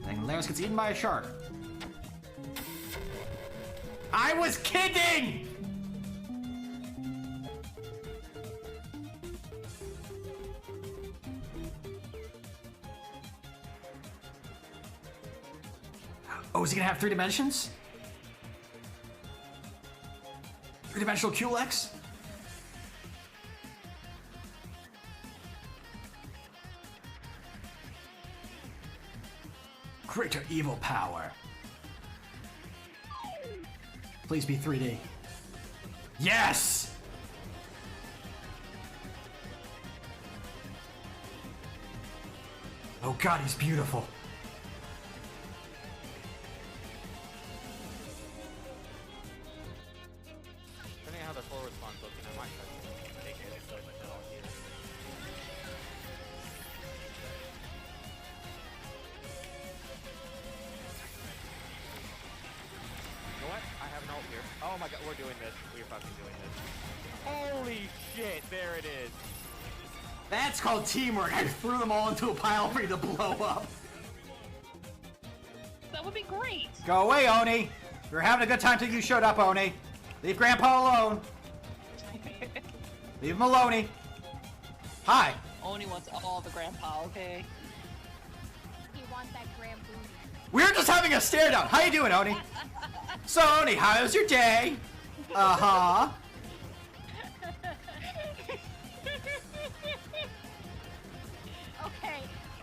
And Lance gets eaten by a shark. I was kidding! Oh, is he gonna have 3 dimensions? 3-dimensional Culex? Greater evil power. Please be 3D. Yes! Oh god, he's beautiful. Depending on how the full response looking, I might try to take it so it's not all here. You know what? I have an ult here. Oh my god, we're doing this. We're fucking doing this. Holy shit, there it is. That's called teamwork. I threw them all into a pile ready to blow up. That would be great. Go away, Oni. We were having a good time till you showed up, Oni. Leave Grandpa alone. Leave him alone. Hi. Oni wants all the grandpa, okay? He wants that grandpa. We're just having a stare down. How you doing, Oni? So, Oni, how was your day? Uh-huh. Okay,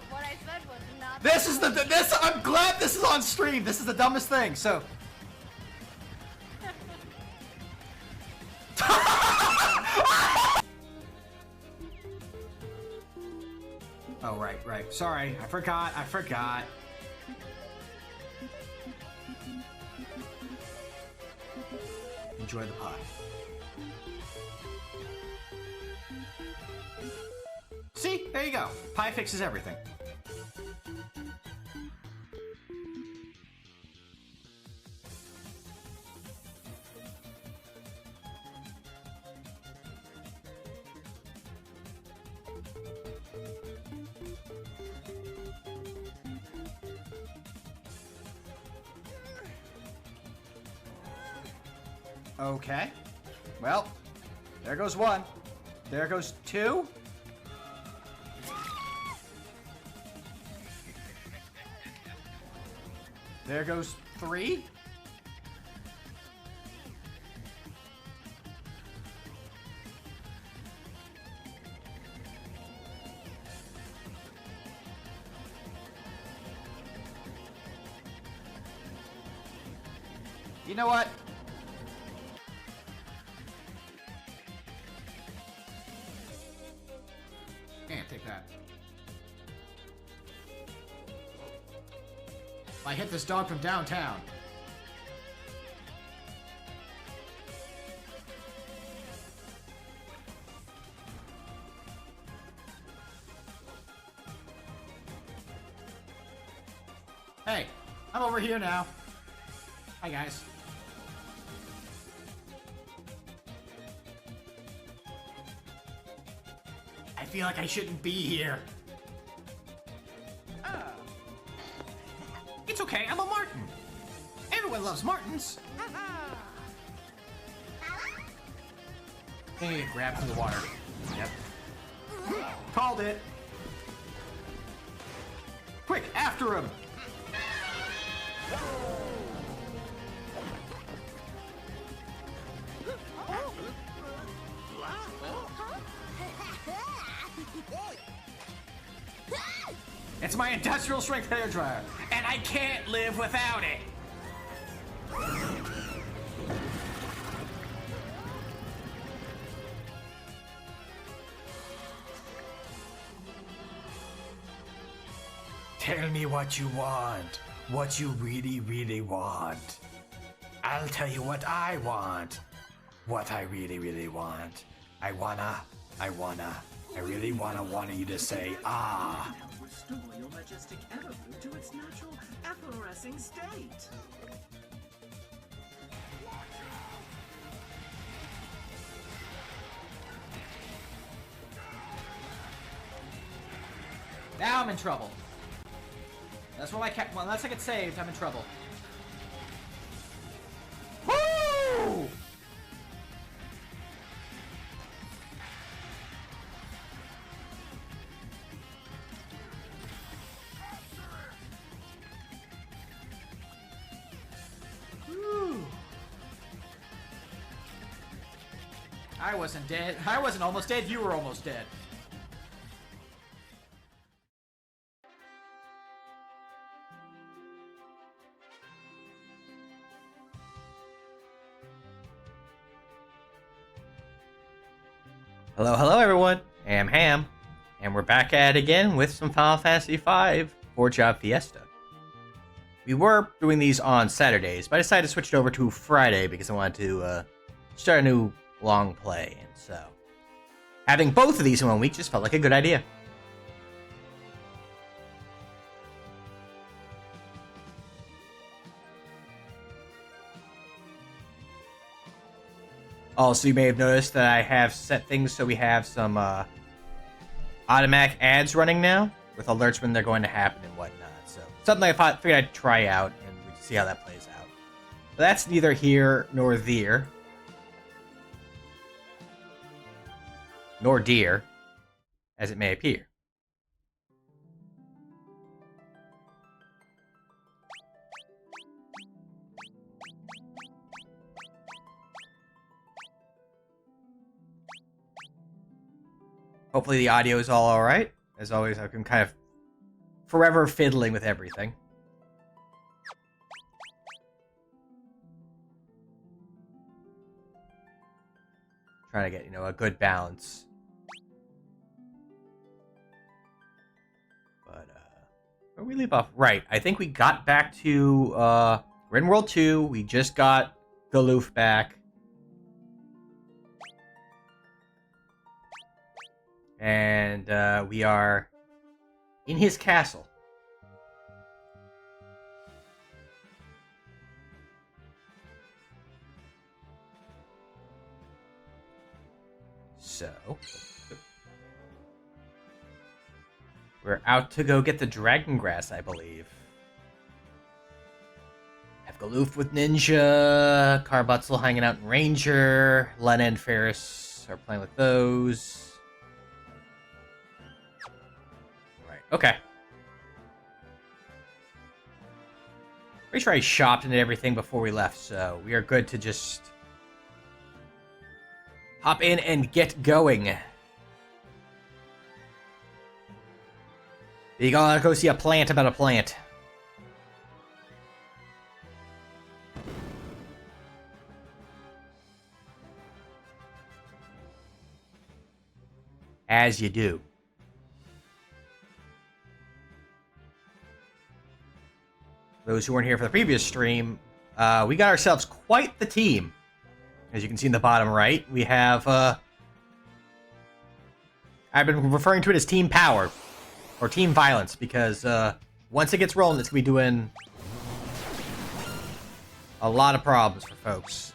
what I said was not. This is this. I'm glad this is on stream. This is the dumbest thing. So. Oh, right. Sorry, I forgot. Enjoy the pie. See? There you go. Pie fixes everything. Okay. Well, there goes 1. There goes 2. There goes 3. You know what? Can't take that. I hit this dog from downtown. Hey, I'm over here now. Hi, guys. I feel like I shouldn't be here. It's okay, I'm a Martin. Everyone loves Martins. Hey, grab from the water. Yep. Called it. Quick, after him. It's my industrial strength hairdryer, and I can't live without it. Tell me what you want, what you really, really want. I'll tell you what I want, what I really, really want. I really wanna you to say, ah. Restore your majestic everblue to its natural efflorescing state. Now I'm in trouble. That's what I kept. Well, unless I get saved, I'm in trouble. Woo! Woo! I wasn't dead. I wasn't almost dead. You were almost dead. Hello everyone, I'm Ham, and we're back at it again with some Final Fantasy V Four Job Fiesta. We were doing these on Saturdays, but I decided to switch it over to Friday because I wanted to start a new long play, and so having both of these in 1 week just felt like a good idea. Also, you may have noticed that I have set things so we have some automatic ads running now with alerts when they're going to happen and whatnot. So something I figured I'd try out and we'd see how that plays out. But that's neither here nor there. Nor dear, as it may appear. Hopefully the audio is all alright. As always, I've been kind of forever fiddling with everything. Trying to get, a good balance. But, where we leave off? Right, I think we got back to, we're in World 2. We just got Galoof back. And we are in his castle. So, we're out to go get the dragon grass, I believe. Have Galoof with Ninja, Carbutzel hanging out in Ranger, Lena and Ferris are playing with those. Okay. Pretty sure I shopped and did everything before we left, so we are good to just hop in and get going. You gotta go see a plant about a plant. As you do. Those who weren't here for the previous stream, we got ourselves quite the team. As you can see in the bottom right, we have, I've been referring to it as Team Power, or Team Violence, because once it gets rolling, it's going to be doing a lot of problems for folks.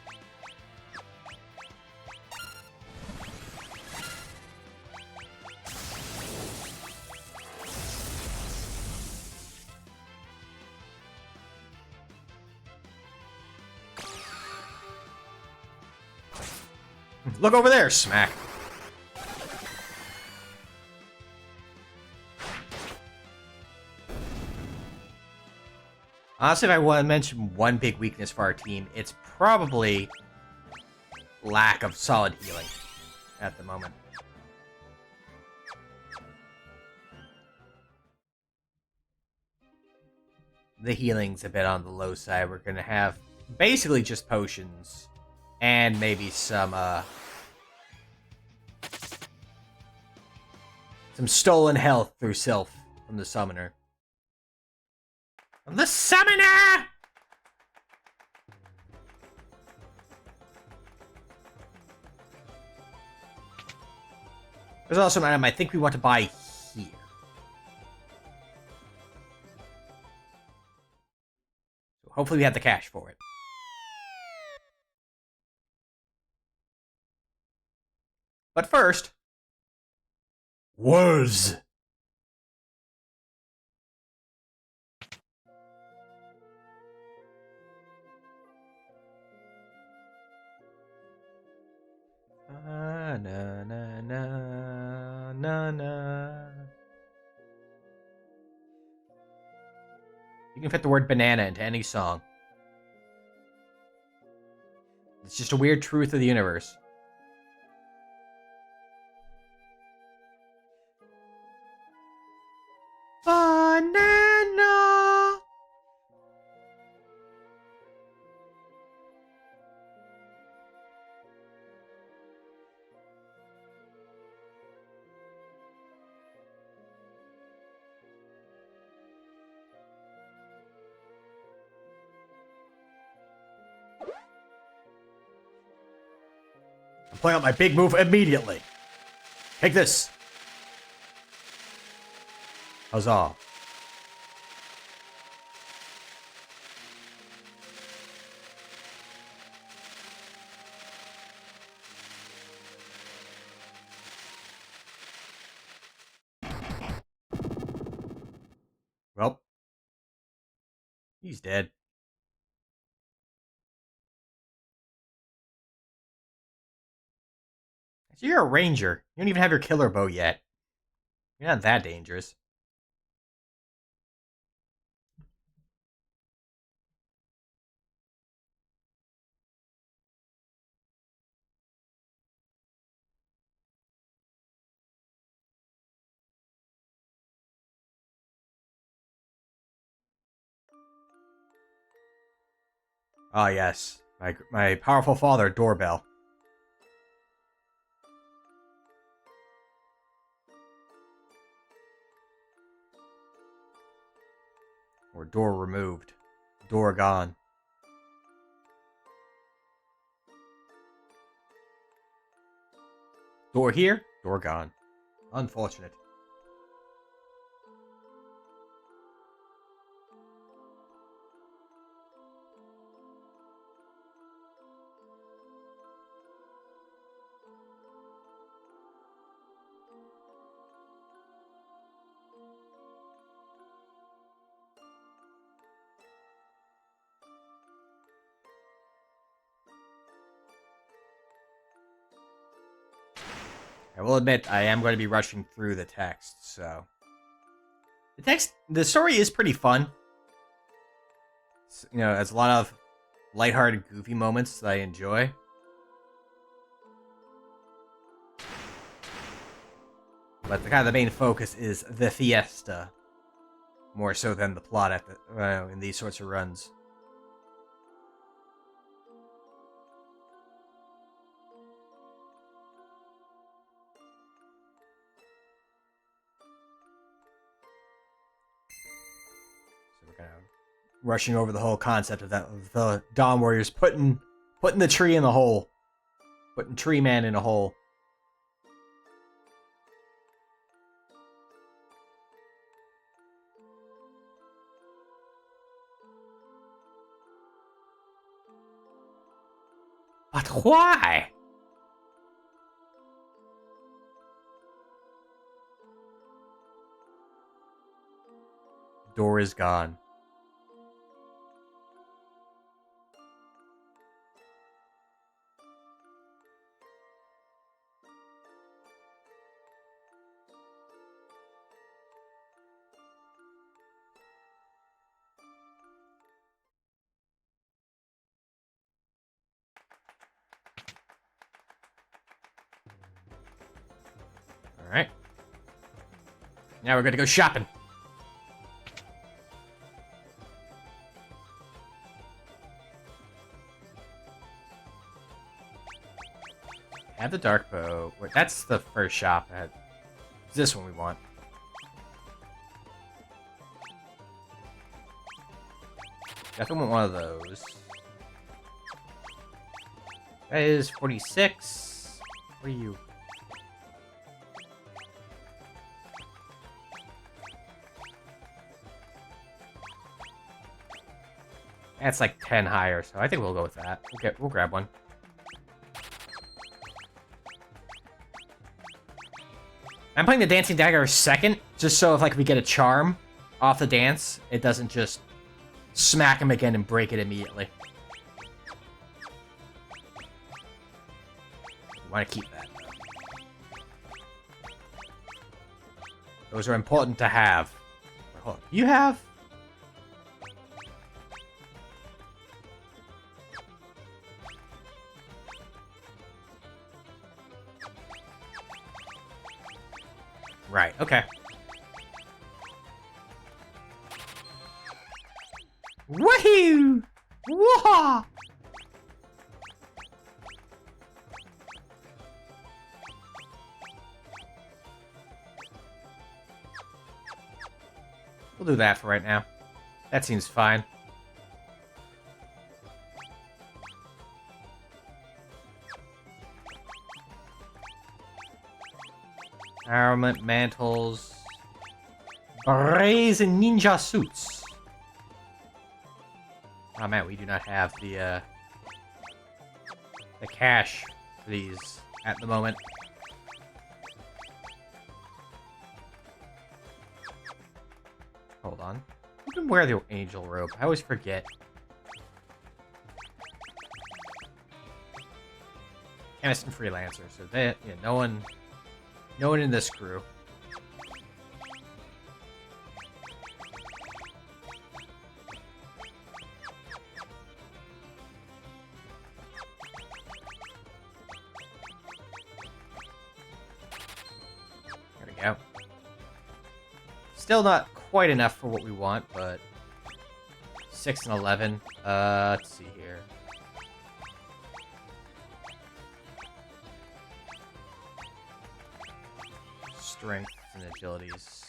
Look over there, smack. Honestly, if I want to mention one big weakness for our team, it's probably lack of solid healing at the moment. The healing's a bit on the low side. We're going to have basically just potions and maybe some stolen health through Sylph from the Summoner. The Summoner! There's also an item I think we want to buy here. So hopefully we have the cash for it. But first, words. na na. You can fit the word banana into any song. It's just a weird truth of the universe. Banana. I'm playing out my big move immediately. Take this. Huzzah. Well, he's dead. So you're a ranger. You don't even have your killer bow yet. You're not that dangerous. Ah, yes. My powerful father, doorbell. Or door removed. Door gone. Door here, door gone. Unfortunate. I will admit, I am going to be rushing through the text, so... The story is pretty fun. You know, it's a lot of lighthearted, goofy moments that I enjoy. But the kind of the main focus is the fiesta. More so than the plot at the, in these sorts of runs. Rushing over the whole concept of the Dawn Warriors putting the tree in the hole. Putting Tree Man in a hole. But why? Door is gone. Alright. Now we're gonna go shopping. Have the dark bow. Wait, that's the first shop. It's this one we want. Definitely want one of those. That is 46. What are you? That's like 10 higher, so I think we'll go with that. Okay, we'll grab one. I'm playing the Dancing Dagger second, just so if like we get a charm off the dance, it doesn't just smack him again and break it immediately. We want to keep that. Those are important to have. Hold on. You have? Right, okay. Woohoo! Wah! We'll do that for right now. That seems fine. Armament, mantles, berets, and ninja suits. Oh man, we do not have the cash for these at the moment. Hold on. You can wear the angel robe. I always forget. Chemist and freelancer, so they, yeah, no one in this crew. There we go. Still not quite enough for what we want, but 6 and 11. Let's see here. Strength and agilities.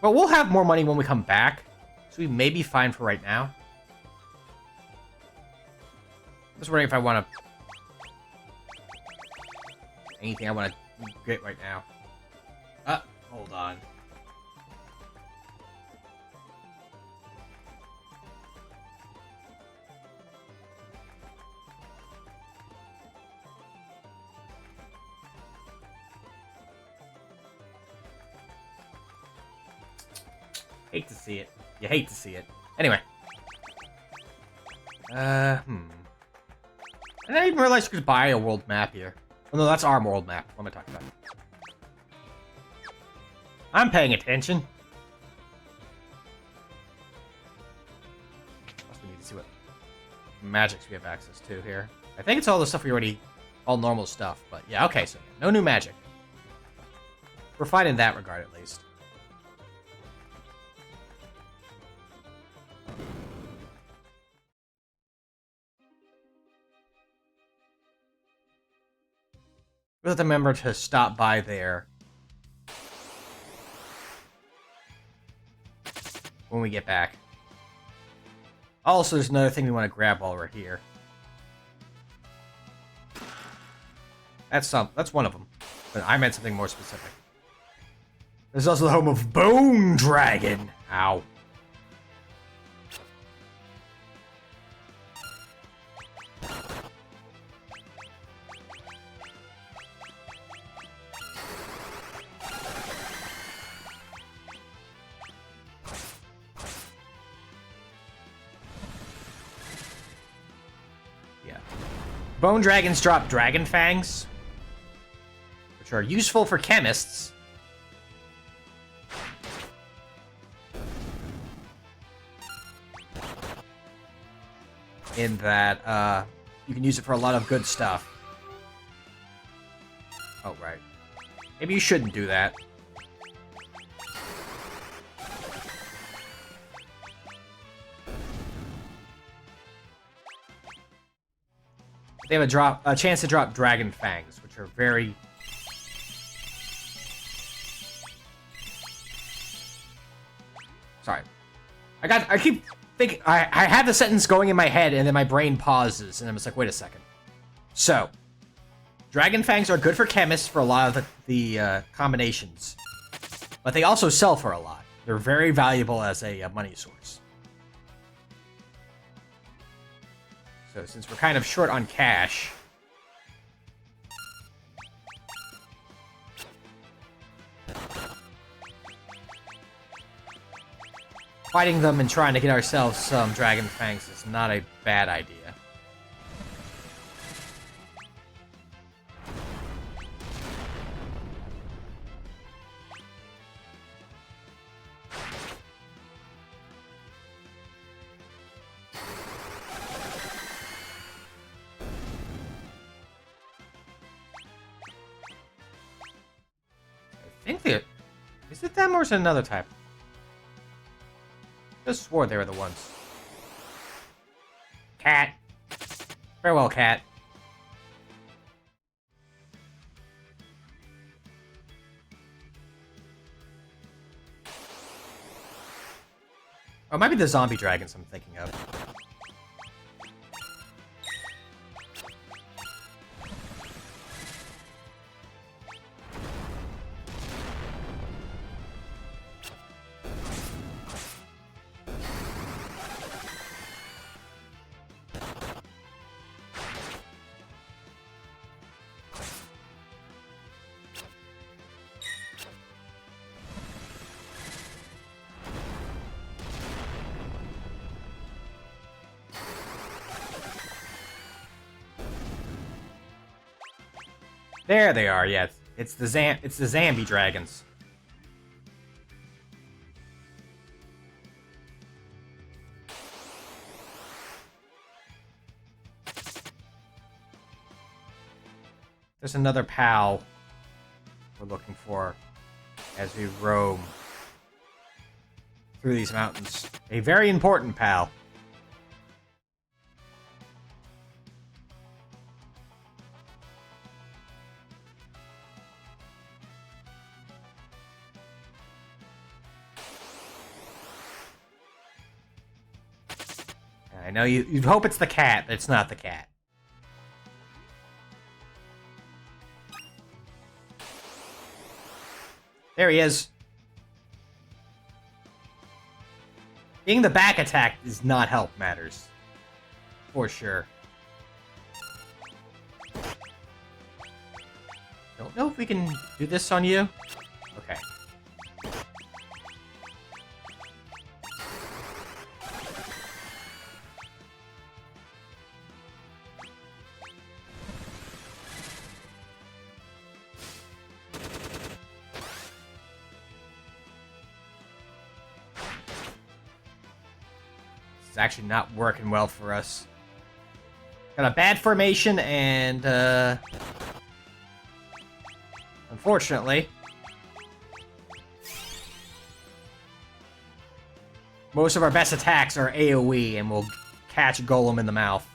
Well, we'll have more money when we come back, so we may be fine for right now. I'm just wondering if I want to... anything I want to get right now. Hold on. Hate to see it. You hate to see it. Anyway. I didn't even realize you could buy a world map here. Oh, no, that's our world map. What am I talking about? I'm paying attention. Plus, we need to see what magics we have access to here. I think it's all the stuff we already... all normal stuff, but yeah, okay, so no new magic. We're fine in that regard, at least. We'll have to remember to stop by there when we get back. Also, there's another thing we want to grab while we're here. That's one of them. But I meant something more specific. There's also the home of Bone Dragon. Ow. Bone dragons drop dragon fangs, which are useful for chemists. In that, you can use it for a lot of good stuff. Oh, right. Maybe you shouldn't do that. They have a chance to drop dragon fangs, which are very... Sorry. I keep thinking... I had the sentence going in my head, and then my brain pauses, and I'm just like, wait a second. So, dragon fangs are good for chemists for a lot of the combinations. But they also sell for a lot. They're very valuable as a money source. So since we're kind of short on cash... fighting them and trying to get ourselves some Dragon Fangs is not a bad idea. think they're... Is it them or is it another type? I just swore they were the ones. Cat. Farewell, cat. Oh, it might be the zombie dragons I'm thinking of. There they are, yeah. It's the zombie dragons. There's another pal we're looking for as we roam through these mountains. A very important pal. I know you'd hope it's the cat, but it's not the cat. There he is. Being the back attack does not help matters. For sure. Don't know if we can do this on you. Okay. It's actually not working well for us. Got a bad formation and, unfortunately, most of our best attacks are AoE and will catch Golem in the mouth.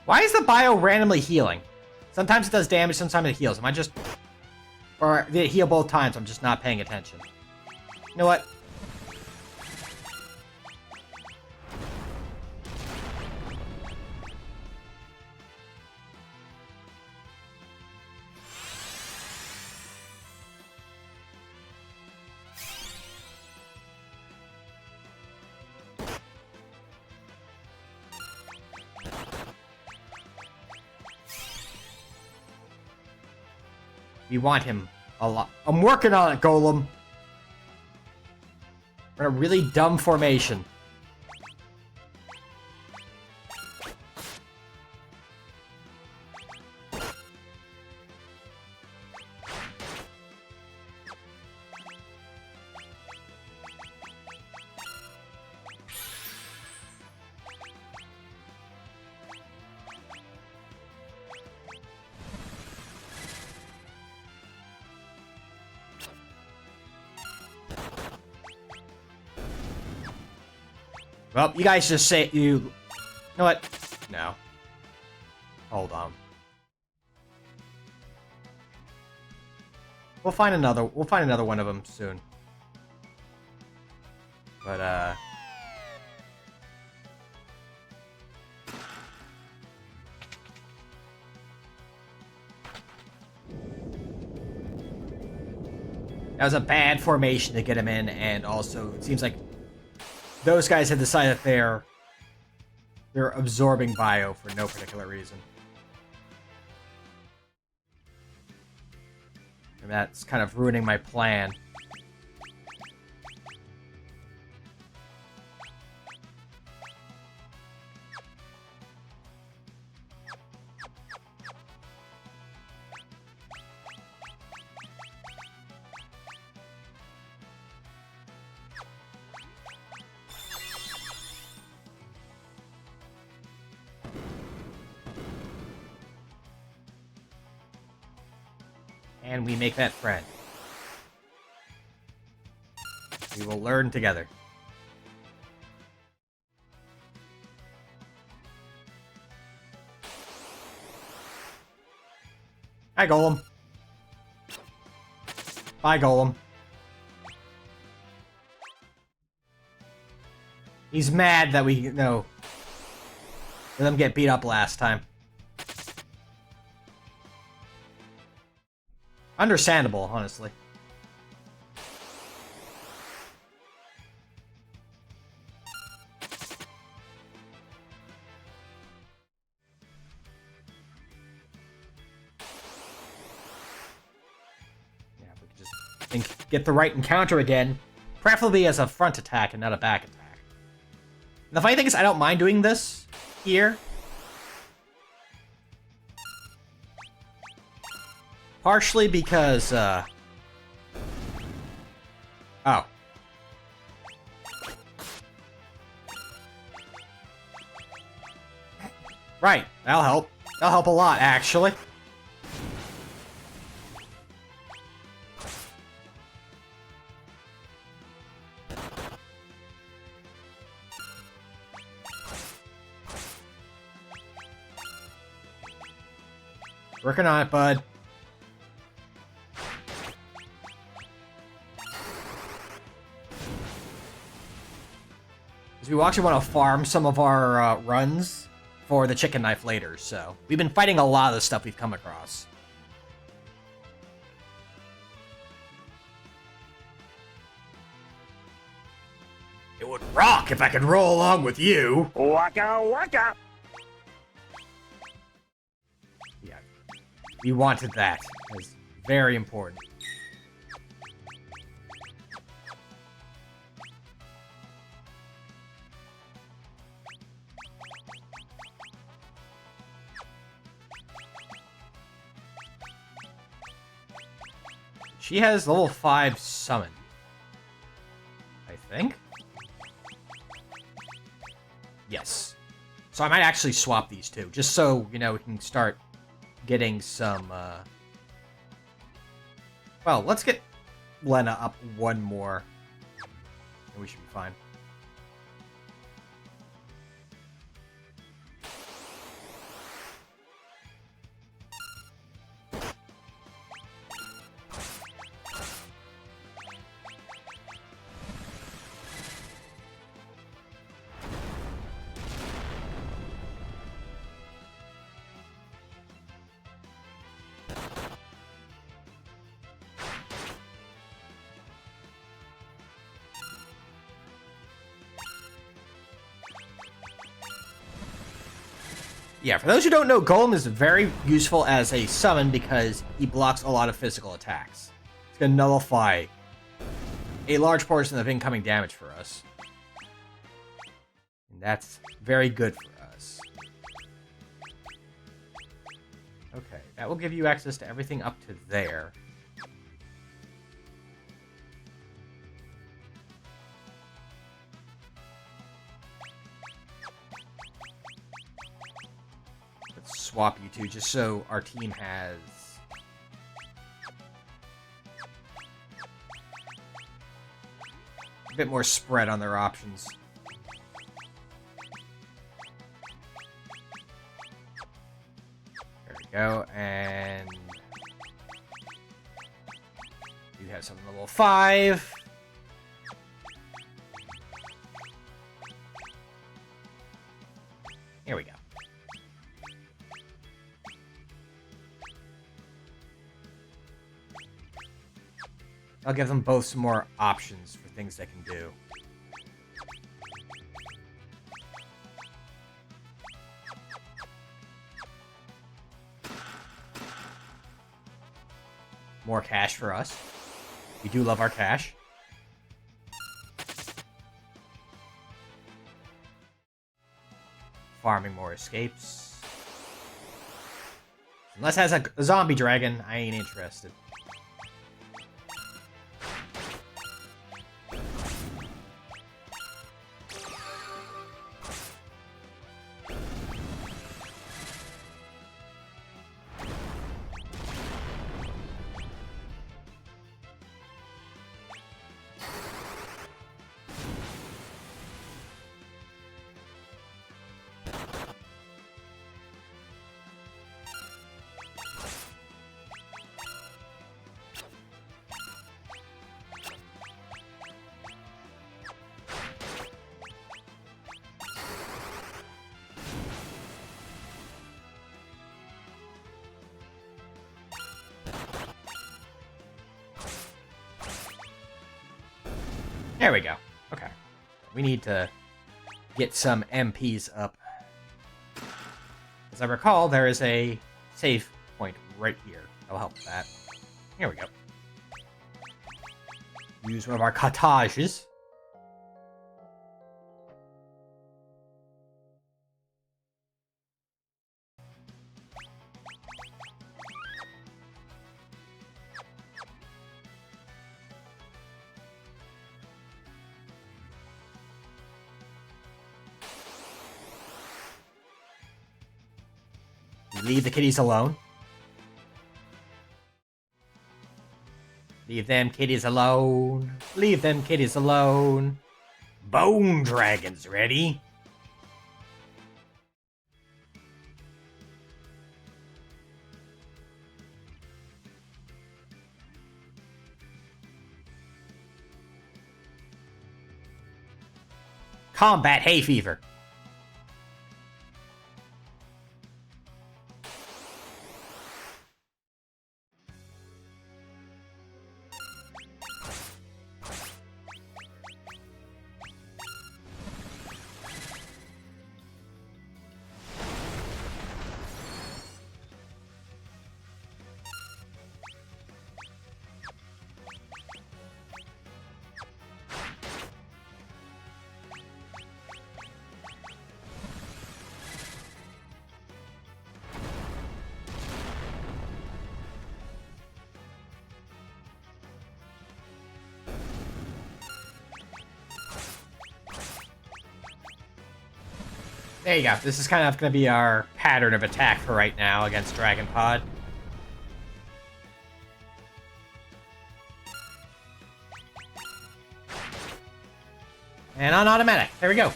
Why is the bio randomly healing? Sometimes it does damage, sometimes it heals. Am I just... Or did it heal both times? I'm just not paying attention. You know what? We want him a lot. I'm working on it, Golem. We're in a really dumb formation. Well, you guys just say you know what? No. Hold on. We'll find another one of them soon. But That was a bad formation to get him in, and also it seems like those guys have decided that they're absorbing bio for no particular reason. And that's kind of ruining my plan. And we make that friend. We will learn together. Hi, Golem. Bye, Golem. He's mad that we, let them get beat up last time. Understandable, honestly. Yeah, if we could just get the right encounter again, preferably as a front attack and not a back attack. And the funny thing is, I don't mind doing this here. Partially because, oh. Right, that'll help. That'll help a lot, actually. Working on it, bud. We actually want to farm some of our runs for the chicken knife later, so we've been fighting a lot of the stuff we've come across. It would rock if I could roll along with you. Waka waka! Yeah, we wanted that. That's very important. She has level 5 summon. I think? Yes. So I might actually swap these two, just so, we can start getting some, Well, let's get Lena up one more, and we should be fine. Yeah, for those who don't know, Golem is very useful as a summon because he blocks a lot of physical attacks. It's going to nullify a large portion of incoming damage for us. And that's very good for us. Okay, that will give you access to everything up to there. Swap you two just so our team has a bit more spread on their options. There we go, and you have something level 5. Here we go. I'll give them both some more options for things they can do. More cash for us. We do love our cash. Farming more escapes. Unless it has a zombie dragon, I ain't interested. There we go. Okay. We need to get some MPs up. As I recall, there is a save point right here. That'll help with that. Here we go. Use one of our cottages. Leave the kitties alone. Leave them kitties alone. Leave them kitties alone. Bone dragons ready. Combat hay fever. There you go. This is kind of going to be our pattern of attack for right now against Dragon Pod. And on automatic. There we go.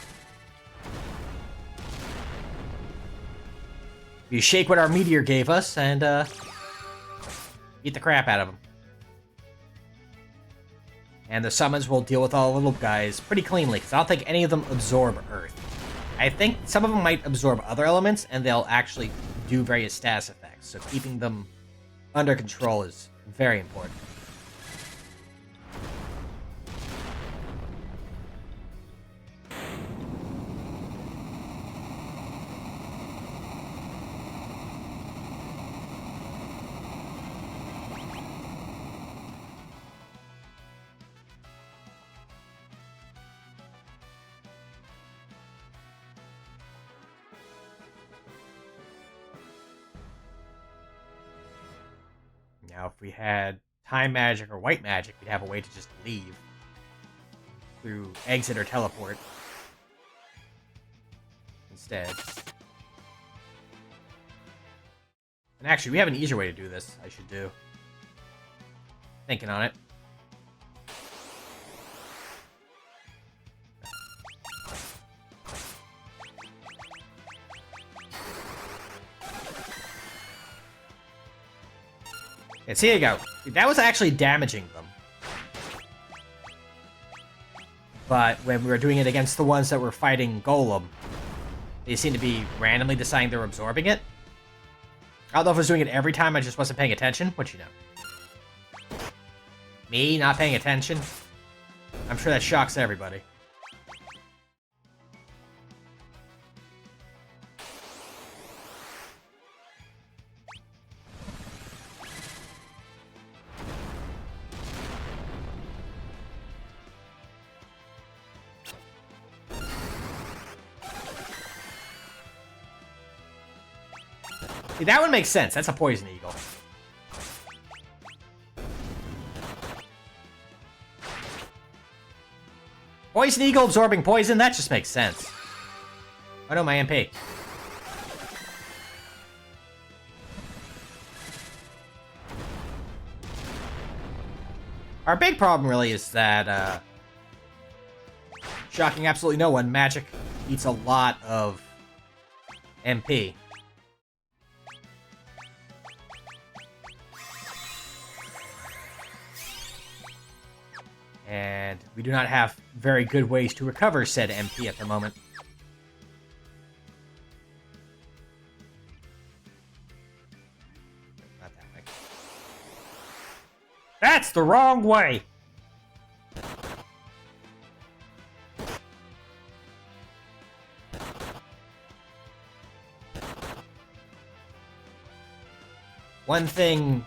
We shake what our meteor gave us and beat the crap out of them. And the summons will deal with all the little guys pretty cleanly, because I don't think any of them absorb Earth. I think some of them might absorb other elements, and they'll actually do various status effects, so keeping them under control is very important. Now, if we had time magic or white magic, we'd have a way to just leave through exit or teleport instead. And actually, we have an easier way to do this, I should do. Thinking on it. And see, here you go. That was actually damaging them. But when we were doing it against the ones that were fighting Golem, they seemed to be randomly deciding they were absorbing it. I don't know if I was doing it every time, I just wasn't paying attention, but you know. Me not paying attention? I'm sure that shocks everybody. See, that one makes sense. That's a poison eagle. Poison eagle absorbing poison? That just makes sense. Oh no, my MP. Our big problem really is that, shocking absolutely no one, magic eats a lot of MP. And we do not have very good ways to recover said MP at the moment. Not that way. That's the wrong way! One thing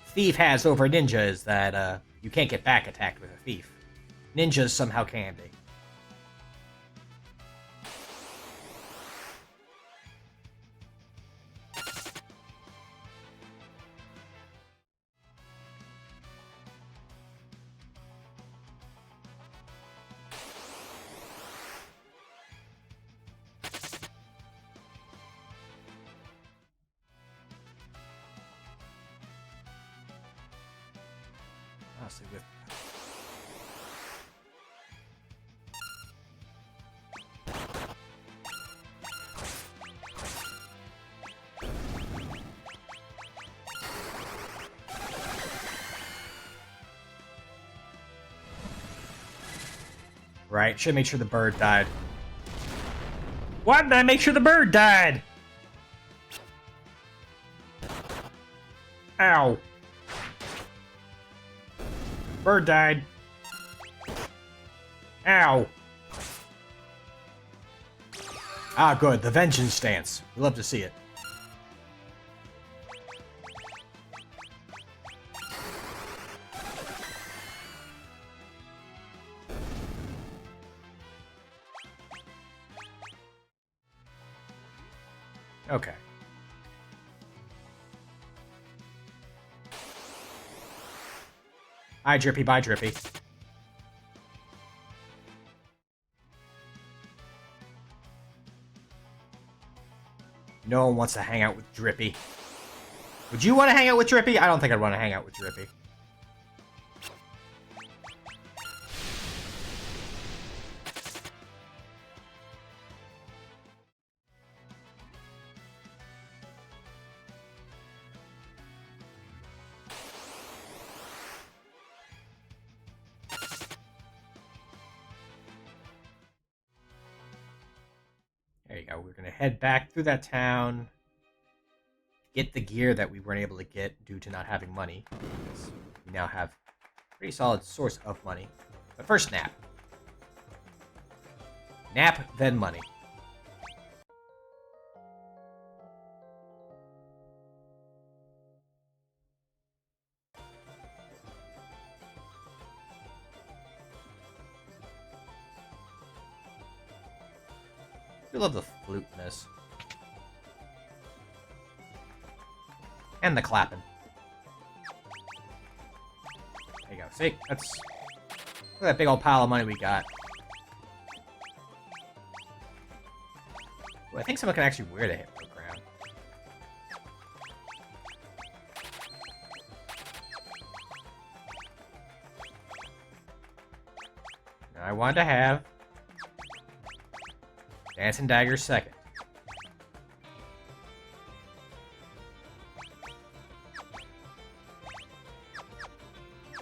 Thief has over Ninja is that, you can't get back attacked with a Thief. Ninjas somehow can be. Honestly, with right, should make sure the bird died. Why did I make sure the bird died? Ow. Bird died. Ow. Ah, good. The vengeance stance. We love to see it. Okay. Hi, Drippy. Bye, Drippy. No one wants to hang out with Drippy. Would you want to hang out with Drippy? I don't think I'd want to hang out with Drippy. There you go. We're going to head back through that town. Get the gear that we weren't able to get due to not having money. Because we now have a pretty solid source of money. But first, nap. Nap, then money. I love the flute in this. And the clapping. There you go. See? Look at that big old pile of money we got. Ooh, I think someone can actually wear the hit for the ground. Now I wanted to have Dancing Dagger second.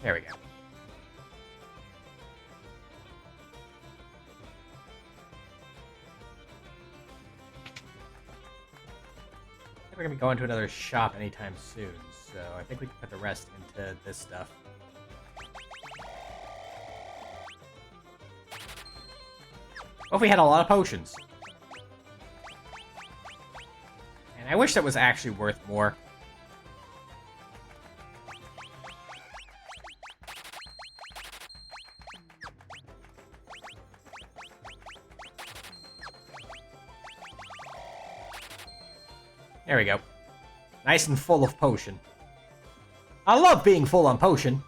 There we go. I think we're gonna be going to another shop anytime soon, so I think we can put the rest into this stuff. What if we had a lot of potions? And I wish that was actually worth more. There we go. Nice and full of potion. I love being full on potion.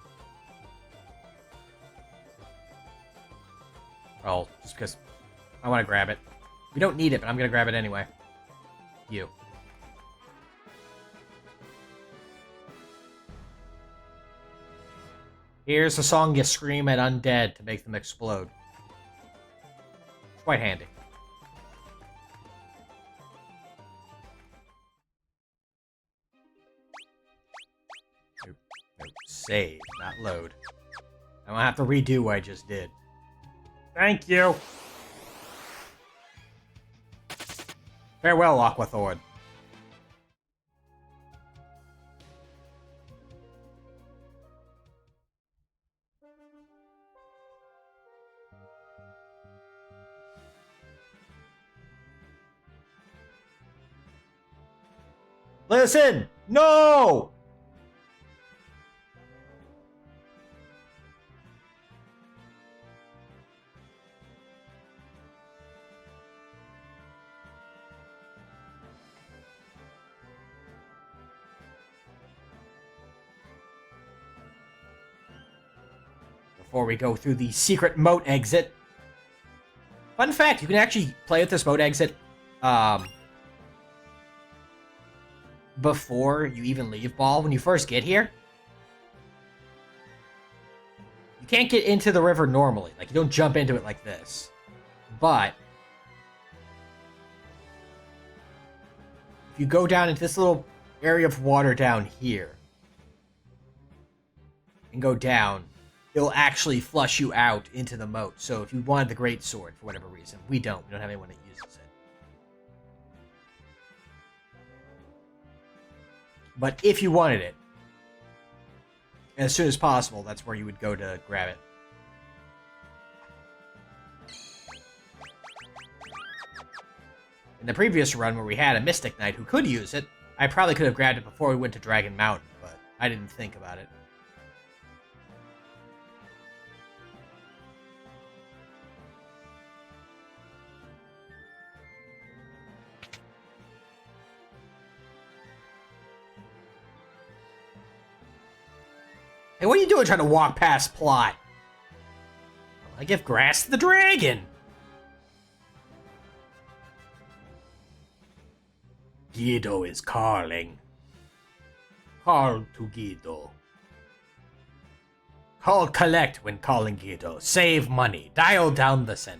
Oh, just because I want to grab it. We don't need it, but I'm going to grab it anyway. You. Here's a song you scream at undead to make them explode. It's quite handy. Nope. Nope. Save, not load. I don't have to redo what I just did. Thank you! Farewell, Aquathorn. Listen! No! Before we go through the secret moat exit. Fun fact, you can actually play with this moat exit before you even leave Ball. When you first get here, you can't get into the river normally. Like, you don't jump into it like this. But if you go down into this little area of water down here and go down, it'll actually flush you out into the moat. So if you wanted the great sword for whatever reason, we don't. We don't have anyone that uses it. But if you wanted it, as soon as possible, that's where you would go to grab it. In the previous run where we had a Mystic Knight who could use it, I probably could have grabbed it before we went to Dragon Mountain, but I didn't think about it. Hey, what are you doing trying to walk past plot? I give grass to the dragon. Guido is calling. Call to Guido. Call collect when calling Guido. Save money. Dial down the center.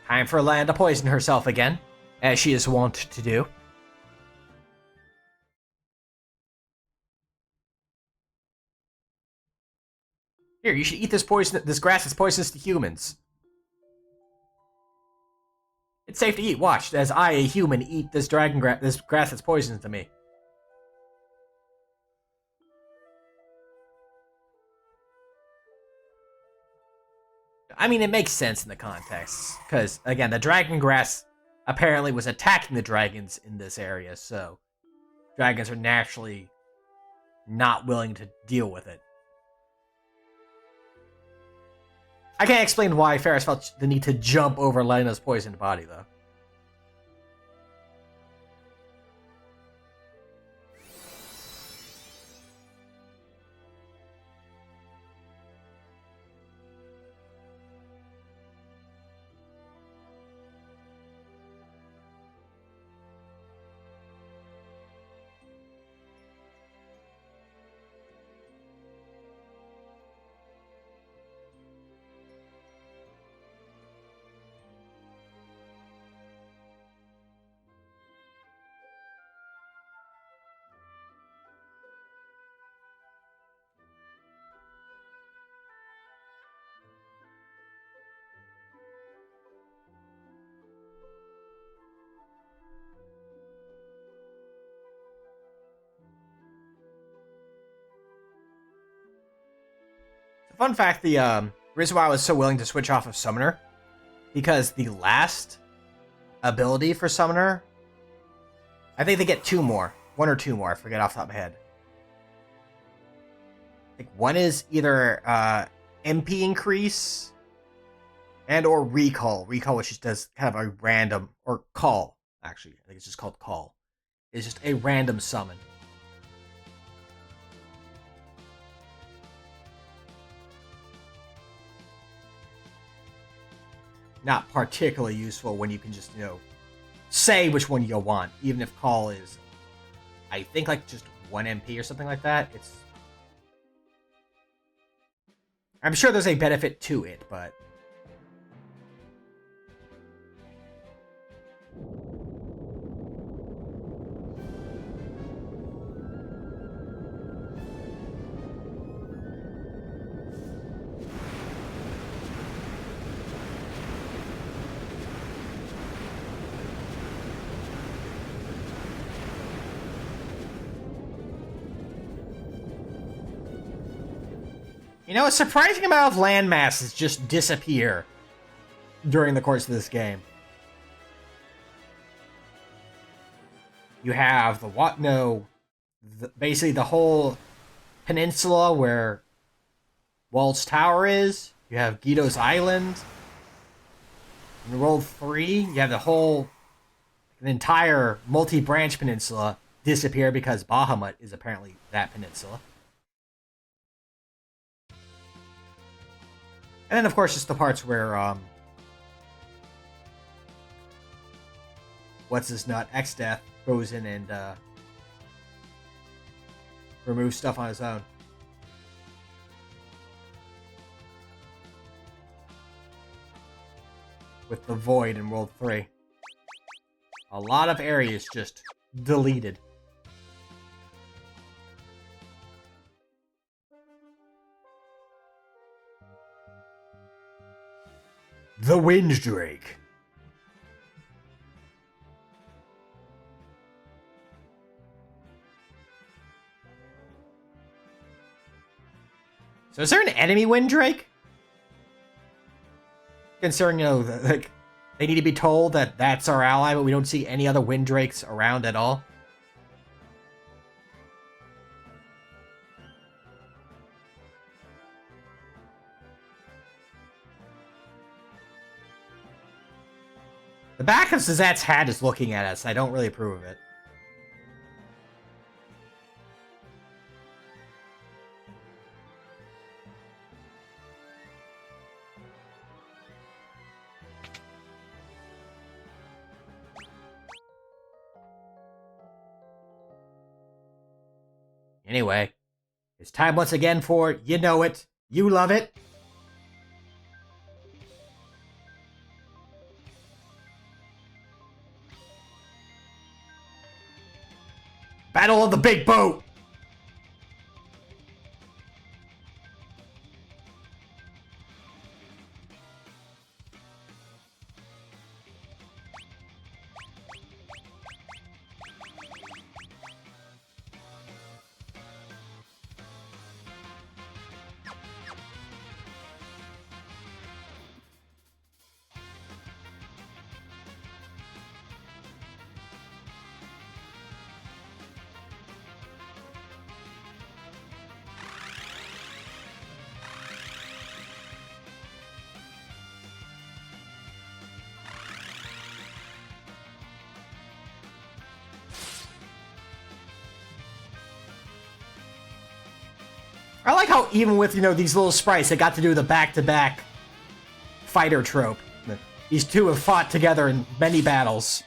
Time for Lan to poison herself again, as she is wont to do. Here, you should eat this poison. This grass is poisonous to humans. It's safe to eat. Watch, as I, a human, eat this this grass that's poisonous to me. I mean, it makes sense in the context, because, again, the dragon grass apparently was attacking the dragons in this area, so dragons are naturally not willing to deal with it. I can't explain why Ferris felt the need to jump over Lena's poisoned body, though. fun fact, the reason why I was so willing to switch off of Summoner, because the last ability for Summoner, I think they get 2 more. 1 or 2 more, I forget off the top of my head. I think one is either MP increase and or recall. Recall, which just does kind of a random, or call, actually. I think it's just called call. It's just a random summon. Not particularly useful when you can just, say which one you want, even if call is, I think, like just 1 MP or something like that. I'm sure there's a benefit to it, but a surprising amount of land masses just disappear during the course of this game. You have basically the whole peninsula where Wall's Tower is. You have Guido's Island. In World 3, you have the entire multi-branch peninsula disappear because Bahamut is apparently that peninsula. And then, of course, just the parts where, what's-his-nut, X-Death, goes in and, removes stuff on his own. With the Void in World 3. A lot of areas just deleted. The Winddrake. So is there an enemy Winddrake? Considering, they need to be told that that's our ally, but we don't see any other Windrakes around at all. The back of Sazat's hat is looking at us. I don't really approve of it. Anyway, it's time once again for You Know It, You Love It. Battle of the Big Boat! I like how even with, these little sprites, they got to do the back-to-back fighter trope. These two have fought together in many battles.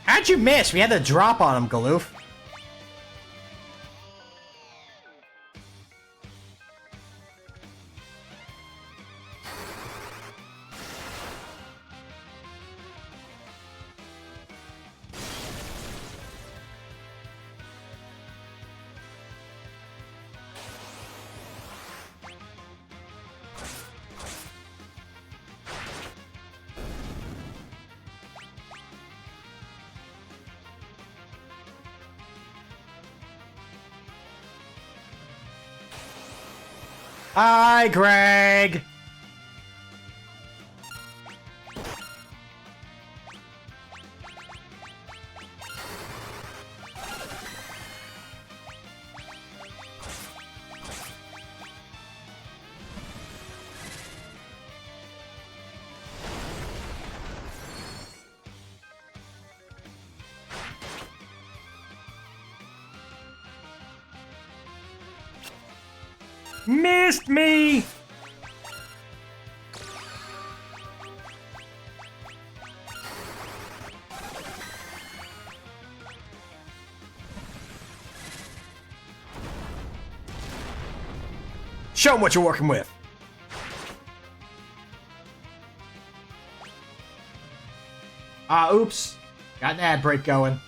How'd you miss? We had the drop on him, Galoof. Hi, Greg! Missed me! Show them what you're working with. Oops. Got an ad break going.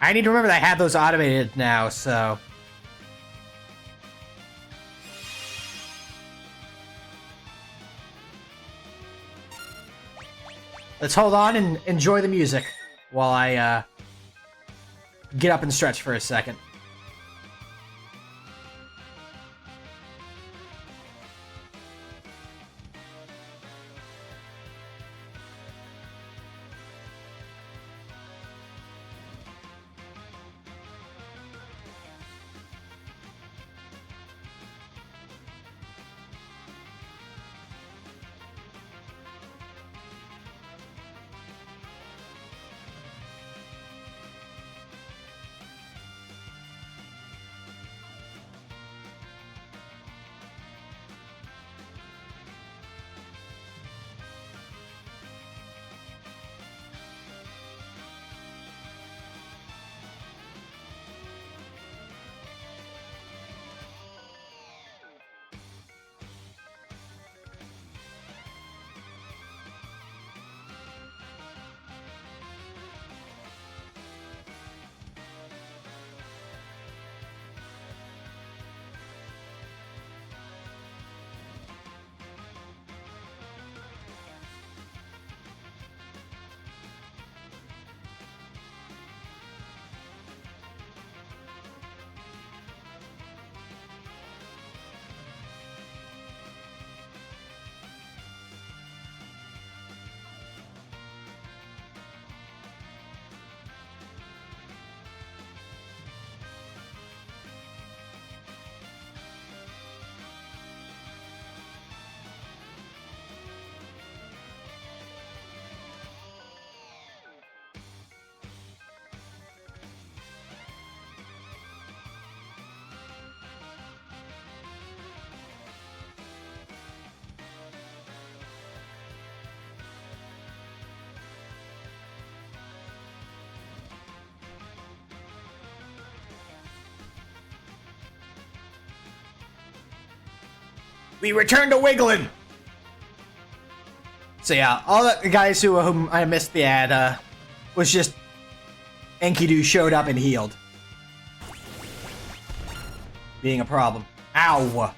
I need to remember that I have those automated now, so... Let's hold on and enjoy the music while I, get up and stretch for a second. We return to wiggling. So yeah, all the guys whom I missed the ad was just Enkidu showed up and healed, being a problem. Ow.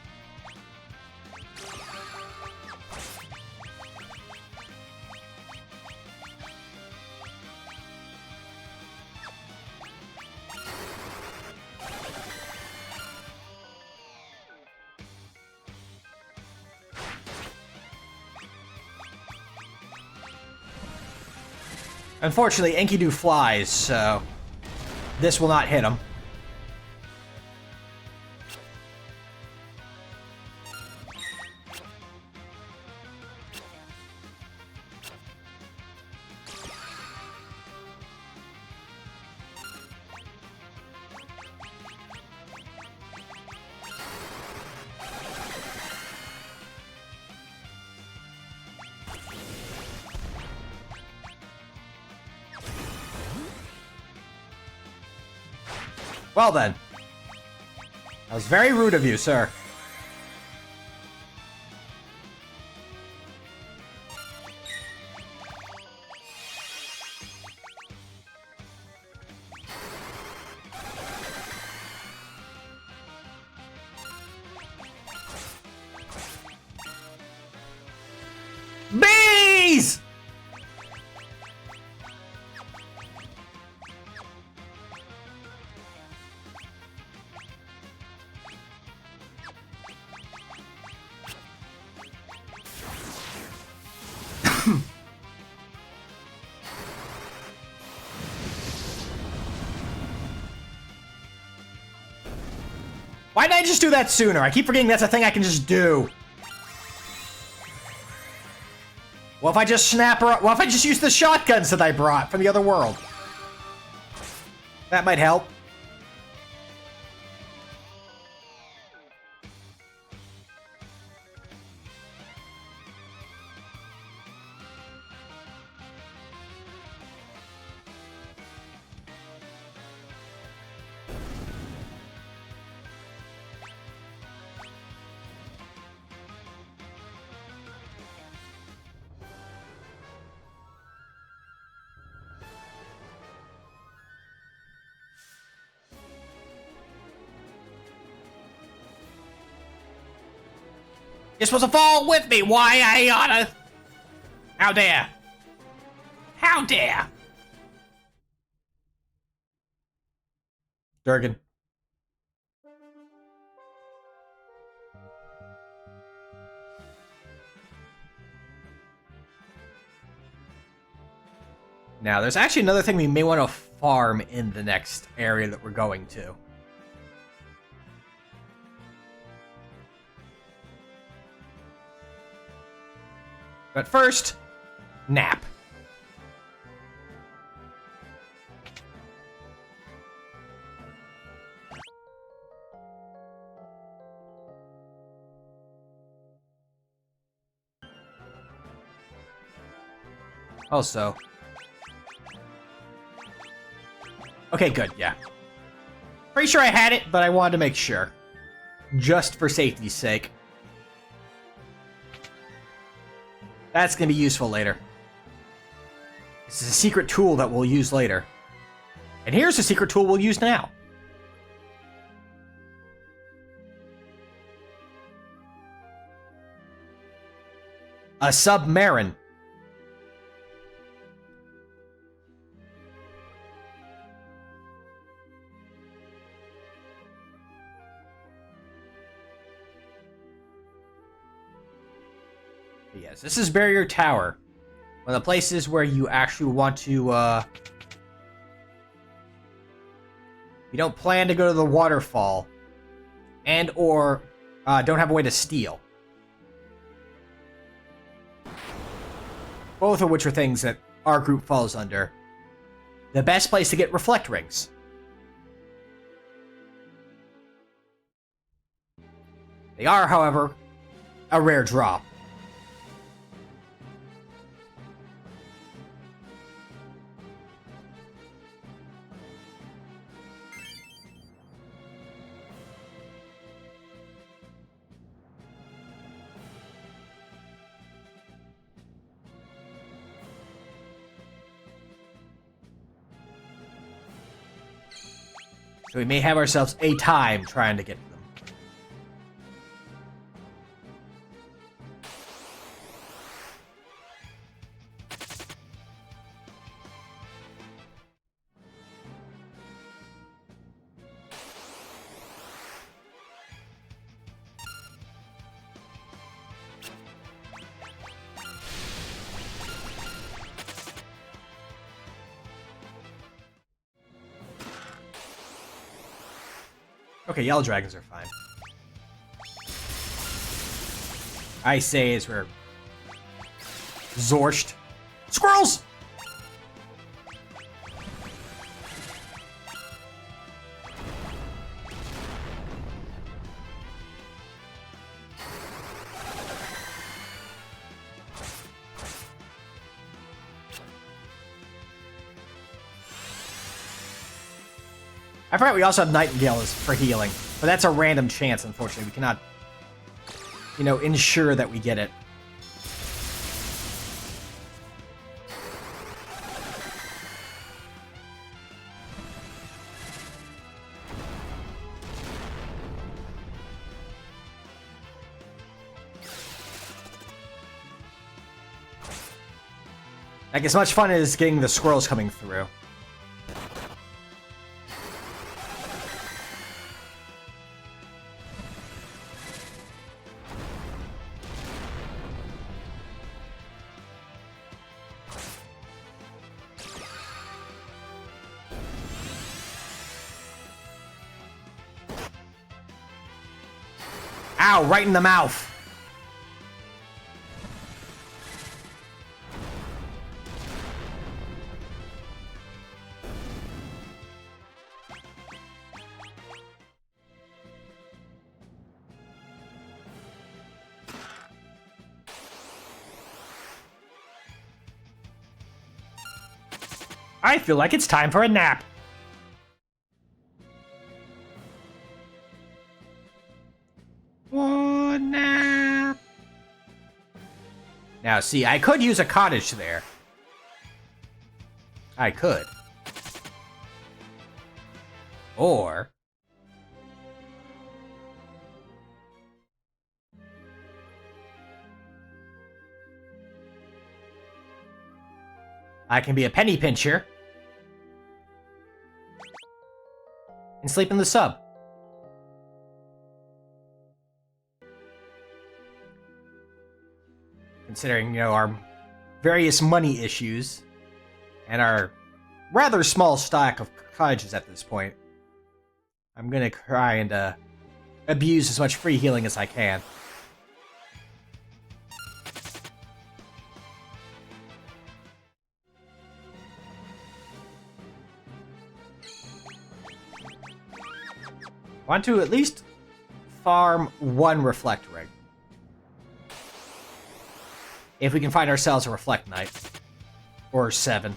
Unfortunately, Enkidu flies, so this will not hit him. Well then. That was very rude of you, sir. Bees! Why didn't I just do that sooner? I keep forgetting that's a thing I can just do. Well, if I just snap her up? Well, if I just use the shotguns that I brought from the other world? That might help. You're supposed to fall with me. Why I oughta? How dare? How dare? Durgan. Now, there's actually another thing we may want to farm in the next area that we're going to. But first, nap. Also. Okay, good, yeah. Pretty sure I had it, but I wanted to make sure. Just for safety's sake. That's going to be useful later. This is a secret tool that we'll use later. And here's a secret tool we'll use now. A submarine. Yes, this is Barrier Tower. One of the places where you actually want to, you don't plan to go to the waterfall. And or, don't have a way to steal. Both of which are things that our group falls under. The best place to get reflect rings. They are, however, a rare drop. So we may have ourselves a time trying to get to them. Okay, yellow dragons are fine. I say as we're zorshed. Squirrels! I forgot we also have Nightingale for healing, but that's a random chance, unfortunately. We cannot, you know, ensure that we get it. Like, as much fun as getting the squirrels coming through. Ow, right in the mouth. I feel like it's time for a nap. Oh, nap. Now, see, I could use a cottage there. I could. Or... I can be a penny pincher. And sleep in the sub. Considering, you know, our various money issues and our rather small stock of cottages at this point, I'm gonna try and abuse as much free healing as I can. Want to at least farm one Reflect Ring. If we can find ourselves a Reflect Knight. Or 7.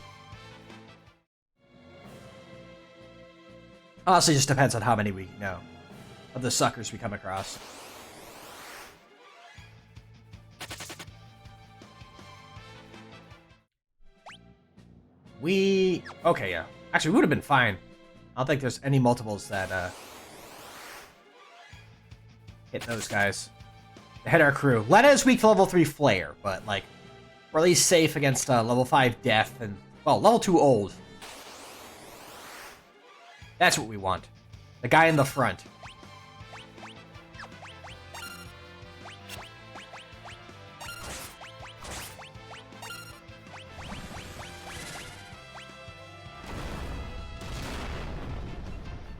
Honestly, just depends on how many we know of the suckers we come across. Okay, yeah. Actually, we would have been fine. I don't think there's any multiples that, hit those guys. Hit our crew. Lena is weak to level 3 Flare, but, like, we're at least safe against level 5 Death and, well, level 2 Old. That's what we want. The guy in the front.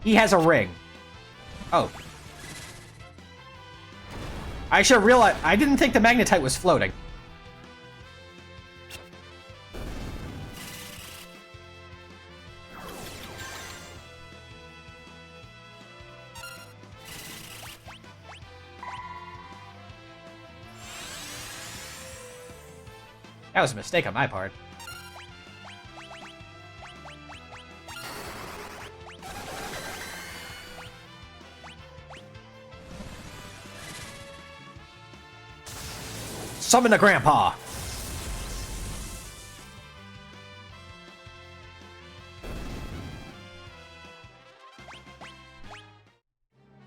He has a ring. Oh. I should have realized. I didn't think the magnetite was floating. That was a mistake on my part. Summon the grandpa!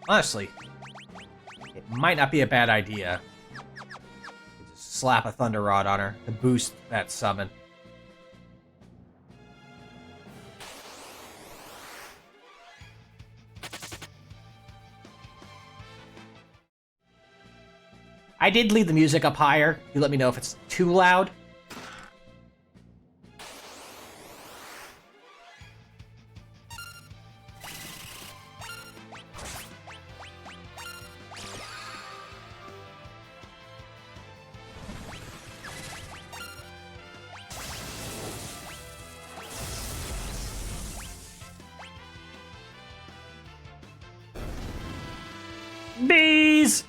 Honestly, it might not be a bad idea. Just slap a Thunder Rod on her to boost that summon. I did leave the music up higher. You let me know if it's too loud. Bees!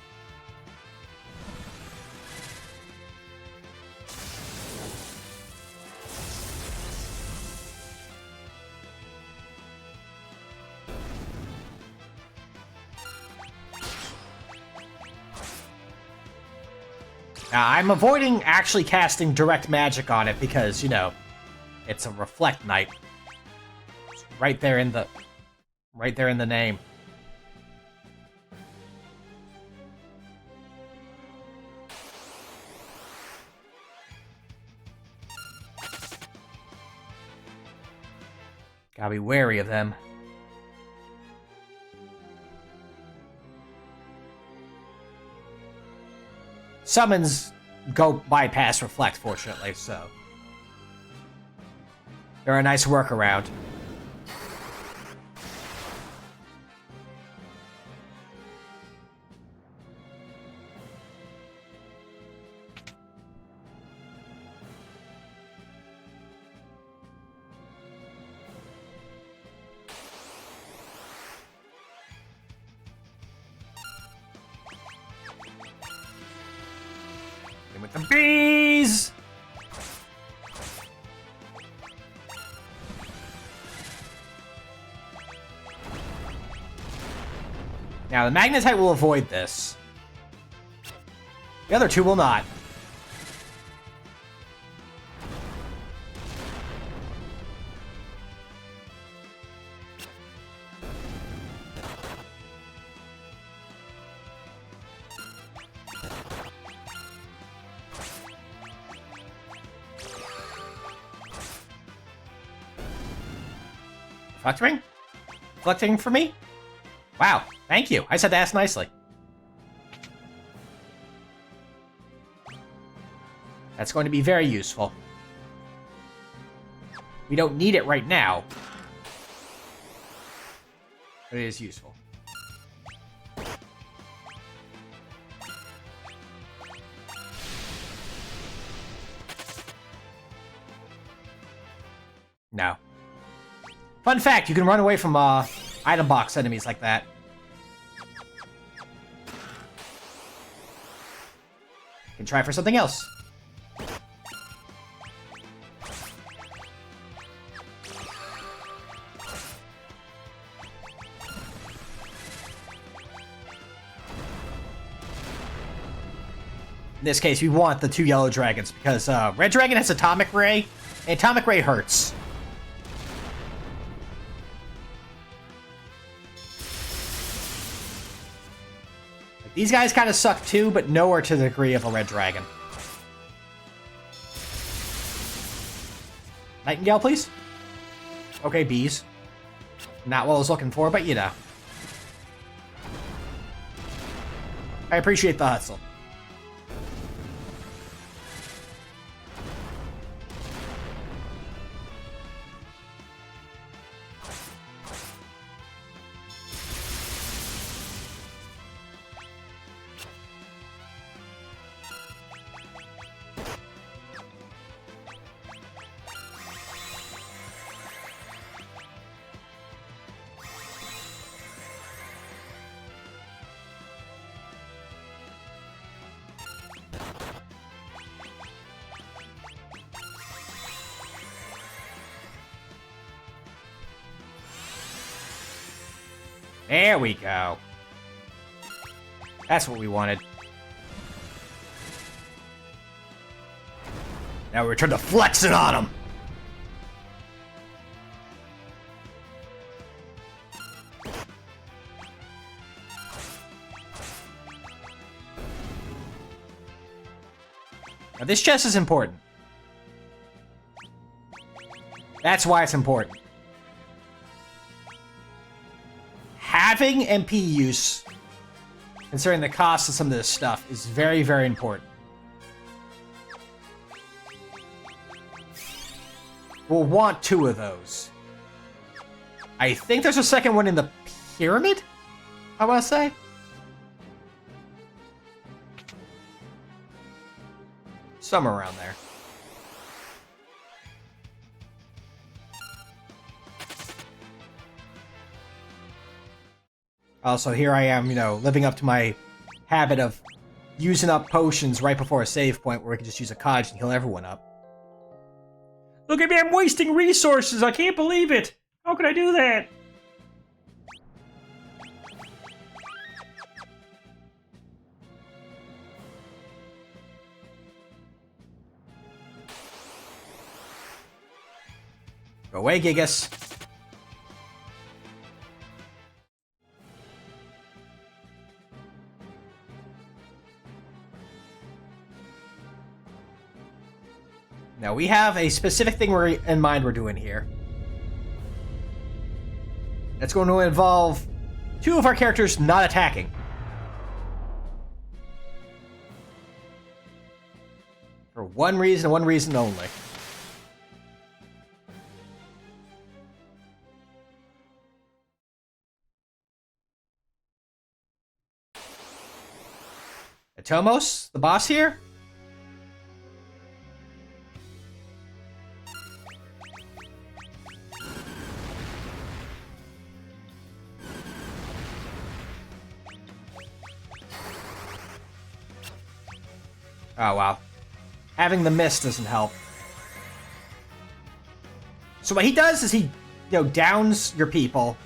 Now, I'm avoiding actually casting direct magic on it because, you know, it's a Reflect Knight. It's right there in the name. Gotta be wary of them. Summons go bypass Reflect, fortunately, so. They're a nice workaround. In with the bees! Now, the Magnetite will avoid this. The other two will not. Reflecting? Reflecting for me? Wow, thank you. I said to ask nicely. That's going to be very useful. We don't need it right now, but it is useful. No. Fun fact, you can run away from item box enemies like that. You can try for something else. In this case, we want the 2 yellow dragons because Red Dragon has Atomic Ray, and Atomic Ray hurts. These guys kind of suck too, but nowhere to the degree of a Red Dragon. Nightingale, please. Okay, bees. Not what I was looking for, but you know. I appreciate the hustle. There we go. That's what we wanted. Now we return to flexing on them. Now this chest is important. That's why it's important. Having MP use, considering the cost of some of this stuff, is very, very important. We'll want 2 of those. I think there's a second one in the pyramid, I want to say. Somewhere around there. Also, here I am, you know, living up to my habit of using up potions right before a save point where we can just use a Kaj and heal everyone up. Look at me, I'm wasting resources! I can't believe it! How could I do that? Go away, Gigas. Now, we have a specific thing in mind we're doing here. That's going to involve two of our characters not attacking. For one reason and one reason only. Atomos, the boss here? Oh, wow. Having the mist doesn't help. So what he does is he, downs your people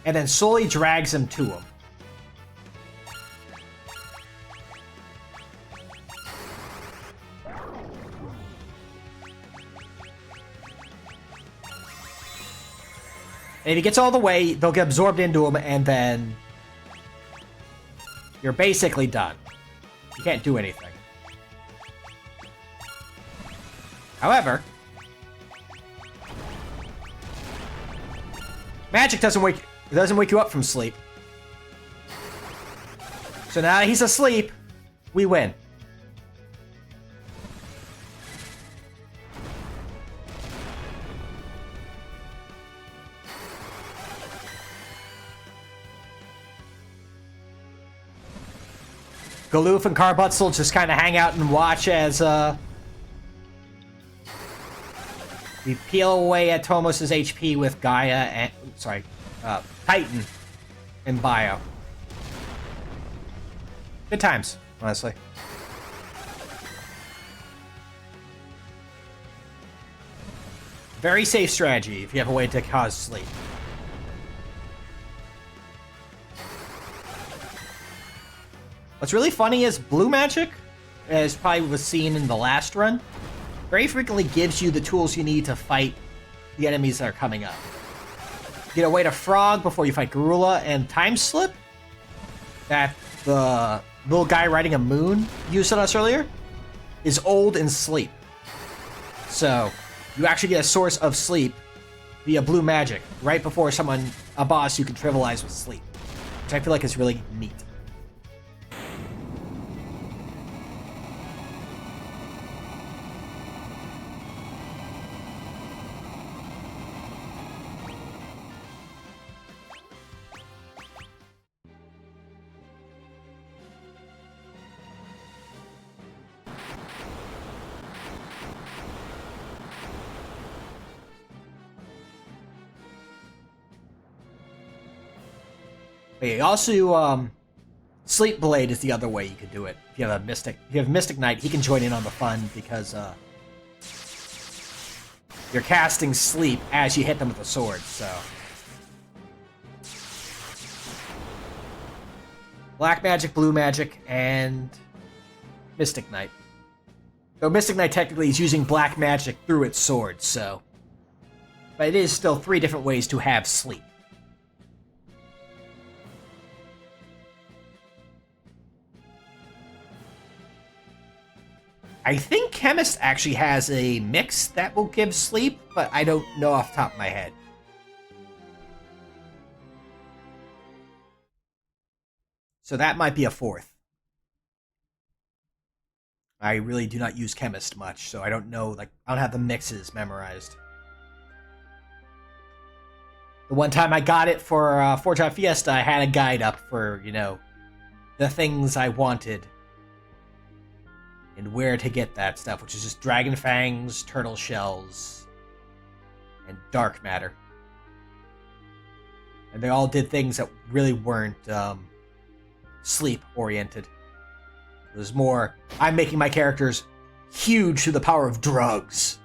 and then slowly drags them to him. And if he gets all the way, they'll get absorbed into him, and then you're basically done. You can't do anything. However, magic doesn't wake you up from sleep. So now that he's asleep, we win. Galoof and Carbutzel just kind of hang out and watch as we peel away at Tomos' HP with Gaia and Titan and Bio. Good times, honestly. Very safe strategy if you have a way to cause sleep. What's really funny is blue magic, as probably was seen in the last run, very frequently gives you the tools you need to fight the enemies that are coming up. Get away to Frog before you fight Garula, and Time Slip, that the little guy riding a moon used on us earlier, is old in sleep. So, you actually get a source of sleep via blue magic right before a boss you can trivialize with sleep, which I feel like is really neat. But also, Sleep Blade is the other way you could do it. If you have Mystic Knight, he can join in on the fun because you're casting sleep as you hit them with a sword. So, Black Magic, Blue Magic, and Mystic Knight. Though Mystic Knight technically is using Black Magic through its sword, so, but it is still 3 different ways to have sleep. I think Chemist actually has a mix that will give sleep, but I don't know off the top of my head. So that might be a 4th. I really do not use Chemist much, so I don't know, I don't have the mixes memorized. The one time I got it for Four Job Fiesta, I had a guide up for, the things I wanted. And where to get that stuff, which is just dragon fangs, turtle shells, and dark matter. And they all did things that really weren't sleep-oriented. It was more, I'm making my characters huge through the power of drugs.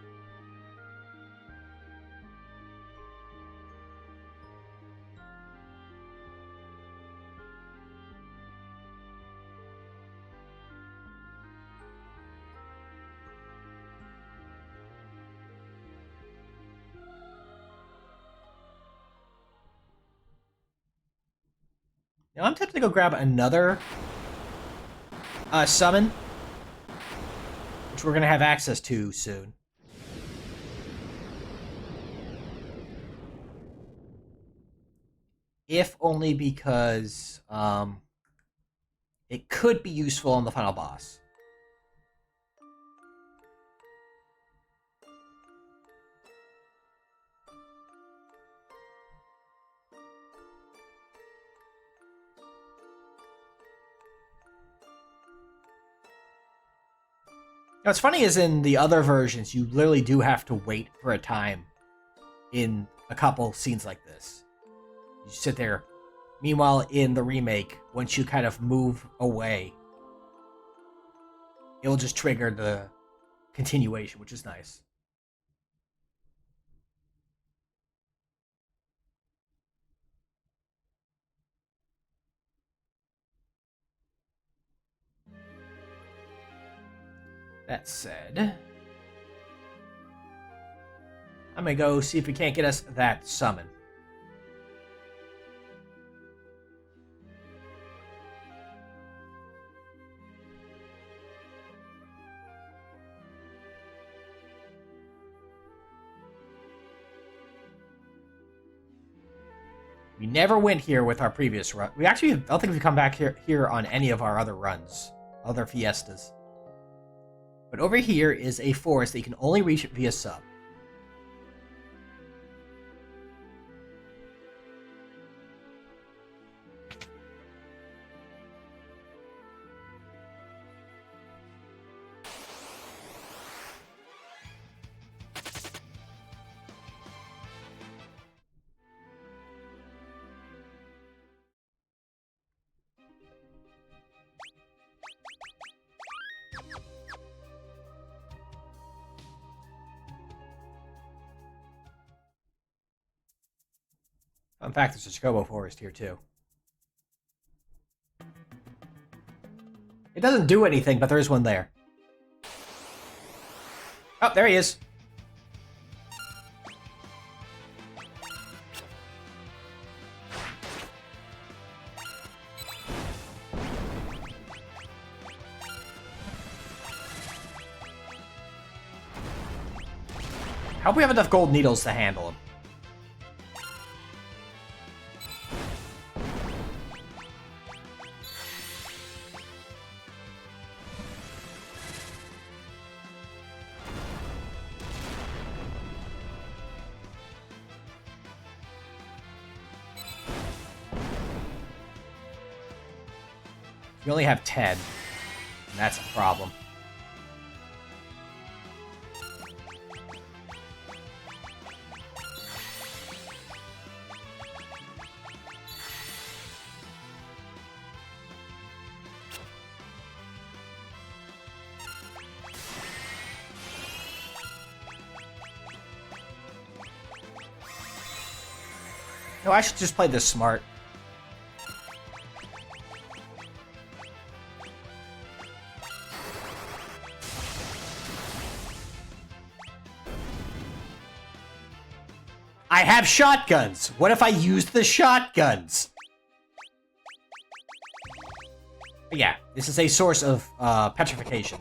Now I'm tempted to go grab another summon, which we're going to have access to soon. If only because it could be useful on the final boss. Now, what's funny is in the other versions, you literally do have to wait for a time in a couple scenes like this. You sit there. Meanwhile, in the remake, once you kind of move away, it will just trigger the continuation, which is nice. That said, I'm gonna go see if we can't get us that summon. We never went here with our previous run. We actually, I don't think we've come back here on any of our other runs, other fiestas. But over here is a forest that you can only reach via sub. In fact, there's a Gilgabot forest here too. It doesn't do anything, but there is one there. Oh, there he is. I hope we have enough gold needles to handle him. We only have 10, and that's a problem. No, I should just play this smart. I have shotguns. What if I use the shotguns? But yeah, this is a source of petrification.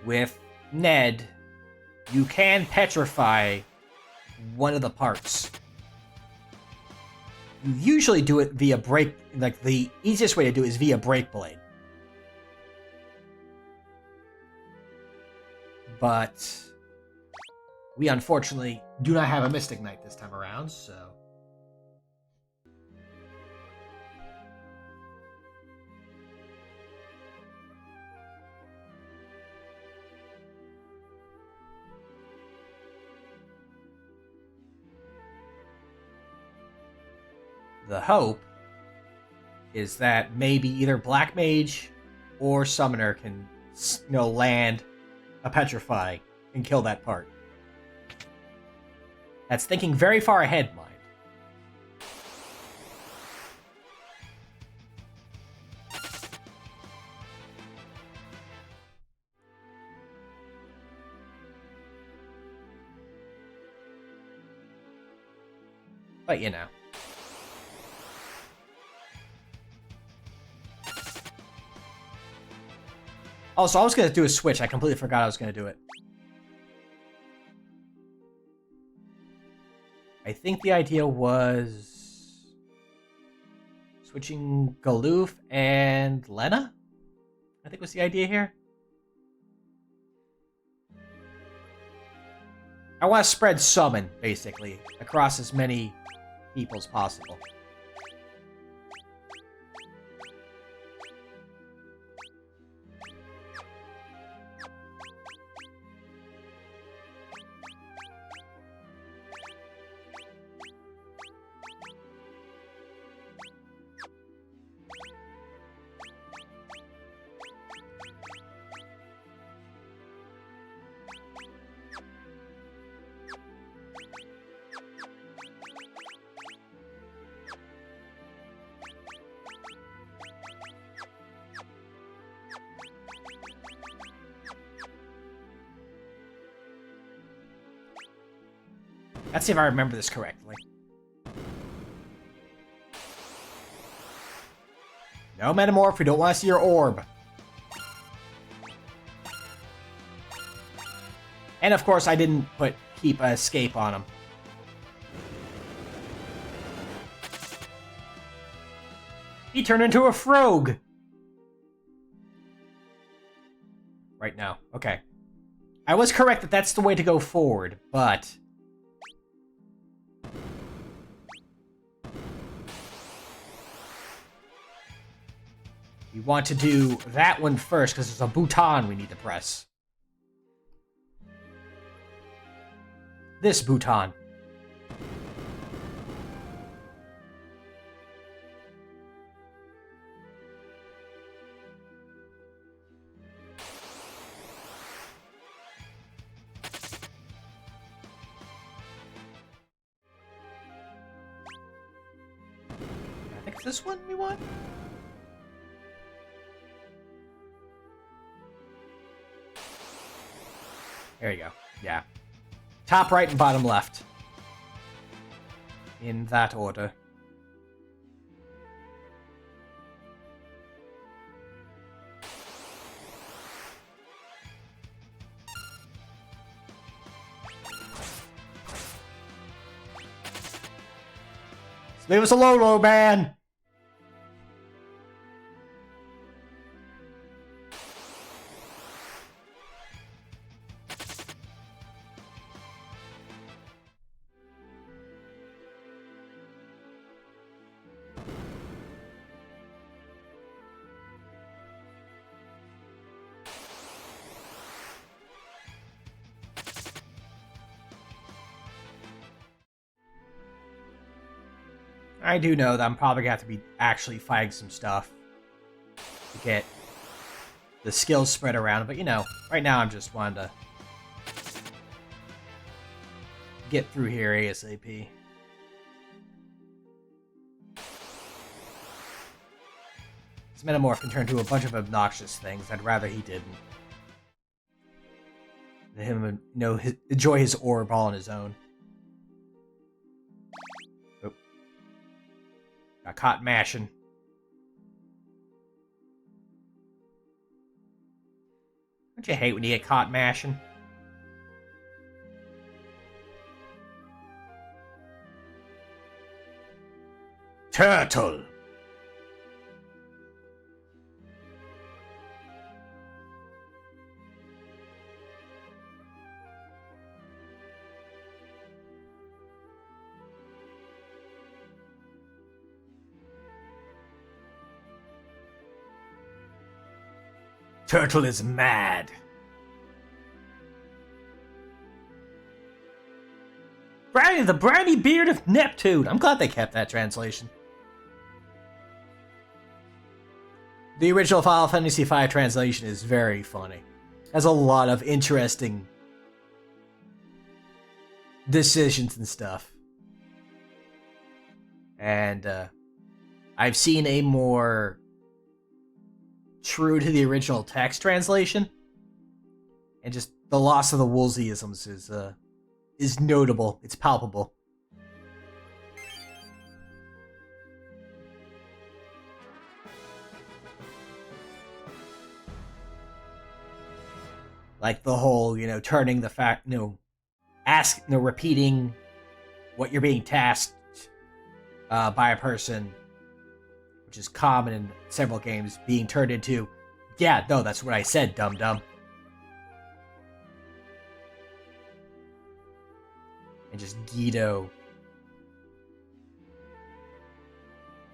With Ned, you can petrify one of the parts. You usually do it via break, like the easiest way to do it is via break blade. But we unfortunately do not have a Mystic Knight this time around, so... The hope is that maybe either Black Mage or Summoner can, land a Petrify and kill that part. That's thinking very far ahead, mind. But you know. Also, I was going to do a switch. I completely forgot I was going to do it. I think the idea was switching Galoof and Lena? I think was the idea here. I want to spread summon, basically, across as many people as possible. Let's see if I remember this correctly. No, Metamorph, we don't want to see your orb. And of course, I didn't keep a escape on him. He turned into a frog. Right now. Okay. I was correct that that's the way to go forward, but... we want to do that one first, because there's a button we need to press. This button. I think it's this one we want? There you go. Yeah. Top right and bottom left. In that order. Leave us alone, old man! I do know that I'm probably going to have to be actually fighting some stuff to get the skills spread around, but you know, right now I'm just wanting to get through here ASAP. This Metamorph can turn into a bunch of obnoxious things. I'd rather he didn't. Let him, you know, enjoy his orb all on his own. Got caught mashing. Don't you hate when you get caught mashing? Turtle! Turtle is mad. Brownie, the brownie beard of Neptune. I'm glad they kept that translation. The original Final Fantasy V translation is very funny. Has a lot of interesting decisions and stuff. And I've seen a more true to the original text translation, and just the loss of the Woolseyisms is notable. It's palpable. Like the whole, turning the fact, repeating what you're being tasked by a person, which is common in several games, being turned into, yeah, no, that's what I said, dum-dum. And just Guido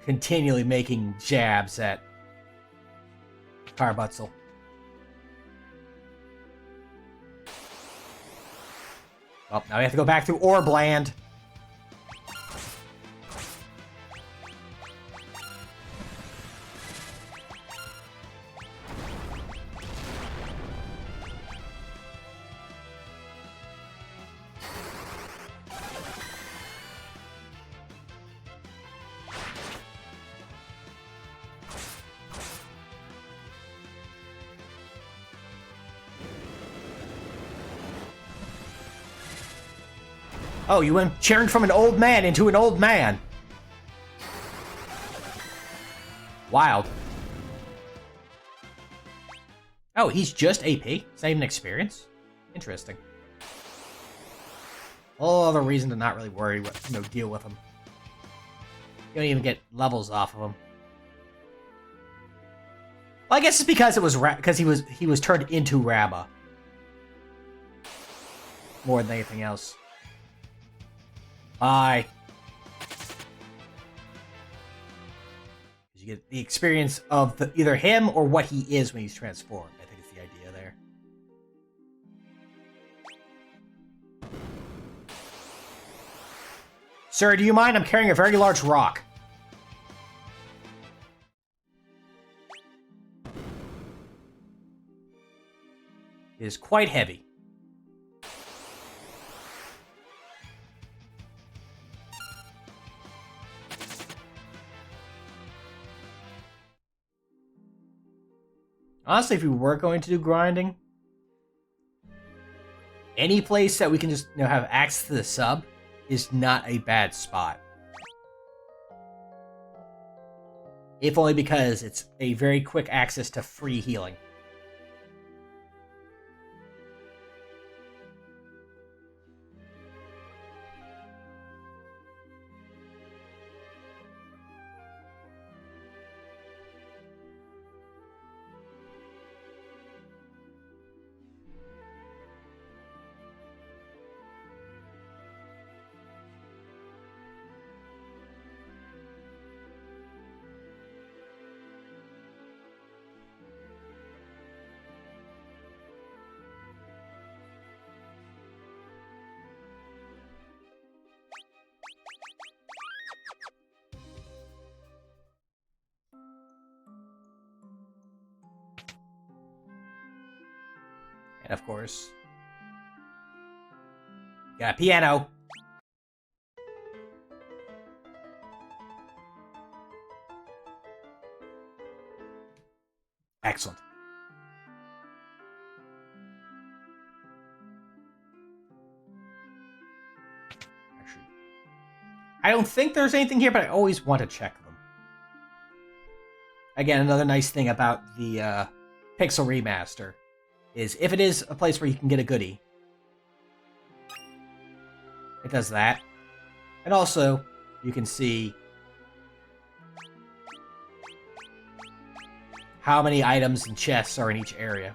continually making jabs at Carbutzel. Well, now we have to go back through Orbland. Oh, you went cheering from an old man into an old man. Wild. Oh, he's just AP? It's not even experience? Interesting. All other reason to not really worry, deal with him. You don't even get levels off of him. Well, I guess it's because it was because he was turned into Rabba. More than anything else. Bye. You get the experience of either him or what he is when he's transformed. I think it's the idea there. Sir, do you mind? I'm carrying a very large rock. It is quite heavy. Honestly, if we were going to do grinding, any place that we can just have access to the sub is not a bad spot. If only because it's a very quick access to free healing. And of course, got a piano. Excellent. Actually, I don't think there's anything here, but I always want to check them. Again, another nice thing about the Pixel Remaster is if it is a place where you can get a goodie, it does that. And also, you can see how many items and chests are in each area.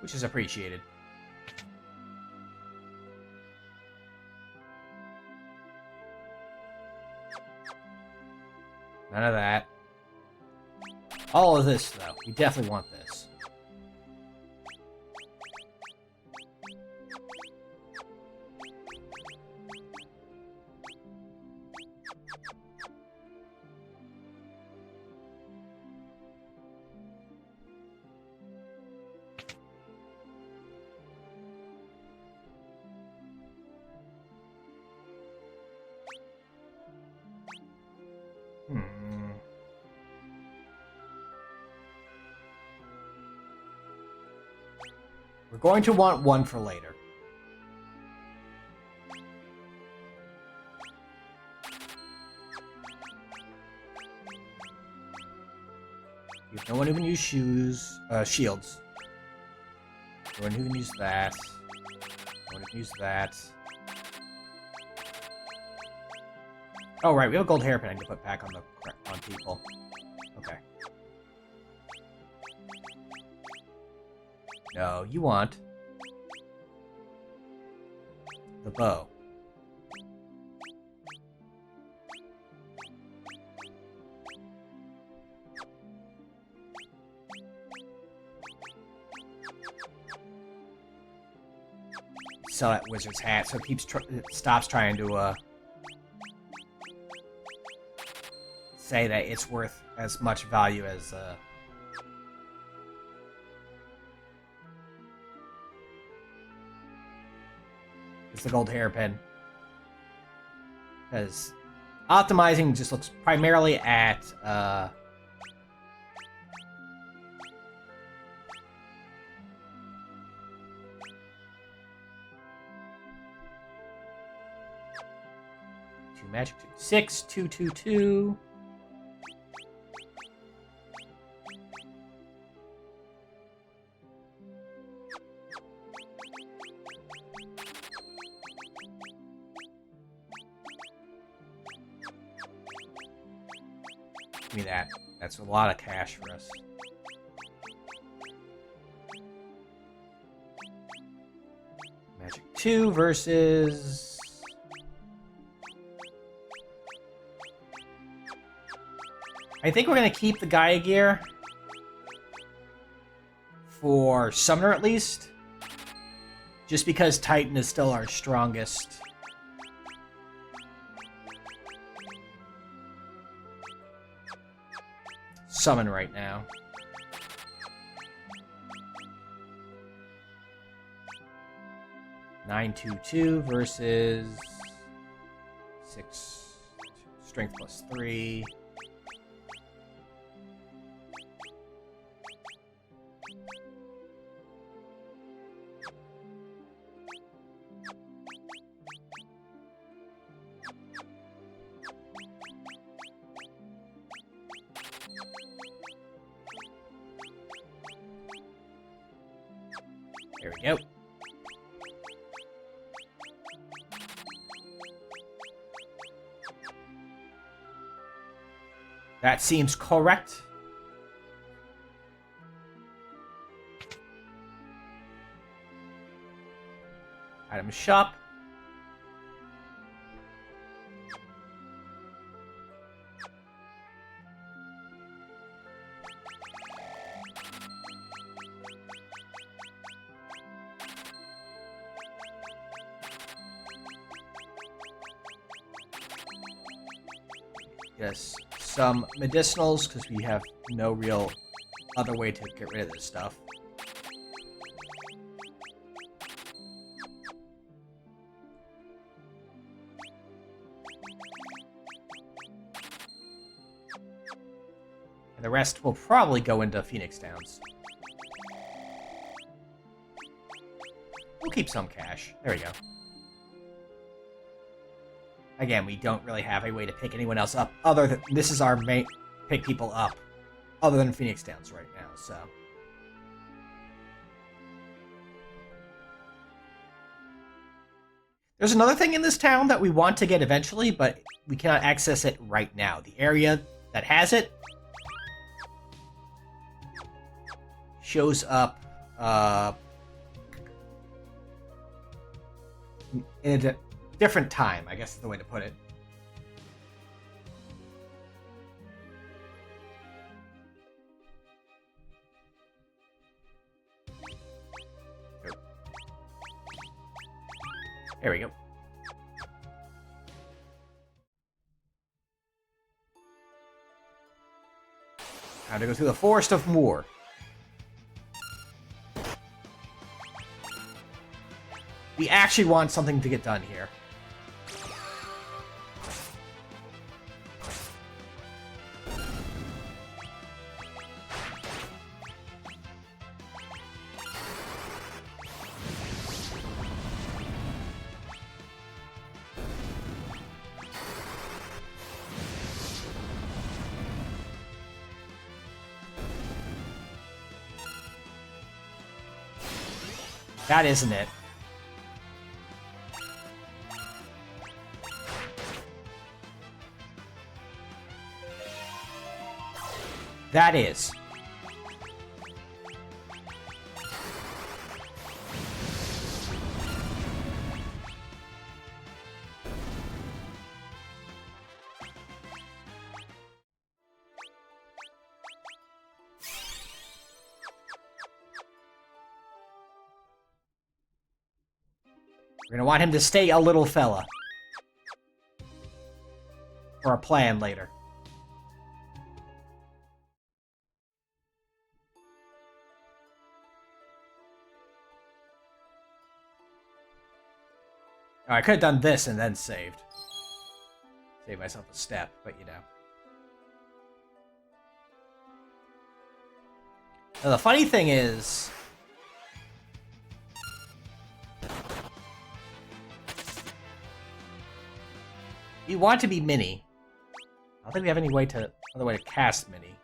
Which is appreciated. None of that. All of this, though. We definitely want this. We're going to want one for later. No one who can use shields. No one who can use that. No one who can use that. Oh, right, we have a gold hairpin I can put back on people. Okay. No, you want the bow. Sell that wizard's hat, so it stops trying to say that it's worth as much value as the gold hairpin. Because optimizing just looks primarily at magic 6 2 2 2. Give me that. That's a lot of cash for us. Magic 2 versus... I think we're going to keep the Gaia gear for Summoner at least, just because Titan is still our strongest. Summon right now. $922 versus 6 strength plus 3. There we go. That seems correct. Item shop. Yes, some medicinals, because we have no real other way to get rid of this stuff. And the rest will probably go into Phoenix Downs. We'll keep some cash. There we go. Again, we don't really have a way to pick anyone else up other than... This is our main... Pick people up other than Phoenix Downs right now, so... There's another thing in this town that we want to get eventually, but we cannot access it right now. The area that has it shows up in a different time, I guess is the way to put it. There we go. How to go through the Forest of Moor. We actually want something to get done here. That isn't it. That is. We're gonna want him to stay a little fella. For a plan later. Oh, I could have done this and then saved. Save myself a step, but you know. Now, the funny thing is... you want to be Mini. I don't think we have any way to other way to cast Mini.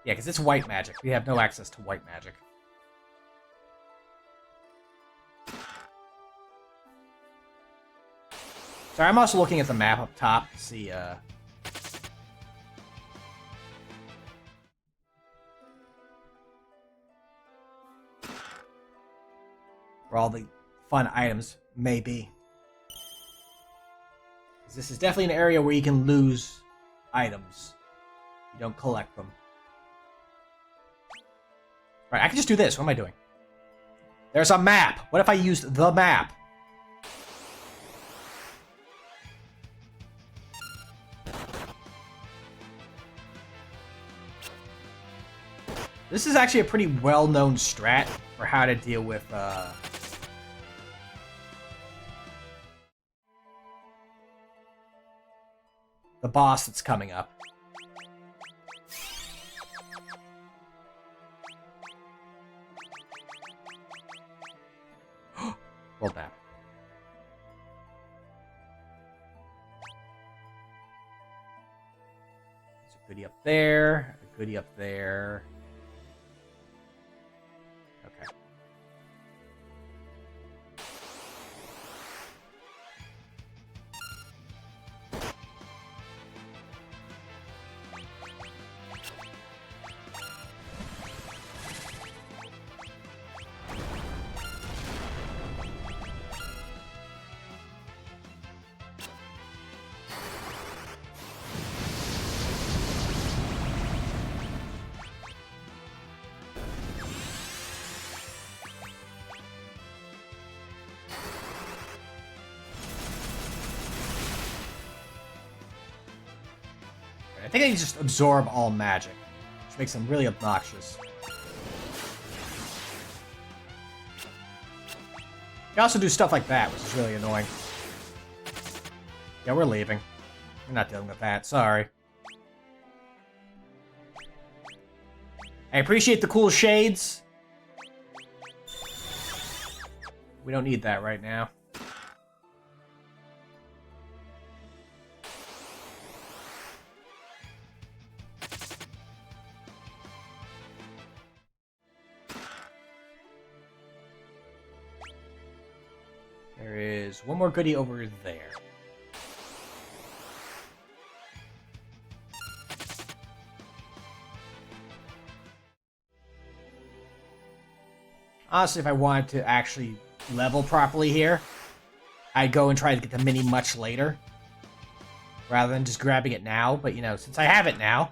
Yeah, because it's white magic. We have no access to white magic. Sorry, I'm also looking at the map up top to see, where all the fun items may be. This is definitely an area where you can lose items. You don't collect them. Right, I can just do this. What am I doing? There's a map! What if I used the map? This is actually a pretty well-known strat for how to deal with, the boss that's coming up. World map. There's a goodie up there, a goodie up there. Okay. I think I can just absorb all magic, which makes them really obnoxious. You can also do stuff like that, which is really annoying. Yeah, we're leaving. We're not dealing with that, sorry. I appreciate the cool shades. We don't need that right now. There is one more goodie over there. Honestly, if I wanted to actually level properly here, I'd go and try to get the mini much later. Rather than just grabbing it now, but you know, since I have it now...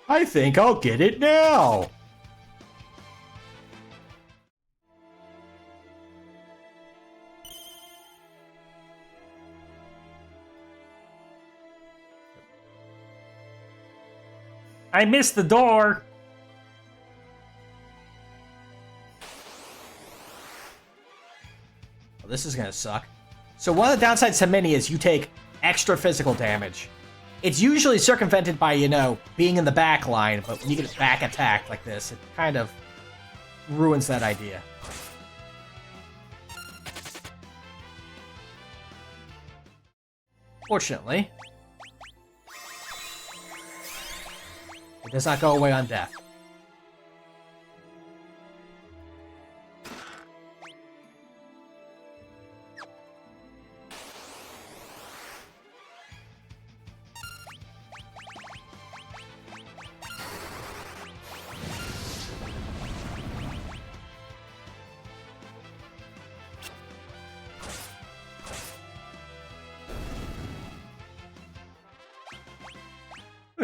I think I'll get it now! I missed the door! Well, this is gonna suck. So one of the downsides to Mini is you take extra physical damage. It's usually circumvented by, you know, being in the back line, but when you get back attacked like this, it kind of ruins that idea. Fortunately, it does not go away on death.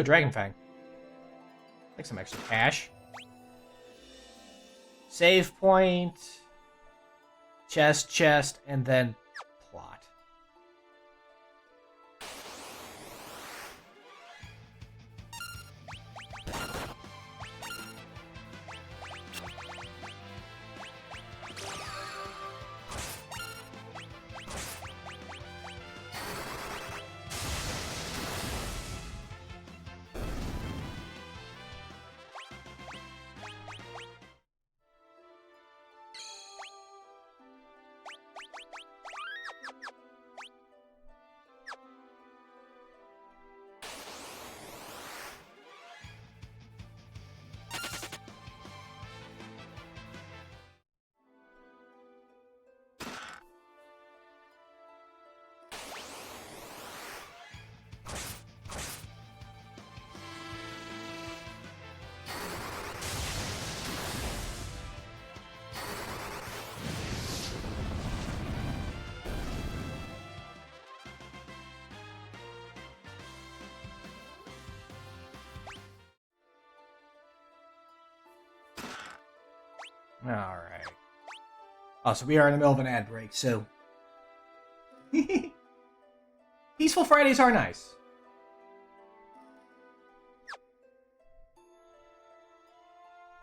Ooh, a Dragon Fang. Like some extra cash. Save point. Chest, and then plot. Alright. Oh, so we are in the middle of an ad break, so... Peaceful Fridays are nice.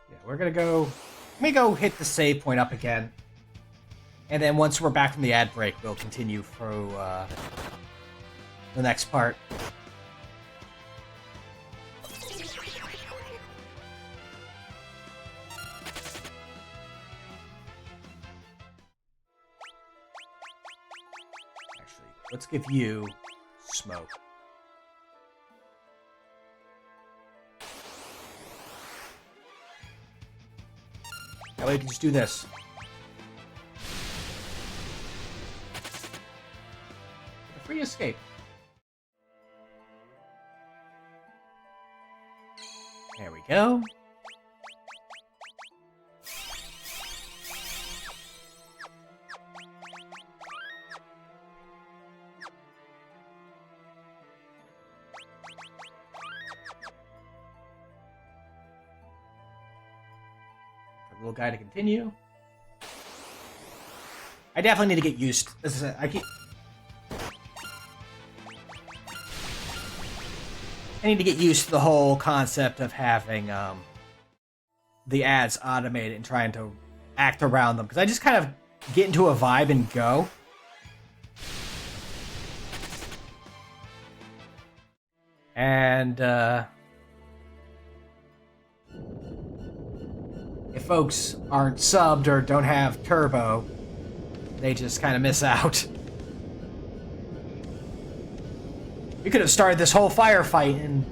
Yeah, we're gonna go... Let me go hit the save point up again. And then once we're back from the ad break, we'll continue through, the next part. Let's give you smoke. That way we can just do this. A free escape. There we go. Little guy to continue. I definitely need to get used. I need to get used to the whole concept of having the ads automated and trying to act around them, because I just kind of get into a vibe and go. And if folks aren't subbed or don't have turbo, they just kind of miss out. We could have started this whole firefight and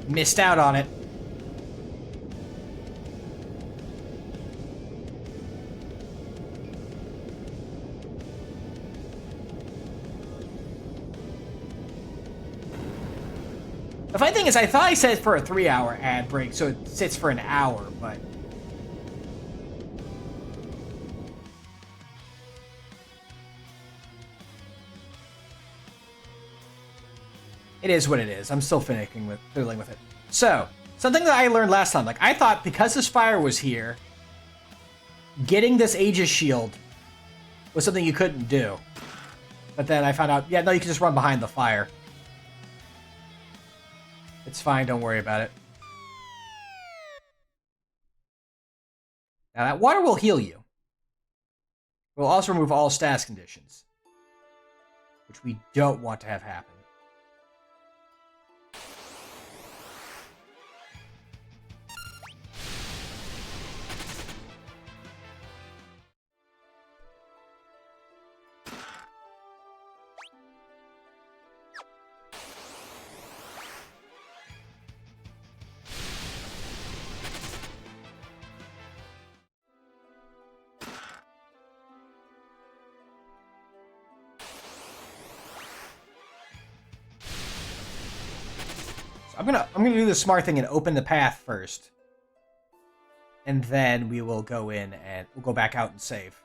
missed out on it. The funny thing is, I thought I said for a 3-hour ad break, so it sits for an hour, but... It is what it is. I'm still fiddling with it. So, something that I learned last time, like, I thought because this fire was here, getting this Aegis shield was something you couldn't do. But then I found out, yeah, no, you can just run behind the fire. It's fine, don't worry about it. Now that water will heal you. It will also remove all status conditions, which we don't want to have happen. I'm gonna do the smart thing and open the path first, and then we will go in and we'll go back out and save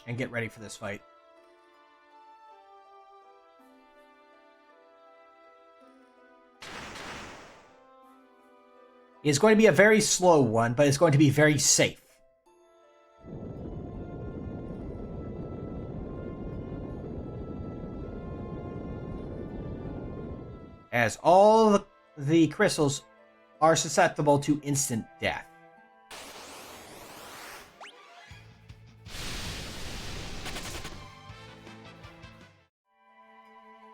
and get ready for this fight. It's going to be a very slow one, but it's going to be very safe. As all the crystals are susceptible to instant death.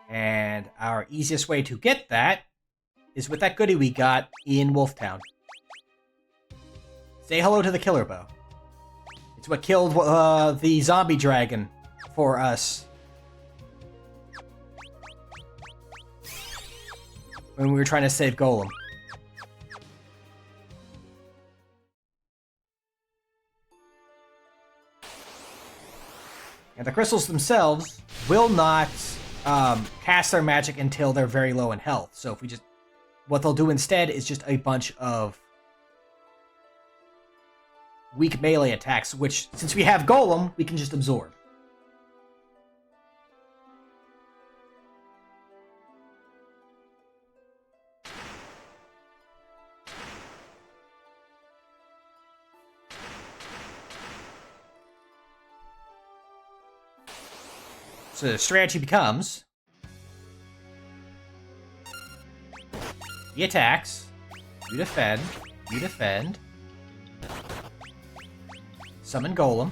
And our easiest way to get that is with that goodie we got in Wolftown. Say hello to the killer bow. It's what killed the zombie dragon for us when we were trying to save Golem. And the crystals themselves will not cast their magic until they're very low in health. So if we just... what they'll do instead is just a bunch of weak melee attacks, which, since we have Golem, we can just absorb. So the strategy becomes... he attacks, you defend, summon Golem.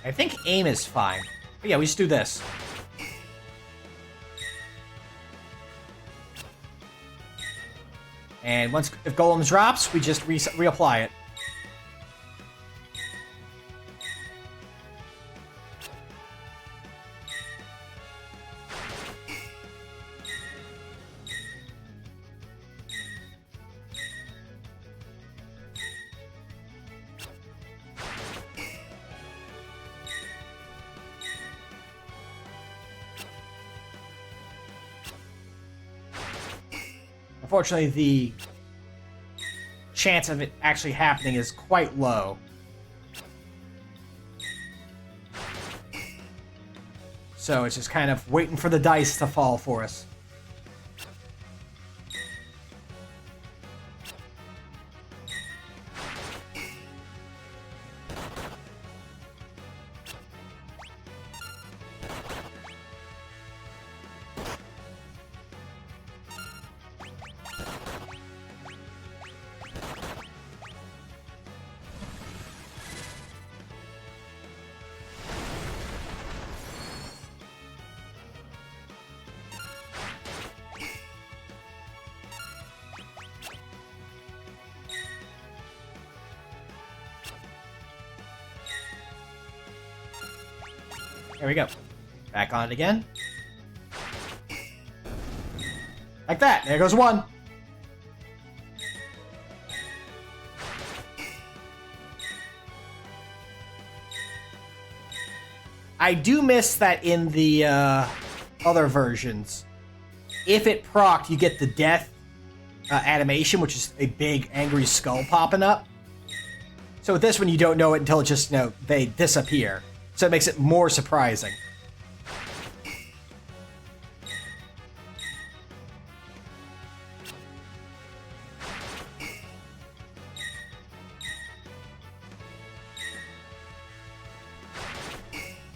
I think aim is fine. But yeah, we just do this. And once, if Golem drops, we just reapply it. Unfortunately, the chance of it actually happening is quite low. So it's just kind of waiting for the dice to fall for us. There we go. Back on it again. Like that. There goes one. I do miss that in the other versions. If it procced, you get the death animation, which is a big angry skull popping up. So with this one, you don't know it until it just, they disappear. So it makes it more surprising.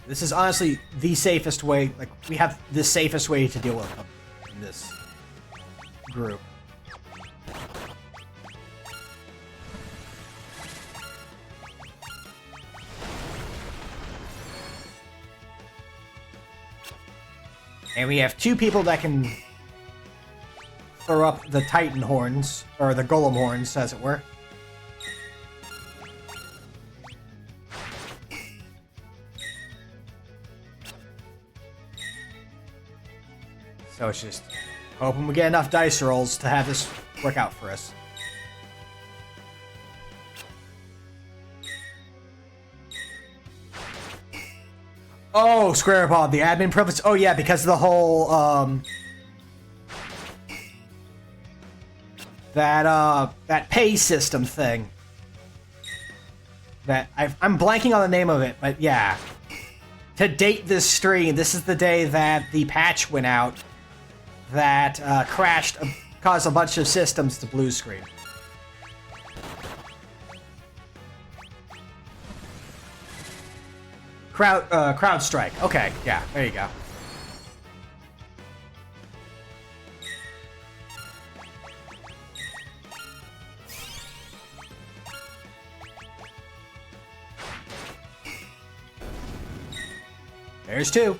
This is honestly the safest way. Like, we have the safest way to deal with them in this group. And we have two people that can throw up the Titan horns, or the Golem horns, as it were. So it's just hoping we get enough dice rolls to have this work out for us. Oh, Square Bob, the admin privilege. Oh yeah, because of the whole that pay system thing. That I'm blanking on the name of it, but yeah. To date this stream, this is the day that the patch went out that crashed, caused a bunch of systems to blue screen. Crowd strike. Okay, yeah, there you go. There's two.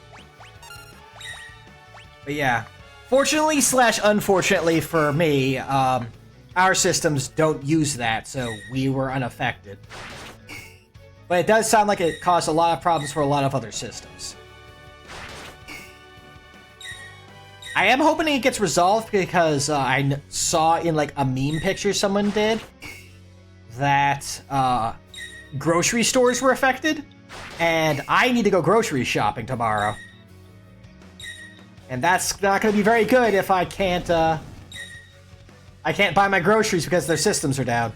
But yeah. Fortunately / unfortunately for me, our systems don't use that, so we were unaffected. But it does sound like it caused a lot of problems for a lot of other systems. I am hoping it gets resolved because I saw in like a meme picture someone did that grocery stores were affected, and I need to go grocery shopping tomorrow. And that's not going to be very good if I can't buy my groceries because their systems are down.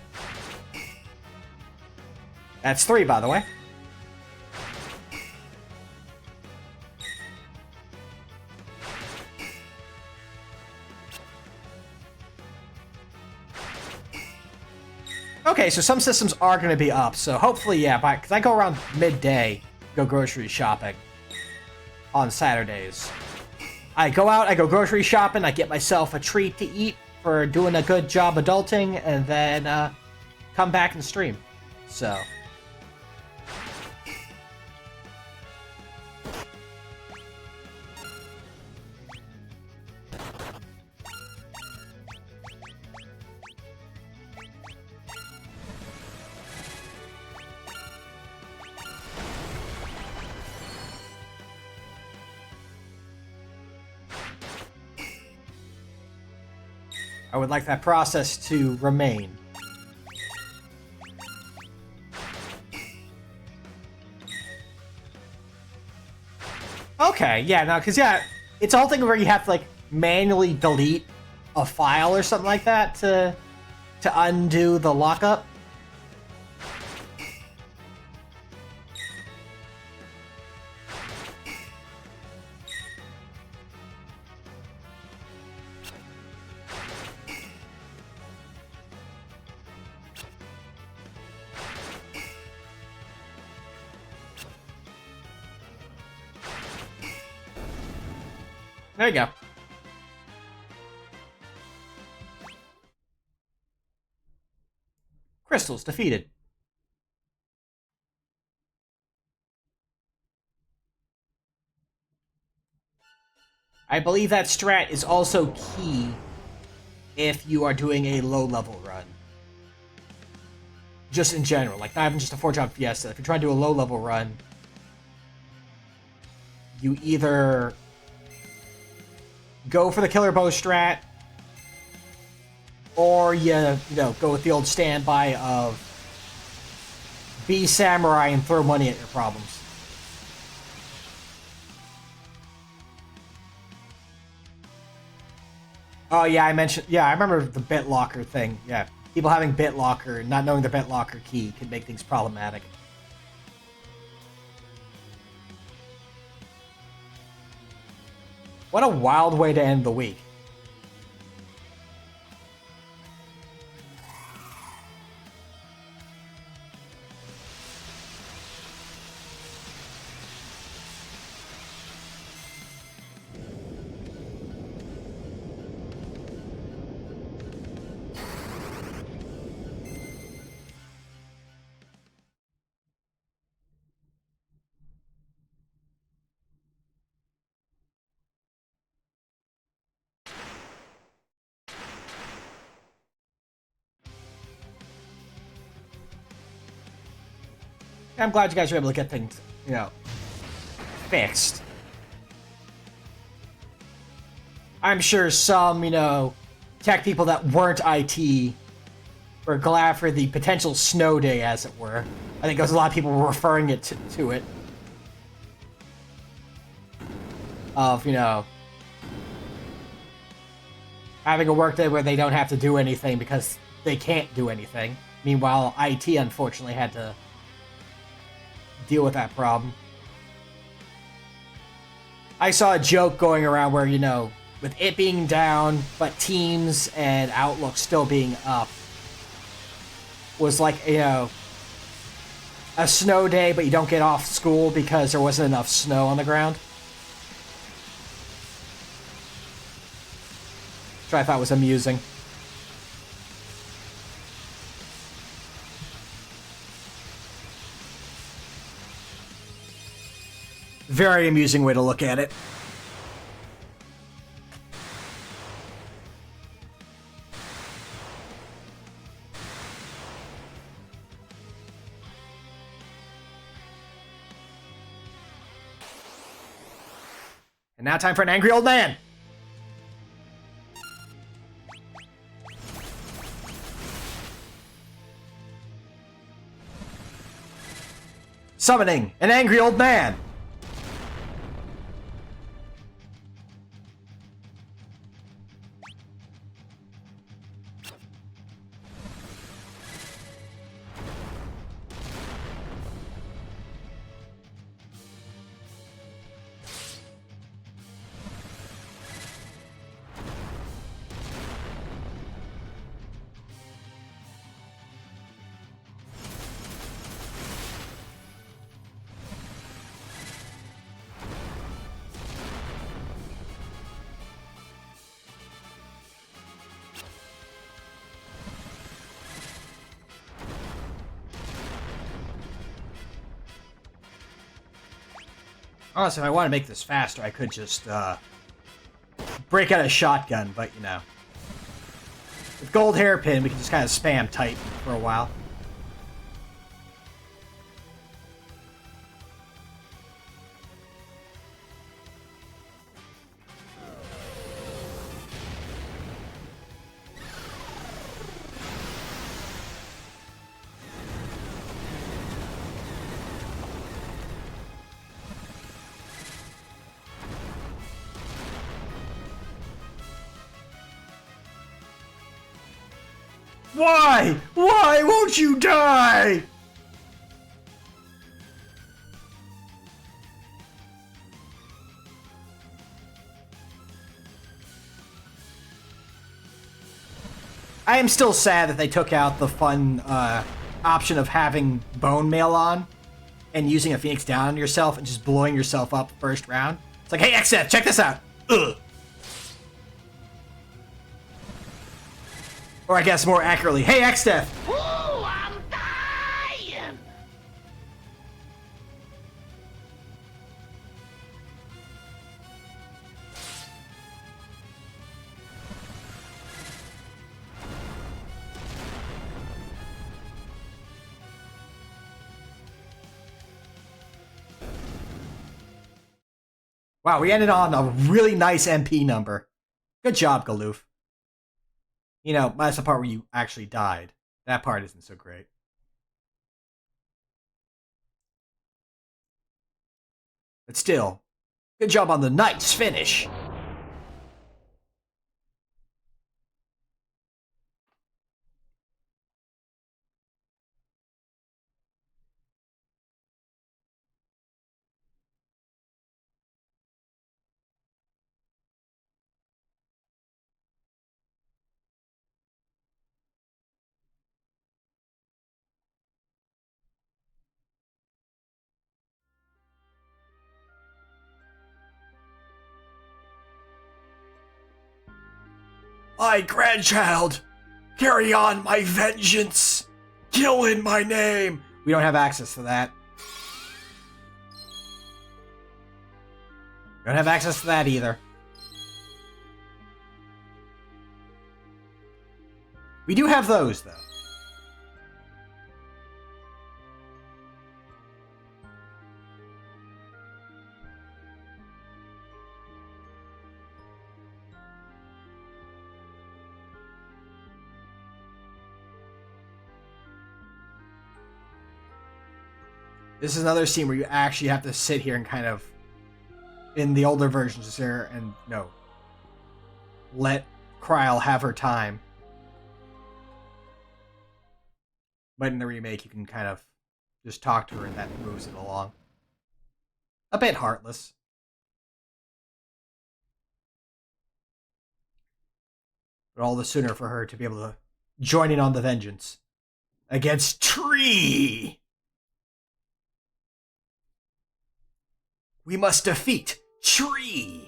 That's 3, by the way. Okay, so some systems are going to be up, so hopefully, yeah, because I go around midday, go grocery shopping on Saturdays. I go out, I go grocery shopping, I get myself a treat to eat for doing a good job adulting, and then come back and stream. So... I would like that process to remain. Okay, yeah, no, because, yeah, it's a whole thing where you have to, like, manually delete a file or something like that to undo the lockup. There you go. Crystals defeated. I believe that strat is also key if you are doing a low-level run. Just in general, like not even just a 4-job Fiesta. If you're trying to do a low-level run, you either go for the killer bow strat, or you know, go with the old standby of be samurai and throw money at your problems. Oh yeah, I remember the BitLocker thing. Yeah, people having BitLocker and not knowing the BitLocker key can make things problematic. What a wild way to end the week. I'm glad you guys were able to get things, you know, fixed. I'm sure some, you know, tech people that weren't IT were glad for the potential snow day, as it were. I think there was a lot of people referring it to it. of, you know, having a workday where they don't have to do anything because they can't do anything. Meanwhile, IT unfortunately had to deal with that problem. I saw a joke going around where, you know, with it being down, but Teams and Outlook still being up, was like, you know, a snow day, but you don't get off school because there wasn't enough snow on the ground. Which I thought was amusing. Very amusing way to look at it. And now time for an angry old man. Summoning an angry old man. Honestly, if I want to make this faster, I could just break out a shotgun, but you know. With gold hairpin, we can just kind of spam Titan for a while. Why? Why won't you die? I am still sad that they took out the fun option of having bone mail on and using a Phoenix down on yourself and just blowing yourself up first round. It's like, hey, XF, check this out. Ugh. Or I guess more accurately, hey, XF. Ooh, I'm dying! Wow, we ended on a really nice MP number. Good job, Galoof. You know, that's the part where you actually died. That part isn't so great. But still, good job on the nice finish. My grandchild, carry on my vengeance. Kill in my name. We don't have access to that. We don't have access to that either. We do have those, though. This is another scene where you actually have to sit here and kind of in the older versions is there, and no. Let Kryl have her time. But in the remake, you can kind of just talk to her and that moves it along. A bit heartless. But all the sooner for her to be able to join in on the vengeance. Against Tree! We must defeat Tree!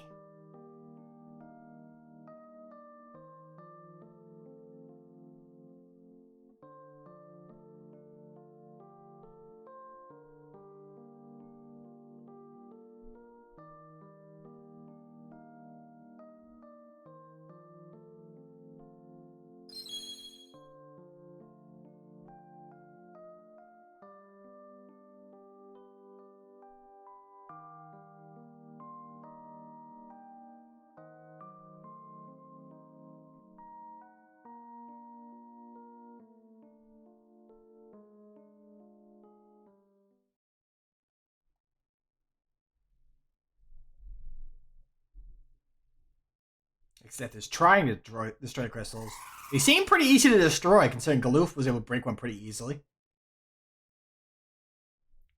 Except is trying to destroy crystals. They seem pretty easy to destroy, considering Galoof was able to break one pretty easily.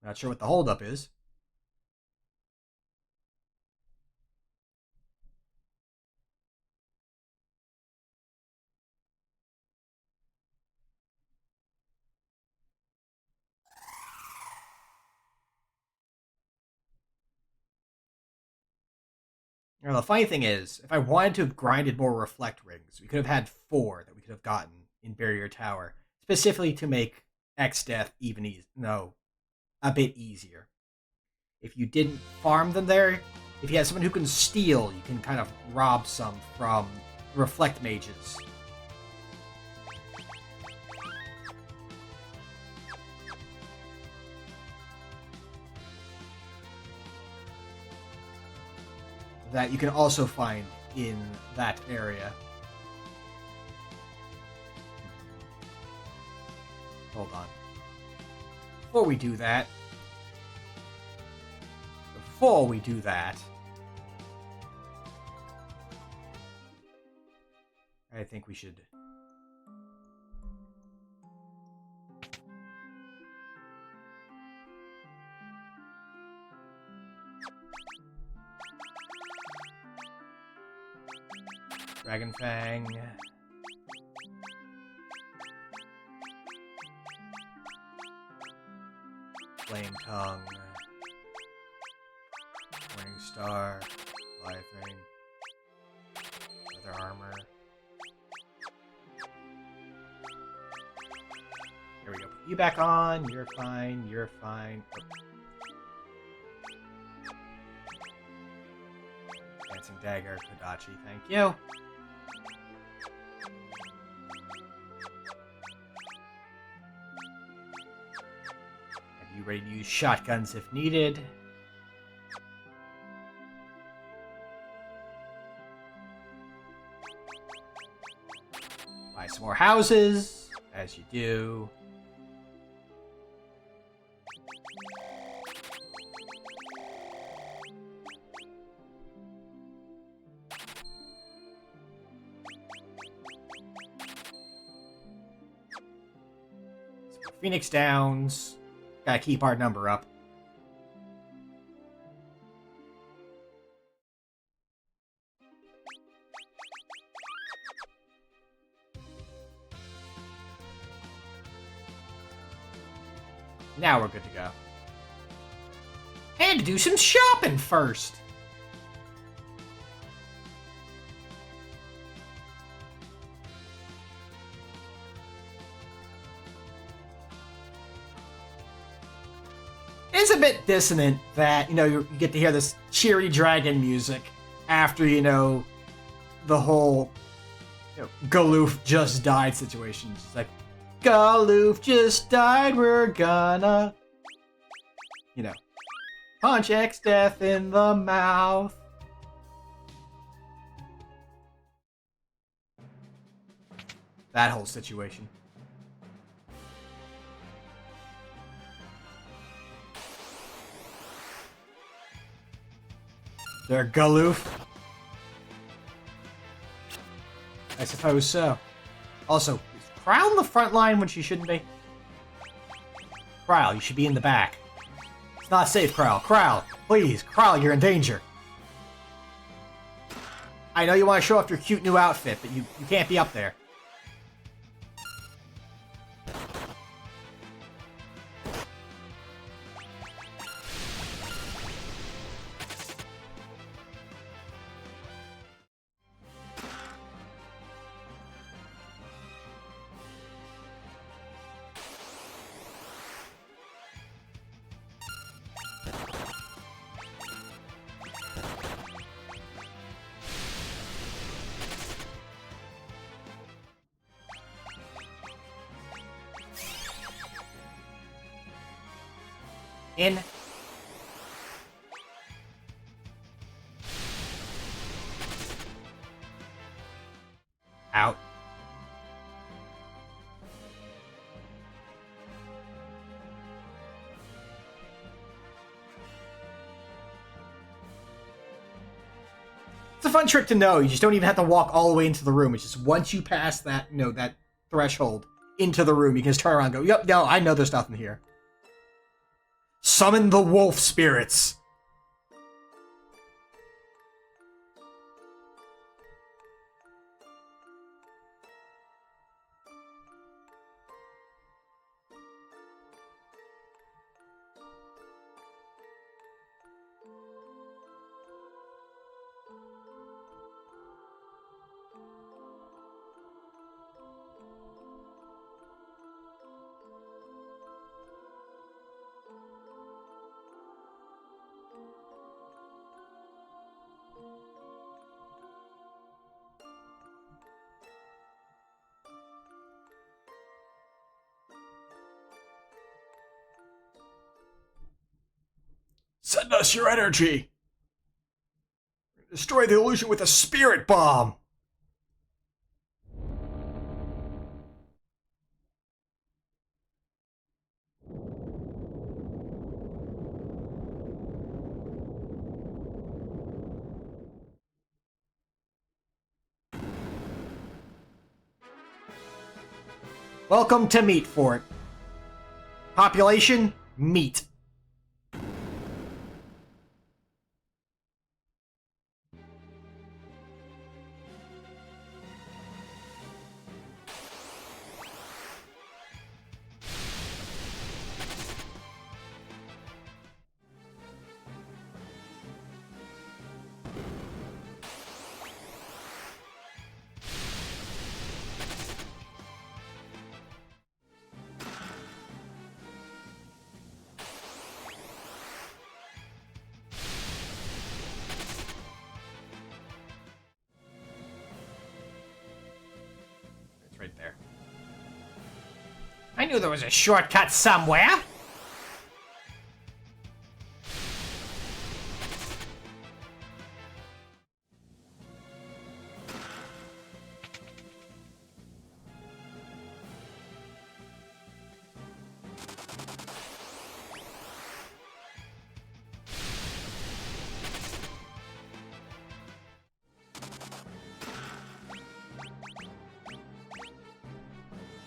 Not sure what the holdup is. Now, the funny thing is, if I wanted to have grinded more reflect rings, we could have had 4 that we could have gotten in Barrier Tower, specifically to make X Death even a bit easier. If you didn't farm them there, if you have someone who can steal, you can kind of rob some from reflect mages. That you can also find in that area. Hold on. Before we do that, I think we should Dragon Fang. Flame Tongue. Morning Star. Life Ring. Leather Armor. Here we go. Put you back on. You're fine. You're fine. Oh. Dancing Dagger. Kodachi. Thank you. Ready to use shotguns if needed. Buy some more houses, as you do. Phoenix Downs. Gotta keep our number up. Now we're good to go. Had to do some shopping first. It's a bit dissonant that, you get to hear this cheery dragon music after, the whole Galoof just died situation. It's like, Galoof just died, we're gonna, punch X Death in the mouth. That whole situation. They're galoof. I suppose so. Also, is Cryle in the front line when she shouldn't be? Cryle, you should be in the back. It's not safe, Cryle. Cryle, please. Cryle, you're in danger. I know you want to show off your cute new outfit, but you can't be up there. In. Out. It's a fun trick to know. You just don't even have to walk all the way into the room. It's just once you pass that, that threshold into the room, you can just turn around and go, yep, no, I know there's nothing here. Summon the wolf spirits. Send us your energy. Destroy the illusion with a spirit bomb. Welcome to Meat Fort. Population, meat. Right there. I knew there was a shortcut somewhere.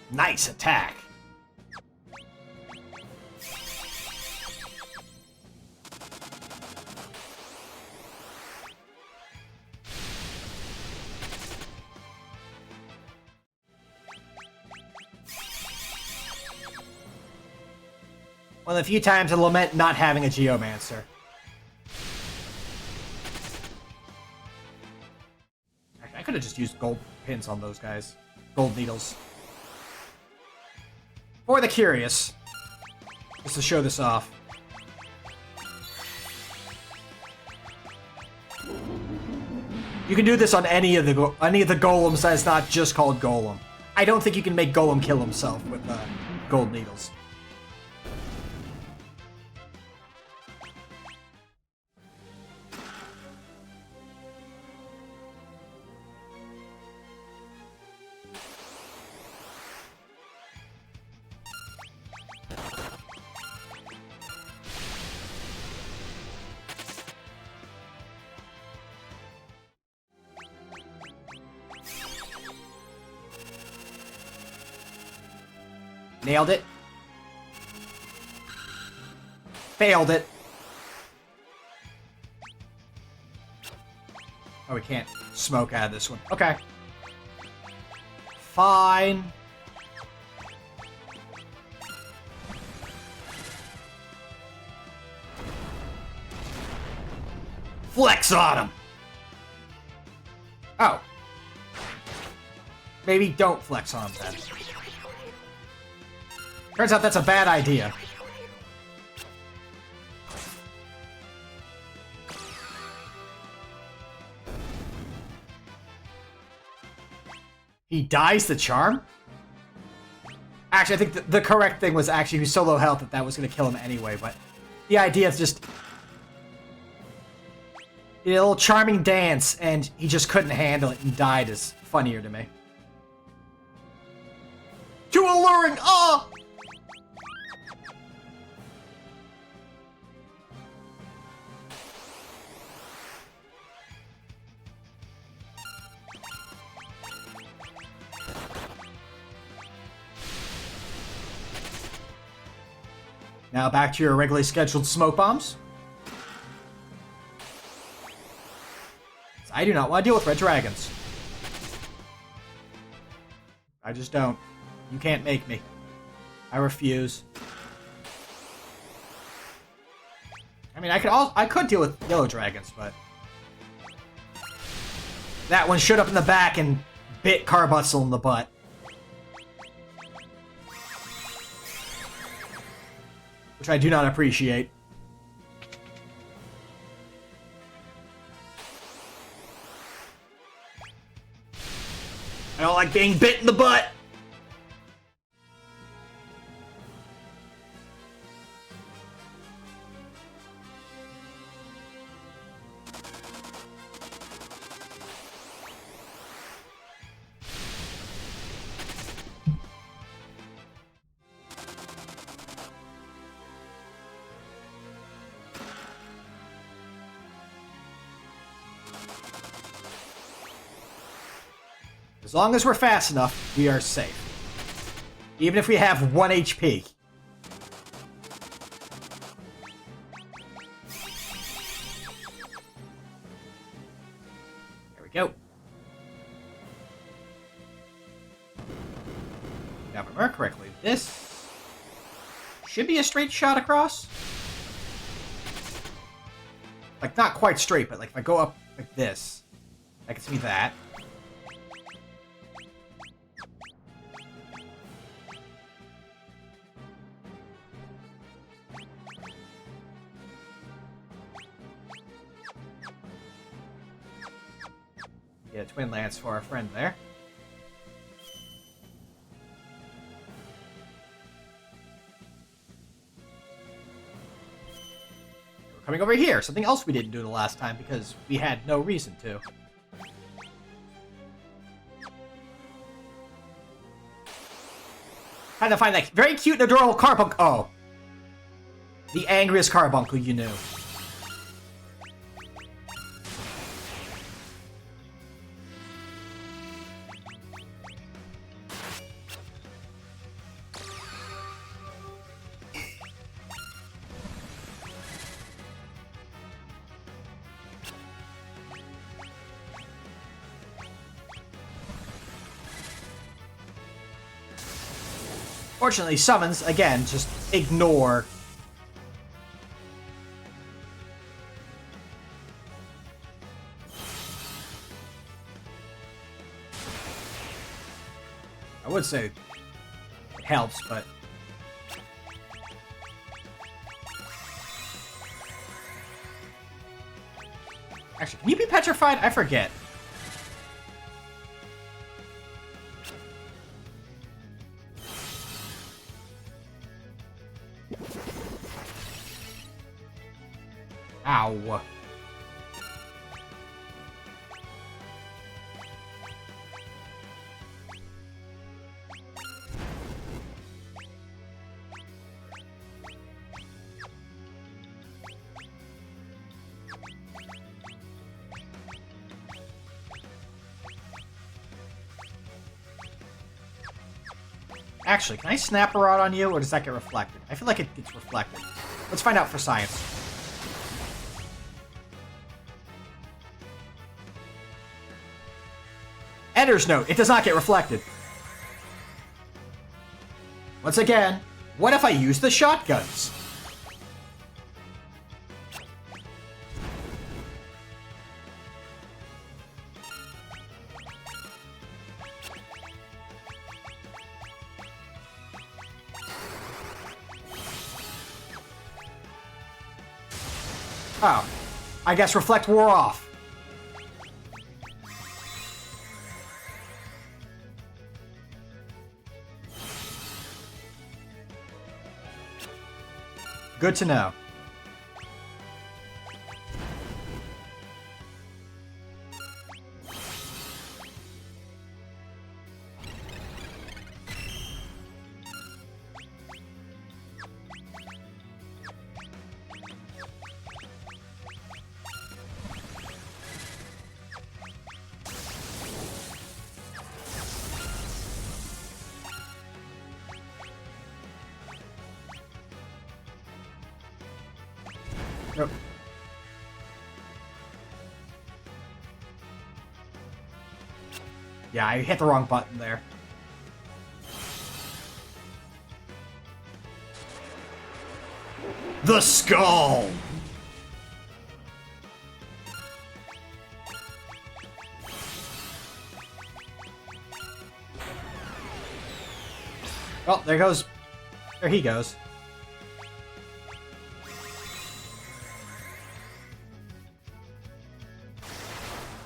Nice attack. One of the few times I lament not having a Geomancer. I could have just used gold pins on those guys. Gold needles. For the curious, just to show this off. You can do this on any of the golems that is not just called golem. I don't think you can make golem kill himself with gold needles. Nailed it. Failed it. Oh, we can't smoke out of this one. Okay. Fine. Flex on him. Oh. Maybe don't flex on him then. Turns out that's a bad idea. He dies the charm? Actually, I think the correct thing was actually he's so low health that was going to kill him anyway, but the idea is just... a little charming dance, and he just couldn't handle it and died is funnier to me. Too alluring! Oh! Now back to your regularly scheduled smoke bombs. I do not want to deal with red dragons. I just don't. You can't make me. I refuse. I mean, I could deal with yellow dragons, but that one showed up in the back and bit Carbutzel in the butt. Which I do not appreciate. I don't like being bit in the butt! As long as we're fast enough, we are safe. Even if we have 1 HP. There we go. Now, if I remember correctly, this should be a straight shot across. Like, not quite straight, but like if I go up like this, I can see that. Get a twin lance for our friend there. We're coming over here. Something else we didn't do the last time because we had no reason to. Trying to find that very cute and adorable carbuncle. Oh. The angriest carbuncle you knew. Fortunately, summons, again, just ignore. I would say it helps, but... Actually, can you be petrified? I forget. Ow. Actually, can I snap a rod on you, or does that get reflected? I feel like it gets reflected. Let's find out for science. Editor's note, it does not get reflected. Once again, what if I use the shotguns? Oh, I guess reflect wore off. Good to know. Nope. Yeah, I hit the wrong button there. The skull! Oh, there goes... There he goes.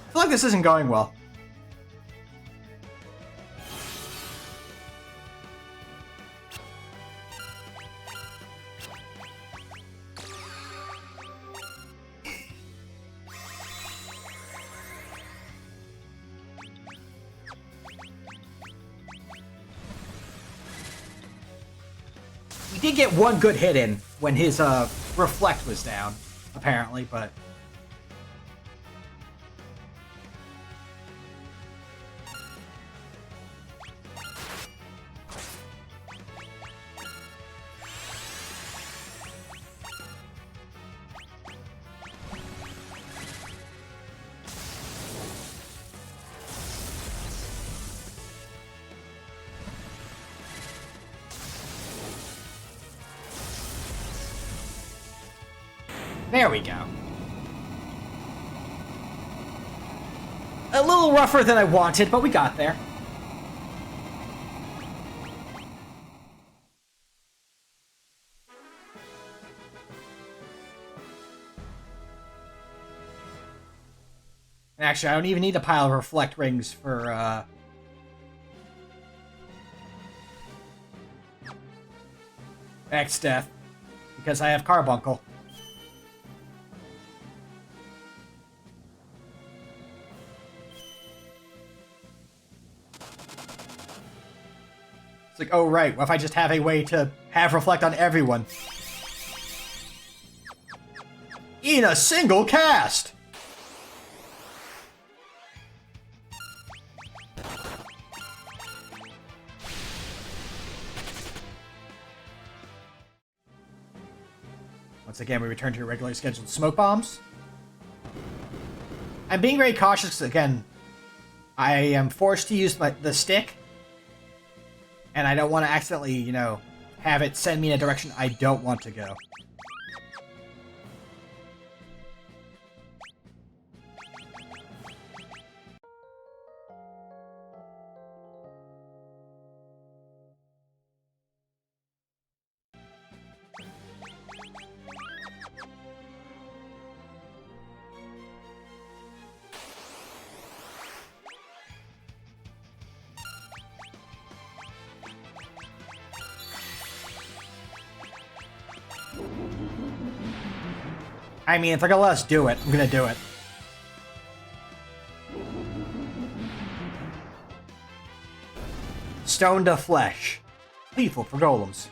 I feel like this isn't going well. We did get one good hit in when his reflect was down, apparently, but... There we go. A little rougher than I wanted, but we got there. Actually, I don't even need a pile of reflect rings for, X-Death, because I have Carbuncle. It's like, oh right, what if I just have a way to have reflect on everyone? In a single cast! Once again, we return to your regularly scheduled smoke bombs. I'm being very cautious because, again, I am forced to use the stick. And I don't want to accidentally, you know, have it send me in a direction I don't want to go. I mean, if they're gonna let us do it, I'm gonna do it. Stone to flesh. Lethal for golems.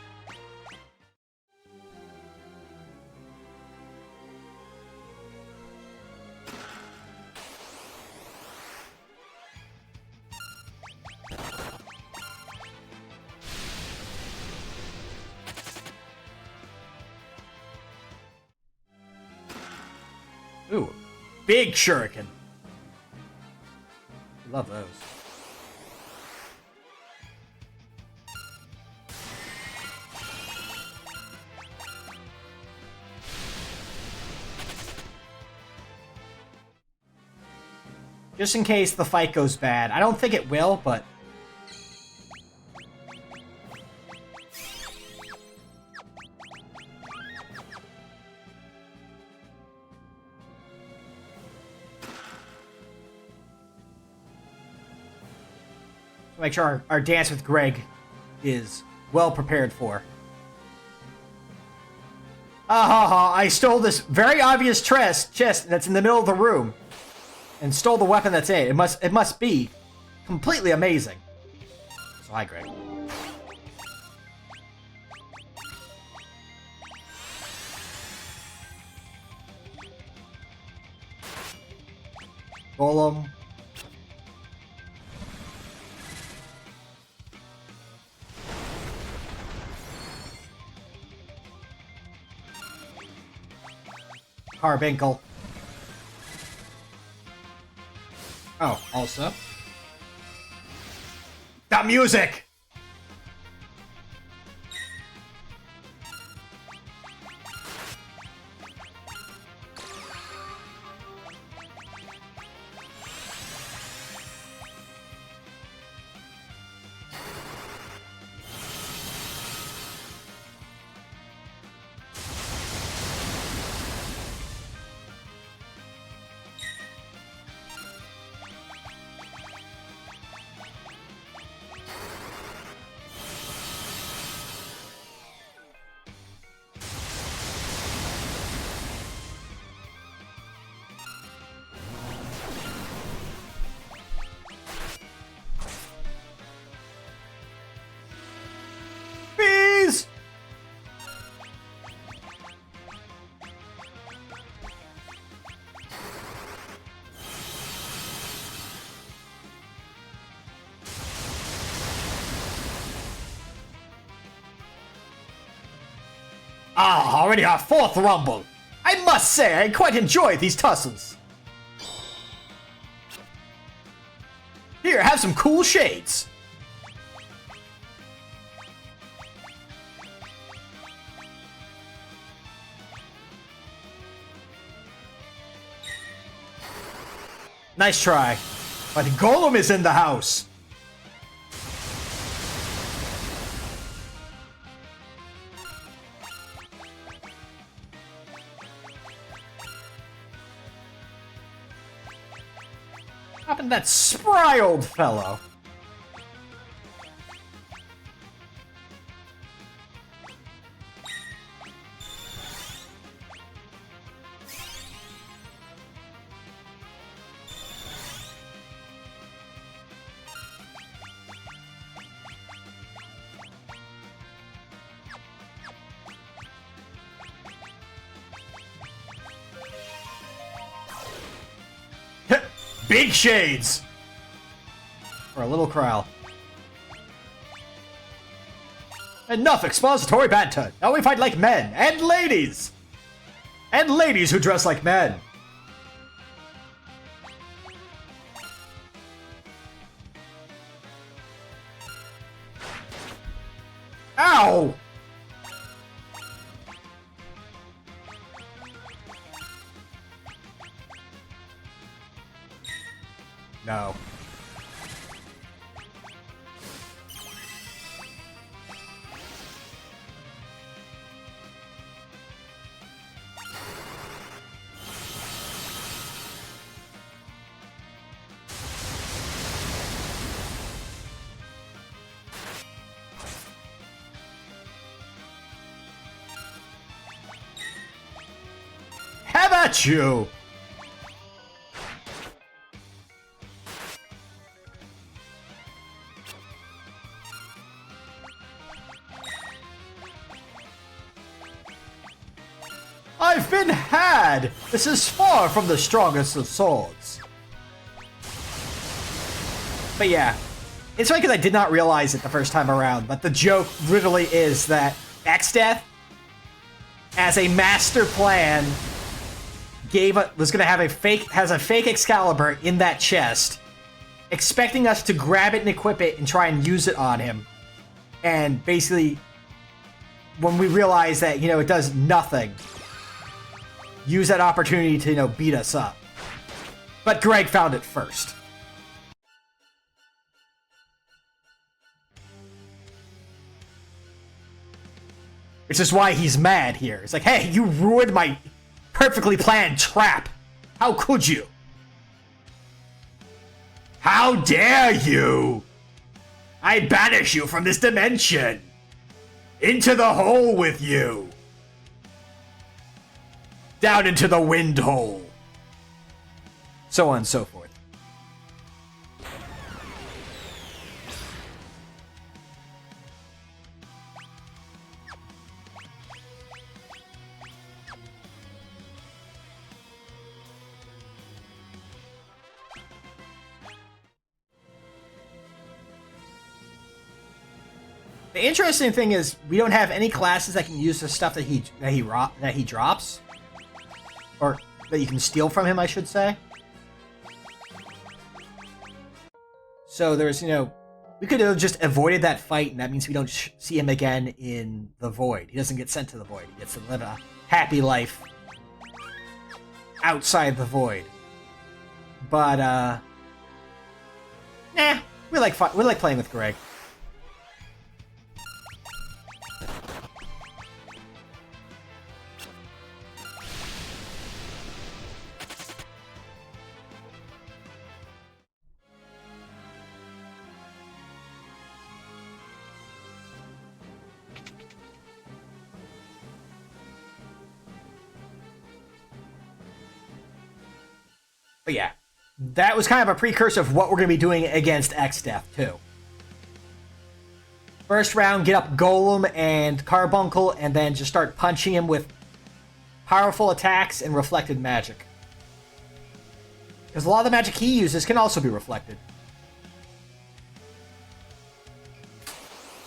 big shuriken. Love those. Just in case the fight goes bad. I don't think it will, but... make sure our dance with Greg is well prepared for. I stole this very obvious chest that's in the middle of the room and stole the weapon that's in it. It must be completely amazing. So hi, Greg. Golem. Carbuncle. Oh, also. The music! Bees! Already our fourth rumble. I must say, I quite enjoy these tussles. Here, have some cool shades. Nice try. But Golem is in the house. What happened to that spry old fellow? Big shades! For a little Kryle. Enough expository banter! Now we fight like men! And ladies! And ladies who dress like men! Ow! No. Have at you! I've been had! This is far from the strongest of swords. But yeah, it's funny because I did not realize it the first time around, but the joke literally is that X-Death, as a master plan, was gonna have has a fake Excalibur in that chest, expecting us to grab it and equip it and try and use it on him. And basically, when we realize that, it does nothing, use that opportunity to, beat us up. But Greg found it first. Which is why he's mad here. It's like, hey, you ruined my perfectly planned trap. How could you? How dare you? I banish you from this dimension. Into the hole with you. Down into the wind hole. So on and so forth. The interesting thing is we don't have any classes that can use the stuff that he drops, or that you can steal from him, I should say. So there's, we could have just avoided that fight, and that means we don't see him again in the Void. He doesn't get sent to the Void. He gets to live a happy life outside the Void. But we like playing with Greg. But yeah, that was kind of a precursor of what we're going to be doing against X-Death, too. First round, get up Golem and Carbuncle, and then just start punching him with powerful attacks and reflected magic. Because a lot of the magic he uses can also be reflected.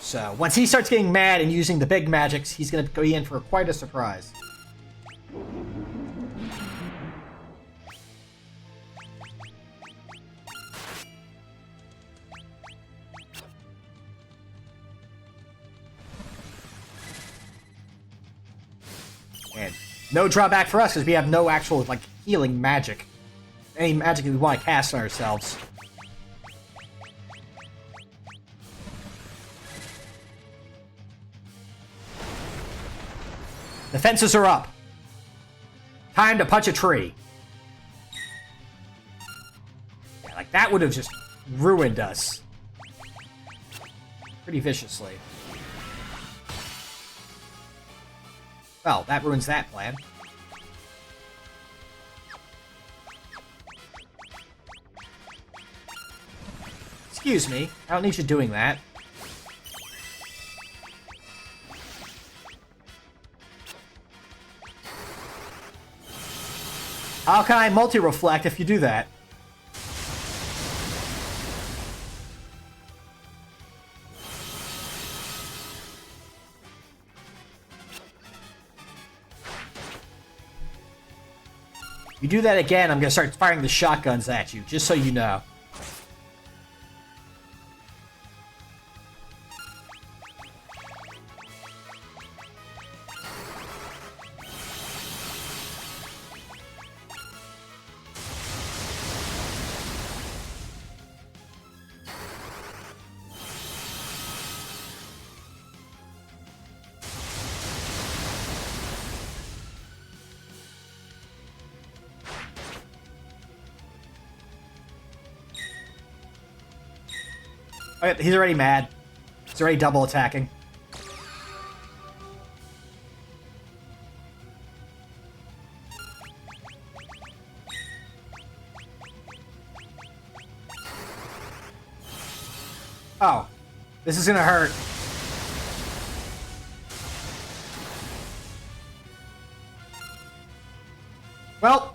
So, once he starts getting mad and using the big magics, he's going to be in for quite a surprise. And no drawback for us, because we have no actual, healing magic. Any magic that we want to cast on ourselves. The fences are up. Time to punch a tree. Yeah, that would have just ruined us. Pretty viciously. Well, that ruins that plan. Excuse me, I don't need you doing that. How can I multi-reflect if you do that? You do that again, I'm gonna start firing the shotguns at you, just so you know. Oh, yeah, he's already mad. He's already double attacking. Oh, this is gonna hurt. Well.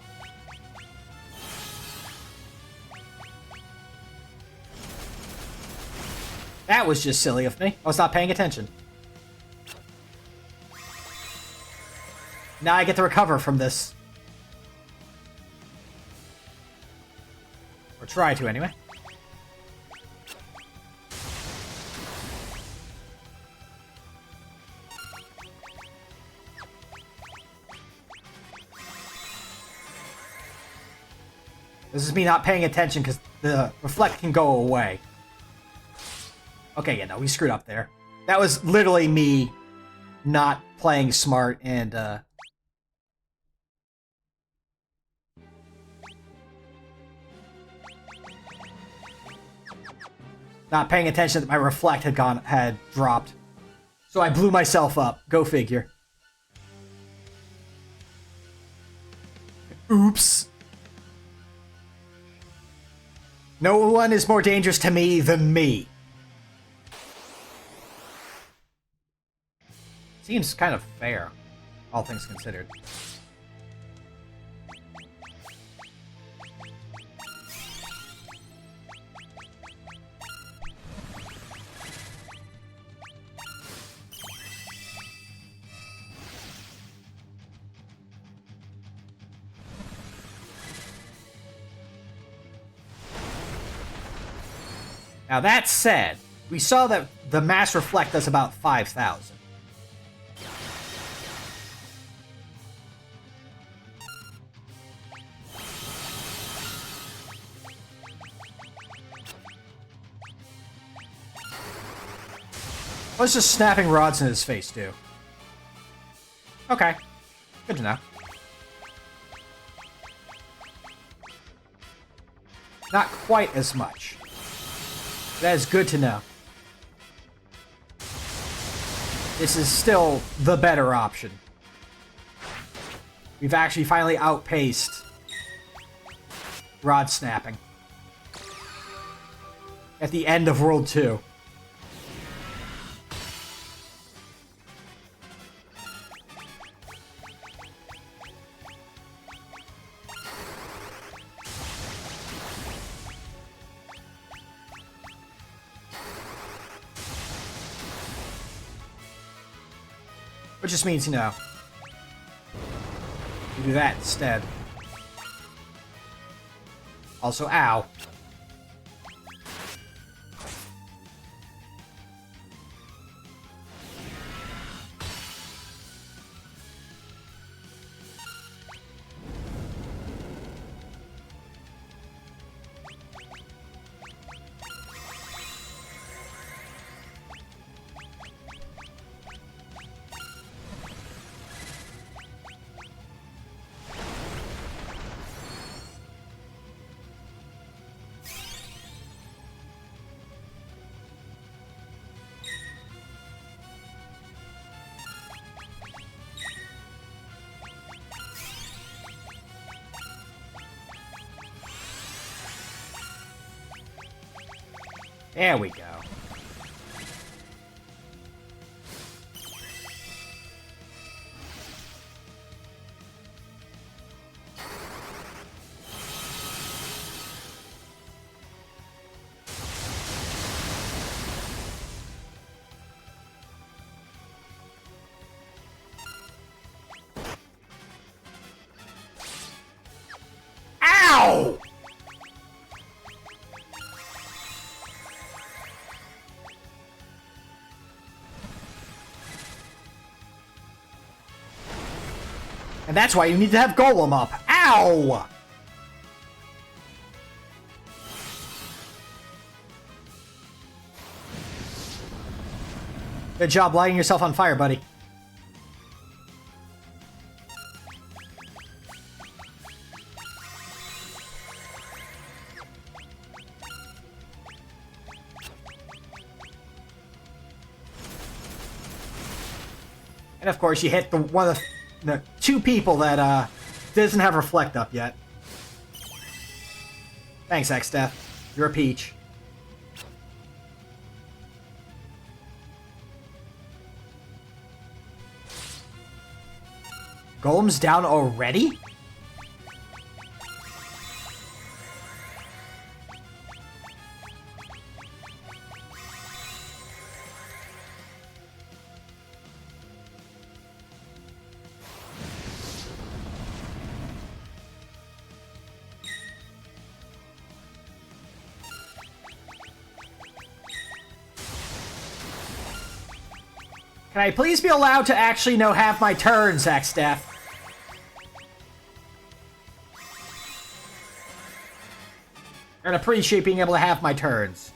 That was just silly of me. I was not paying attention. Now I get to recover from this. Or try to, anyway. This is me not paying attention because the reflect can go away. Okay, yeah, no, we screwed up there. That was literally me not playing smart and, not paying attention that my reflect had dropped. So I blew myself up. Go figure. Oops. No one is more dangerous to me than me. Seems kind of fair, all things considered. Now that said, we saw that the mass reflect does about 5,000. What's just snapping rods in his face do? Okay, good to know. Not quite as much. That is good to know. This is still the better option. We've actually finally outpaced rod snapping at the end of World 2. Which just means, you know, we do that instead. Also, ow. There we go. Ow! And that's why you need to have Golem up. Ow! Good job lighting yourself on fire, buddy. And of course, you hit one of the two people that doesn't have reflect up yet. Thanks, X-Death. You're a peach. Golem's down already? Can I please be allowed to actually have my turn, Zach Staff? I'd appreciate being able to have my turns.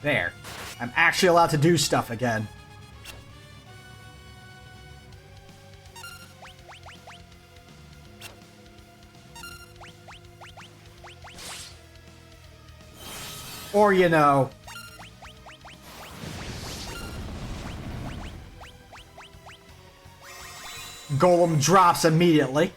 There. I'm actually allowed to do stuff again. Or, Golem drops immediately.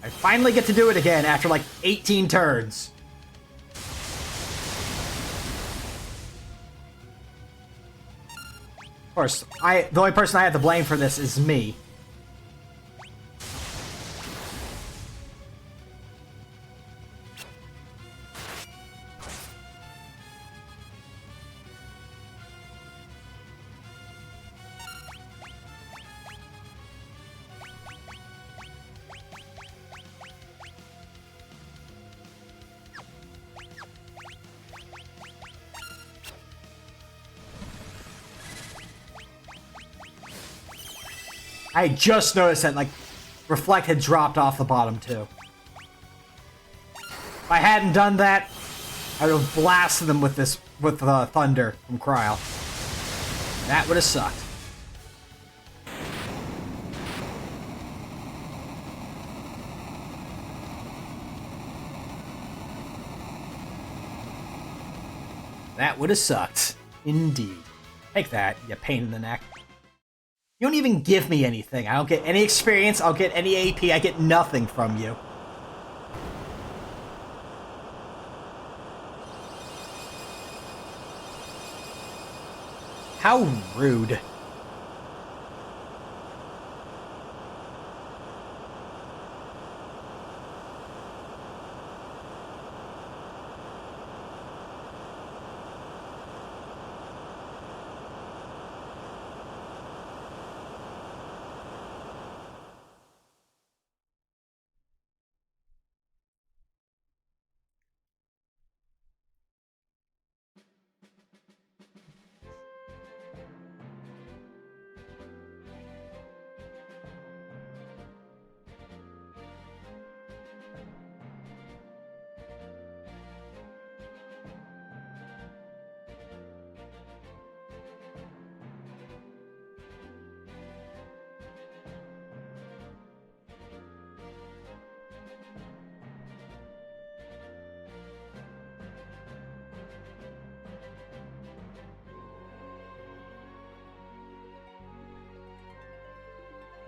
I finally get to do it again after like 18 turns. Of course, the only person I have to blame for this is me. I just noticed that, like, Reflect had dropped off the bottom, too. If I hadn't done that, I would have blasted them with Thunder from Cryo. That would have sucked. That would have sucked. Indeed. Take that, you pain in the neck. You don't even give me anything. I don't get any experience. I don't get any AP. I get nothing from you. How rude.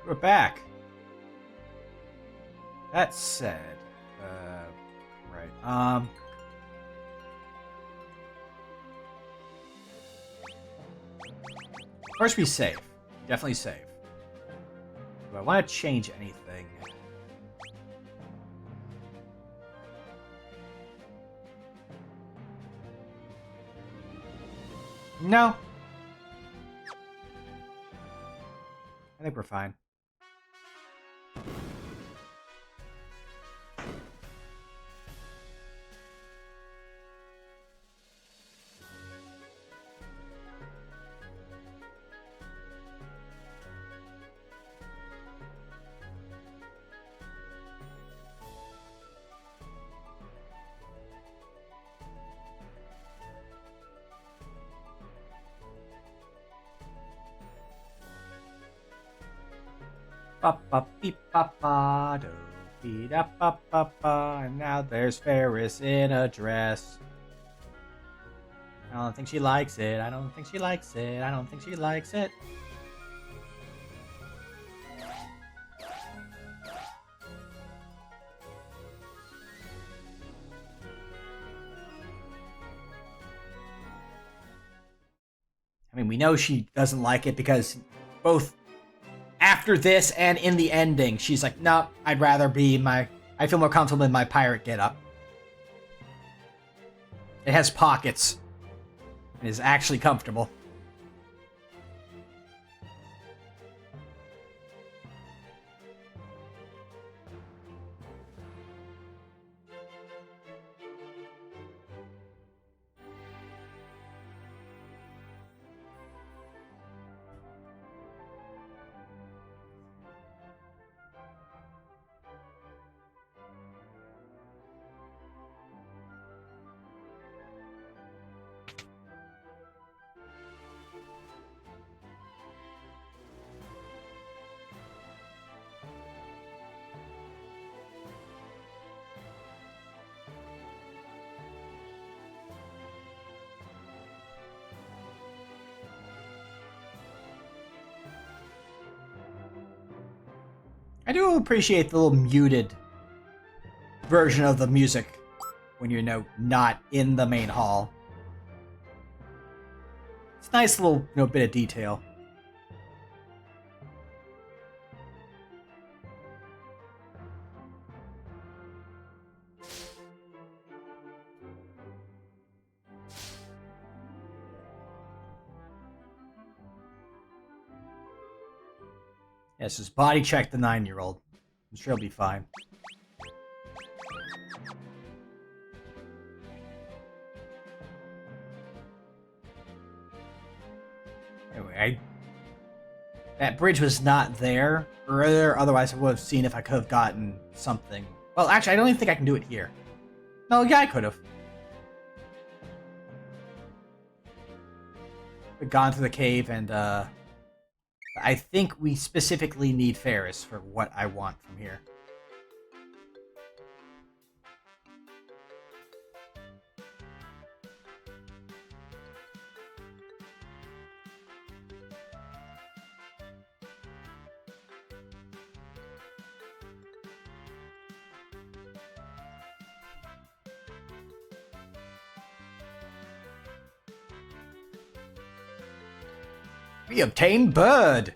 We're back. That said, right. First we save. definitely save. Do I want to change anything? No. I think we're fine. Ba ba beep ba ba do be da ba ba ba. And now there's Ferris in a dress. I don't think she likes it. I don't think she likes it. I don't think she likes it. I mean, we know she doesn't like it because both after this and in the ending, she's like, no, I'd rather be I feel more comfortable in my pirate getup. It has pockets. It is actually comfortable. I do appreciate the little muted version of the music when you're, not in the main hall. It's a nice little, bit of detail. Yes, just body check the 9-year-old. I'm sure he'll be fine. Anyway, that bridge was not there earlier, otherwise I would have seen if I could have gotten something. Well, actually, I don't even think I can do it here. No, yeah, I could have. Gone to the cave and, I think we specifically need Ferris for what I want from here. We obtain bird!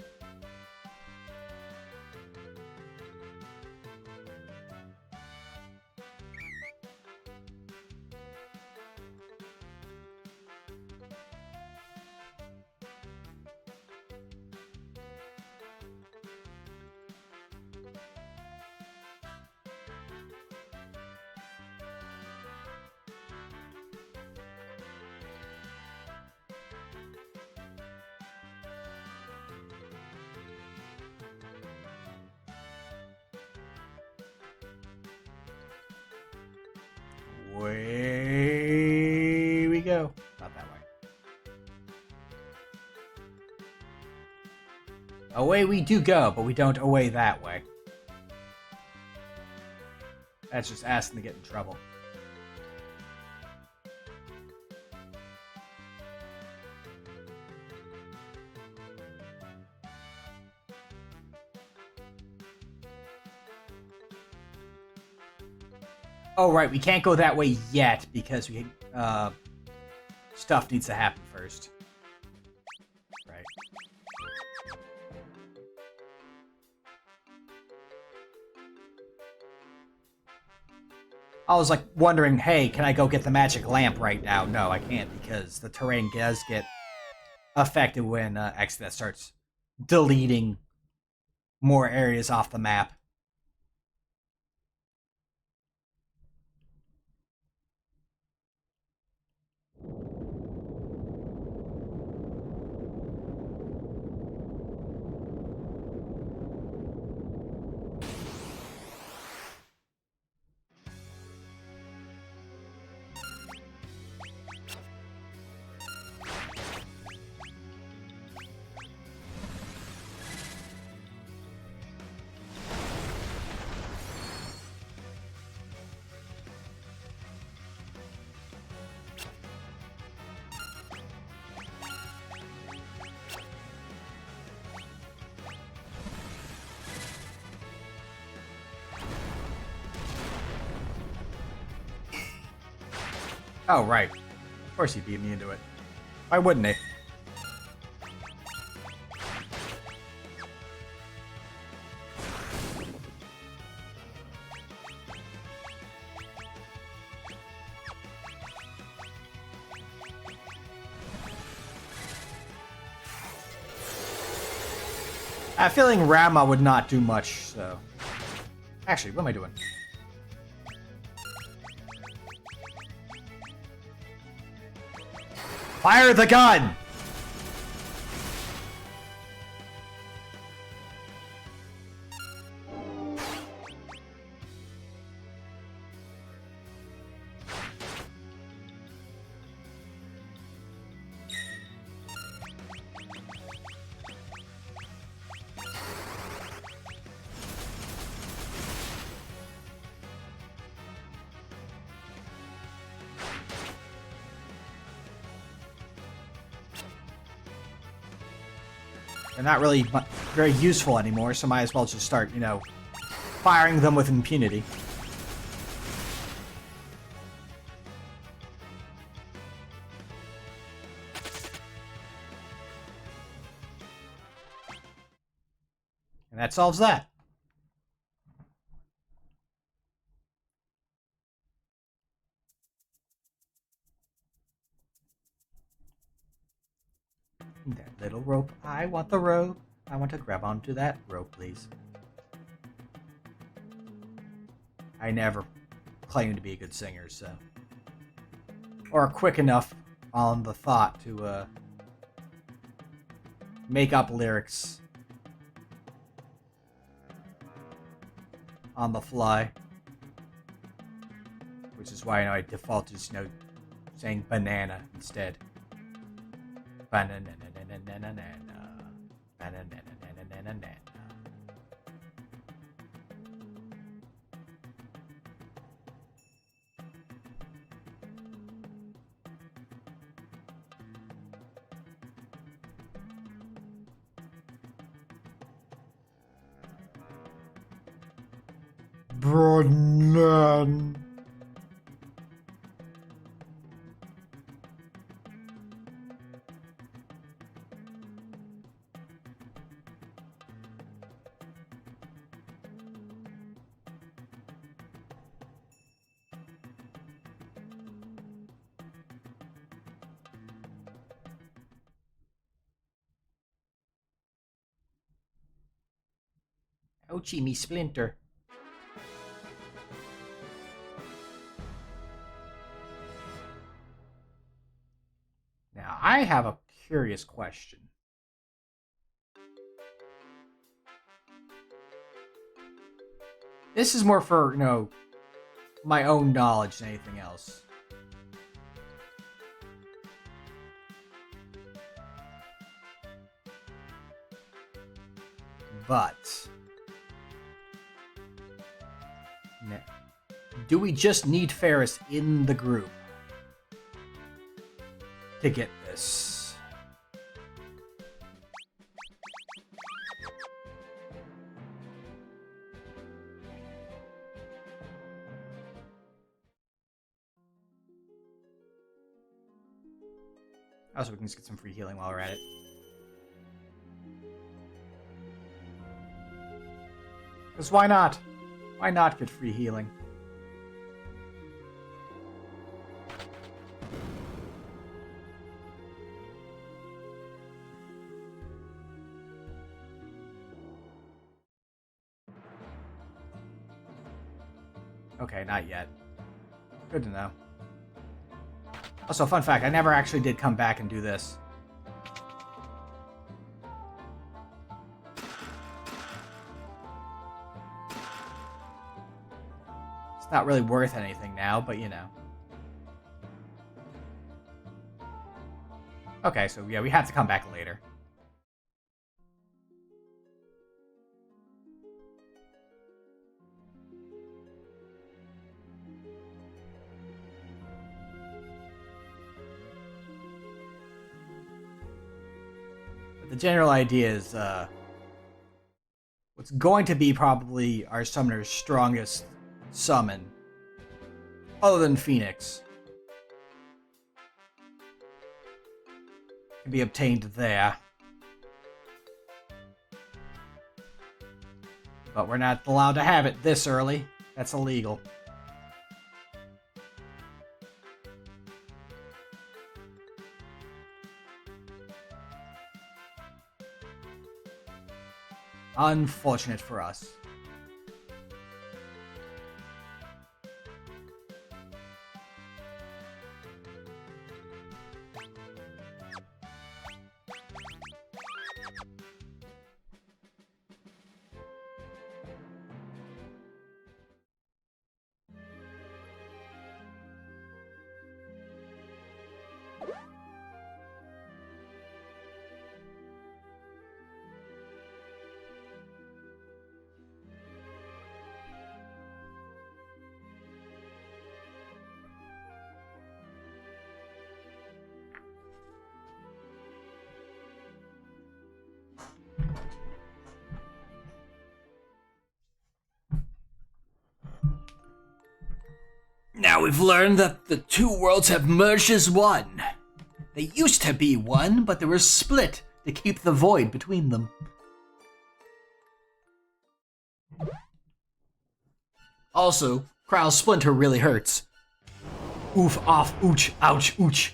Away we go. Not that way. Away we do go, but we don't away that way. That's just asking to get in trouble. Oh, right, we can't go that way yet because we stuff needs to happen first. Right. I was like wondering, hey, can I go get the magic lamp right now? No, I can't because the terrain does get affected when Exodus starts deleting more areas off the map. Oh, right. Of course he beat me into it. Why wouldn't he? I have a feeling Rama would not do much, so... Actually, what am I doing? Fire the gun! They're not really very useful anymore, so might as well just start, you know, firing them with impunity. And that solves that. That little rope. I want the rope. I want to grab onto that rope, please. I never claimed to be a good singer, so... Or quick enough on the thought to, make up lyrics on the fly. Which is why, you know, I default to just, you know, saying banana instead. Banana. Banana. Ouchie, me splinter. Now, I have a curious question. This is more for, you know, my own knowledge than anything else. But... do we just need Ferris in the group to get this? Also, we can just get some free healing while we're at it. Because why not? Why not get free healing? Okay, not yet. Good to know. Also, fun fact, I never actually did come back and do this. It's not really worth anything now, but you know. Okay, so yeah, we have to come back later. But the general idea is, what's going to be probably our summoner's strongest summon, other than Phoenix, can be obtained there. But we're not allowed to have it this early. That's illegal. Unfortunate for us. Now we've learned that the two worlds have merged as one. They used to be one, but they were split to keep the void between them. Also, Kral's splinter really hurts. Oof, off, ooch, ouch, ooch.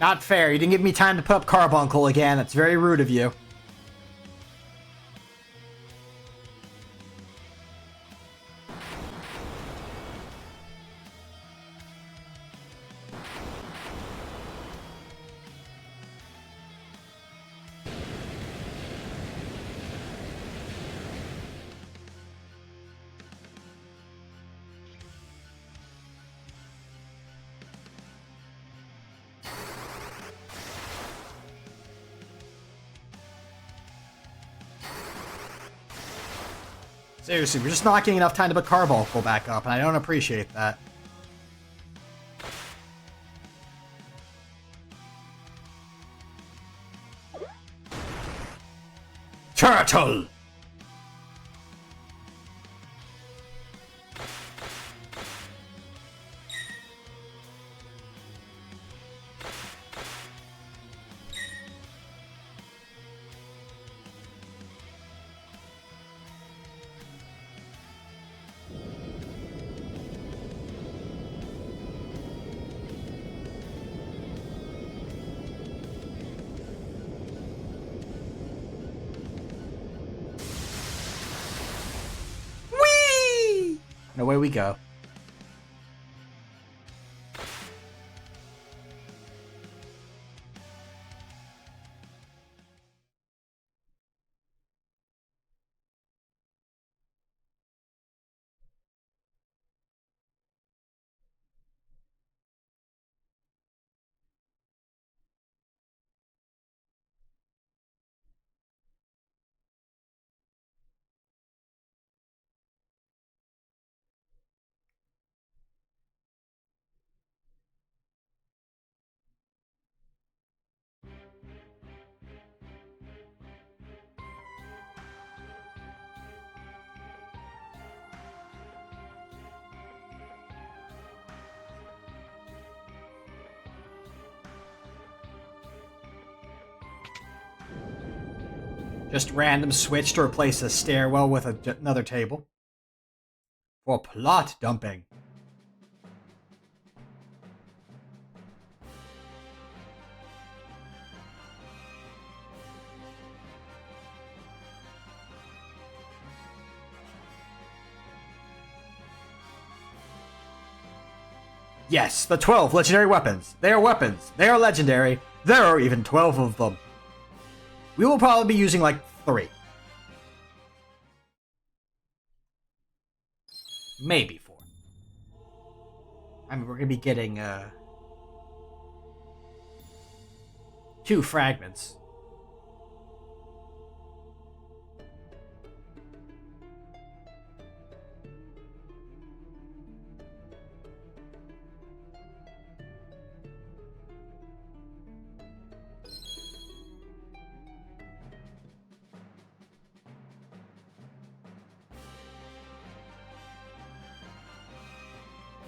Not fair. You didn't give me time to put up Carbuncle again. That's very rude of you. Seriously, we're just not getting enough time to put Carbuncle back up, and I don't appreciate that. Turtle! And away we go. Just random switch to replace a stairwell with another table. For plot dumping. Yes, the 12 legendary weapons. They are weapons. They are legendary. There are even 12 of them. We will probably be using like 3. Maybe 4. I mean, we're going to be getting 2 fragments.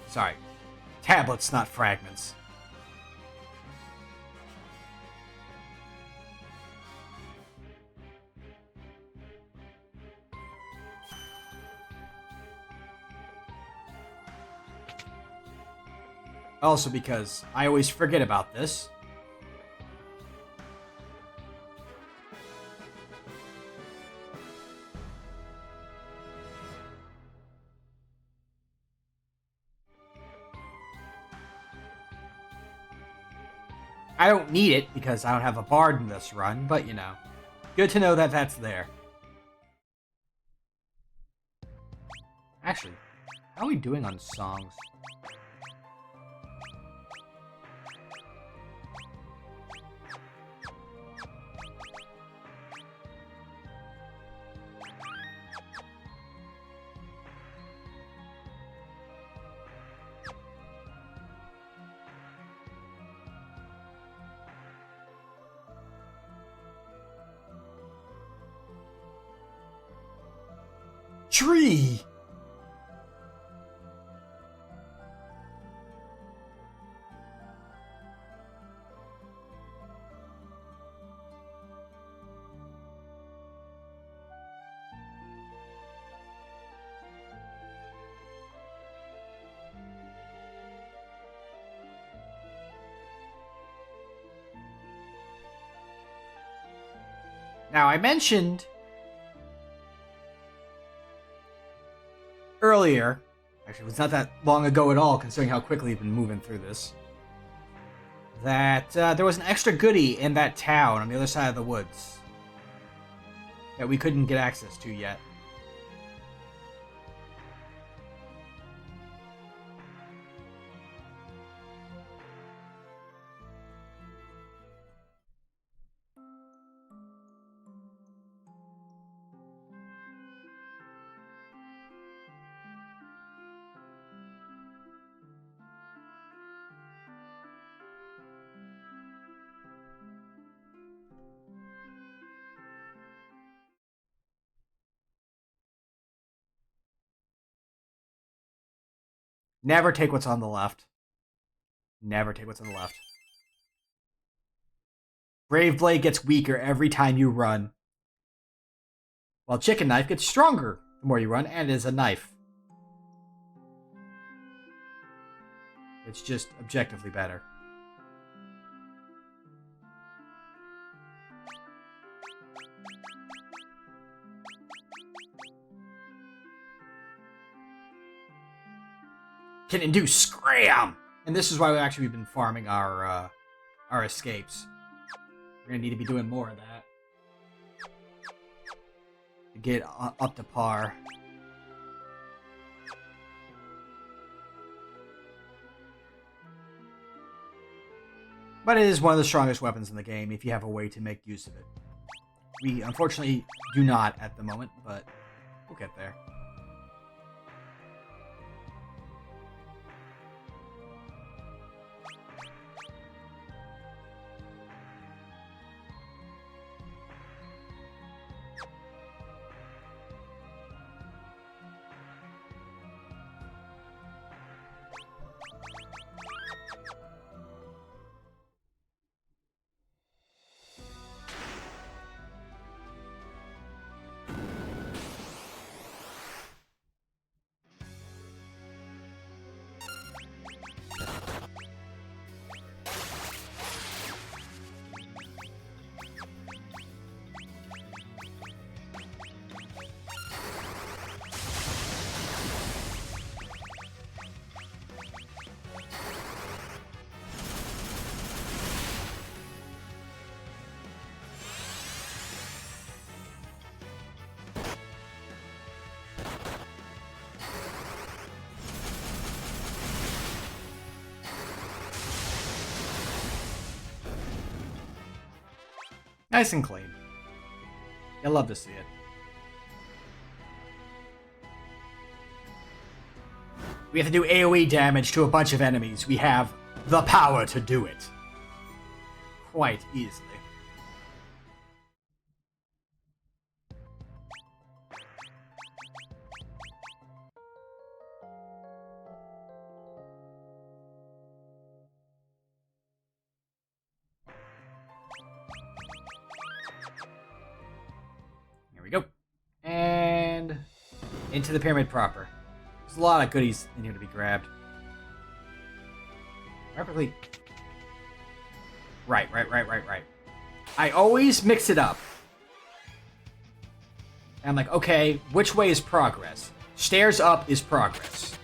Sorry. Tablets, not fragments. Also because I always forget about this. I don't need it because I don't have a bard in this run, but you know, good to know that that's there. Actually, how are we doing on songs? Tree! Now, I mentioned earlier, actually it was not that long ago at all considering how quickly we've been moving through this, that there was an extra goodie in that town on the other side of the woods that we couldn't get access to yet. Never take what's on the left. Never take what's on the left. Brave Blade gets weaker every time you run, while Chicken Knife gets stronger the more you run, and is a knife. It's just objectively better. Can induce scram, and this is why we've been farming our escapes. We're gonna need to be doing more of that to get up to par. But it is one of the strongest weapons in the game if you have a way to make use of it. We unfortunately do not at the moment, but we'll get there. Nice and clean. I love to see it. We have to do AoE damage to a bunch of enemies. We have the power to do it. Quite easily. Here we go. And into the pyramid proper. There's a lot of goodies in here to be grabbed. Rapidly. Right. I always mix it up. And I'm like, okay, which way is progress? Stairs up is progress.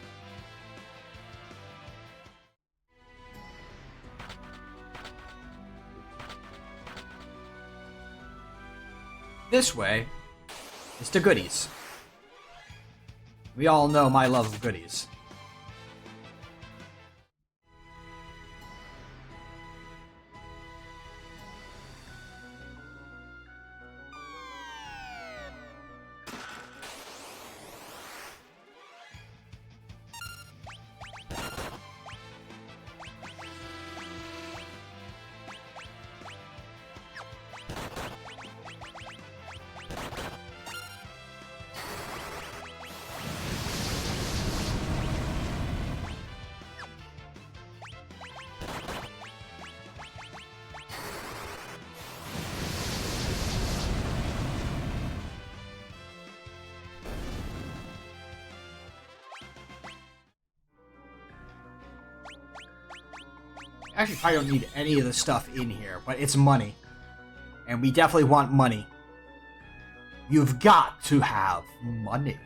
This way is to goodies. We all know my love of goodies. Actually, probably don't need any of the stuff in here, but it's money. And we definitely want money. You've got to have money.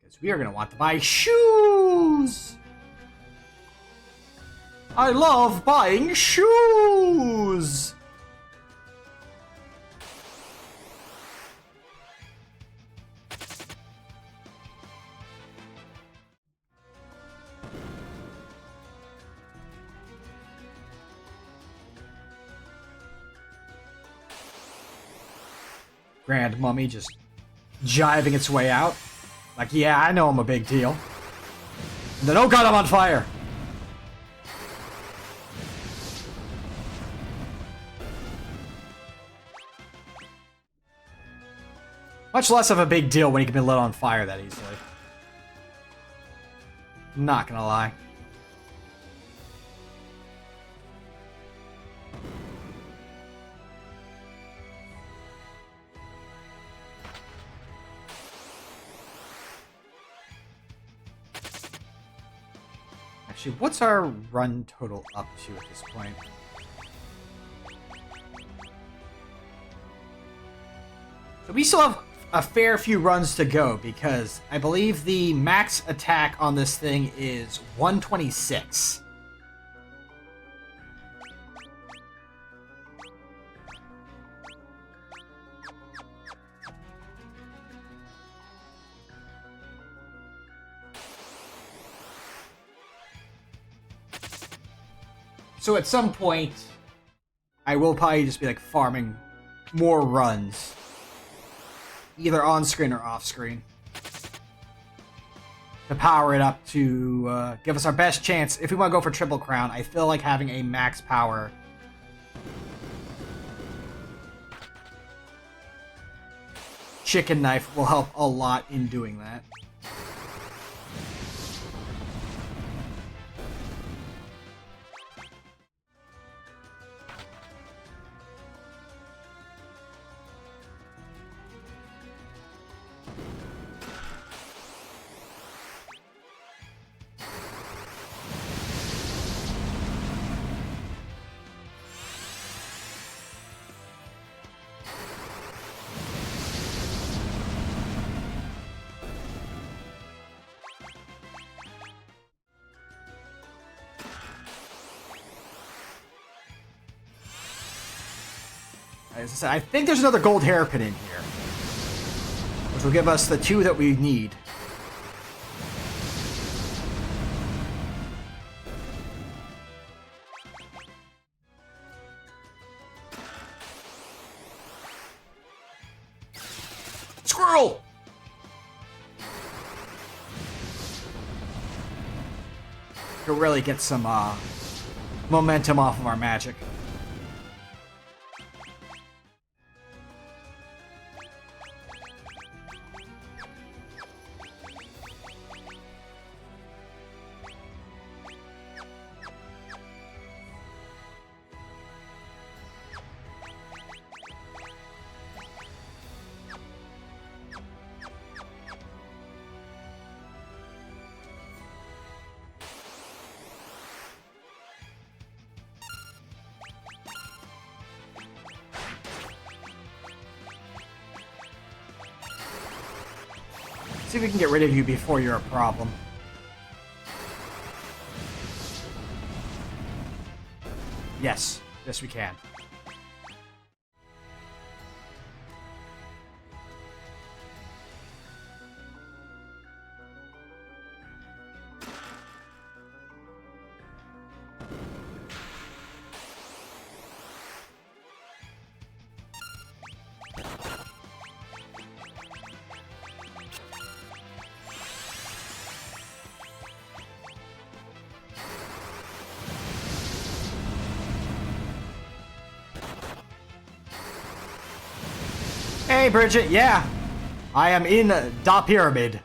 Because we are going to want to buy shoes! I love buying shoes! Grand Mummy just jiving its way out. Like, yeah, I know I'm a big deal. And then, oh god, I'm on fire! Much less of a big deal when he can be lit on fire that easily. Not gonna lie. Actually, what's our run total up to at this point? So we still have a fair few runs to go because I believe the max attack on this thing is 126. So at some point, I will probably just be like farming more runs. Either on screen or off screen. To power it up to give us our best chance. If we want to go for Triple Crown, I feel like having a max power chicken knife will help a lot in doing that. As I said, I think there's another gold hairpin in here, which will give us the 2 that we need. squirrel! To really get some momentum off of our magic. See if we can get rid of you before you're a problem. Yes. Yes, we can. Hey, Bridget, yeah. I am in Da Pyramid.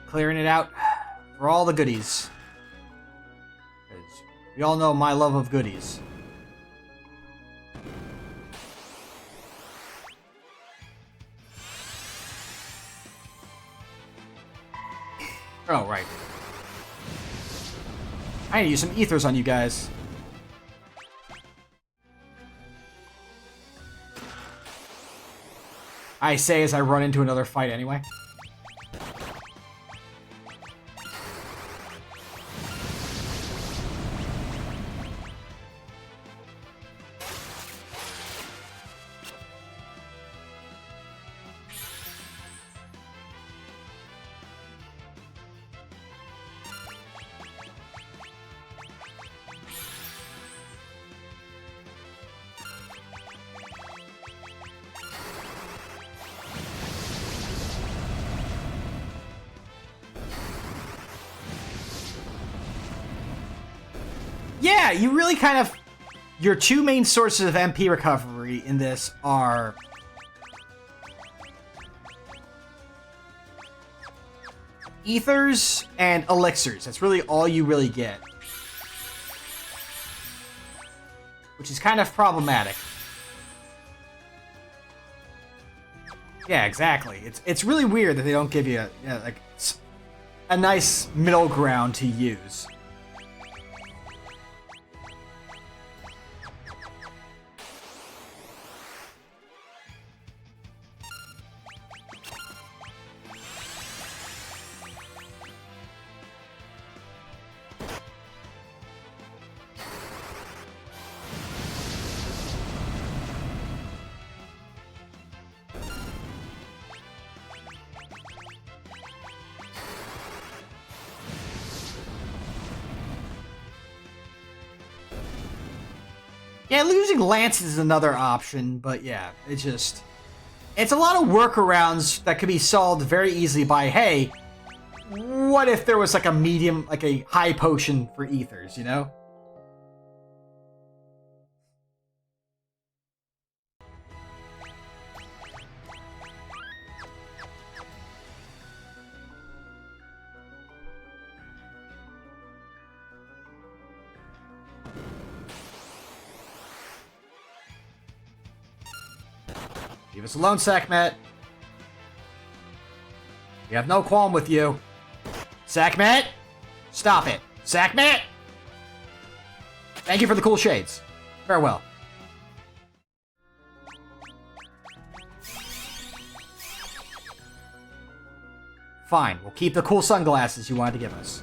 Clearing it out for all the goodies. 'Cause we all know my love of goodies. Oh, right. I need to use some ethers on you guys. I say as I run into another fight anyway. Yeah, you really kind of... Your two main sources of MP recovery in this are... ethers and elixirs. That's really all you really get. Which is kind of problematic. Yeah, exactly. It's really weird that they don't give you like a nice middle ground to use. Yeah, losing lances is another option, but yeah, it's a lot of workarounds that could be solved very easily by, hey, what if there was like a medium, like a high potion for ethers, you know? Leave us alone, Sackmet. We have no qualm with you. Sackmet! Stop it. Sackmet! Thank you for the cool shades. Farewell. Fine, we'll keep the cool sunglasses you wanted to give us.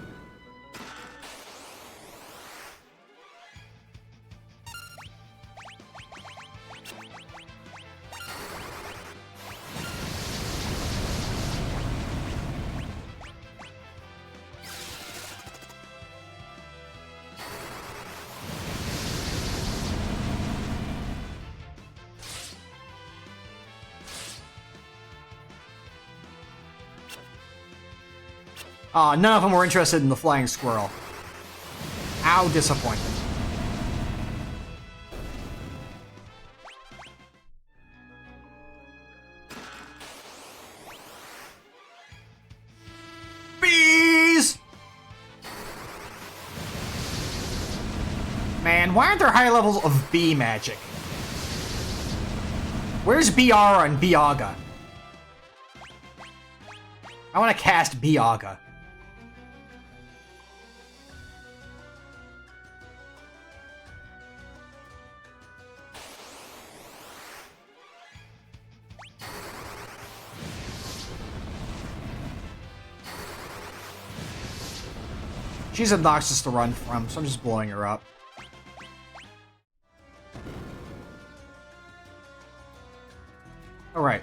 None of them were interested in the flying squirrel. How disappointing. Bees! Man, why aren't there high levels of bee magic? Where's Biara and Biaga? I want to cast Biaga. She's obnoxious to run from, so I'm just blowing her up. Oh, right.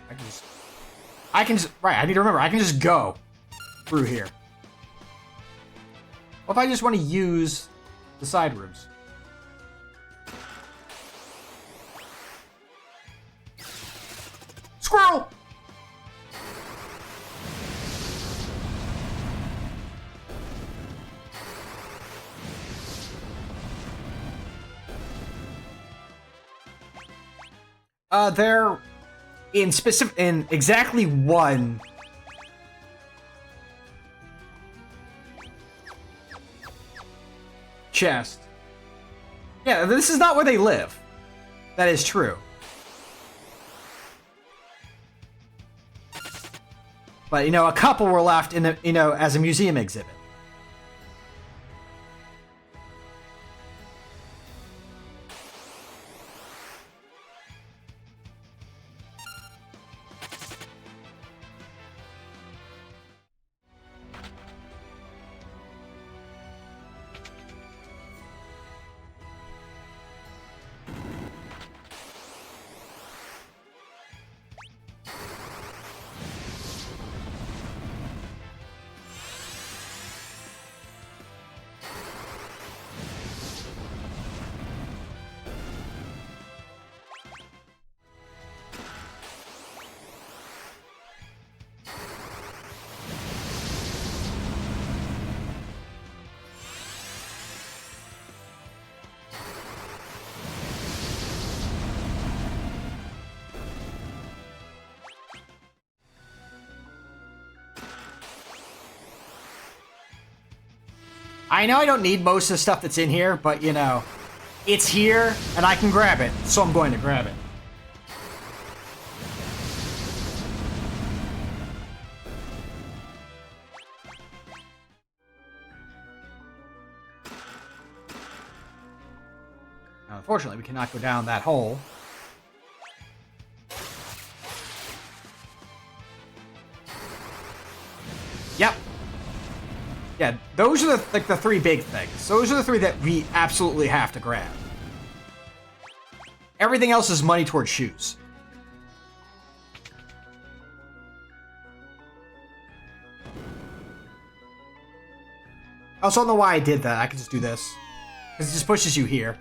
I need to remember, I can just go through here. What if I just want to use the side rooms? Squirrel! They're in exactly one chest. Yeah, this is not where they live. That is true. But, you know, a couple were left in a, you know, as a museum exhibit. I know I don't need most of the stuff that's in here, but, you know, it's here, and I can grab it, so I'm going to grab it. Now, unfortunately, we cannot go down that hole. Yep. Yeah, those are the three big things. Those are the three that we absolutely have to grab. Everything else is money towards shoes. I also don't know why I did that. I could just do this. Because it just pushes you here.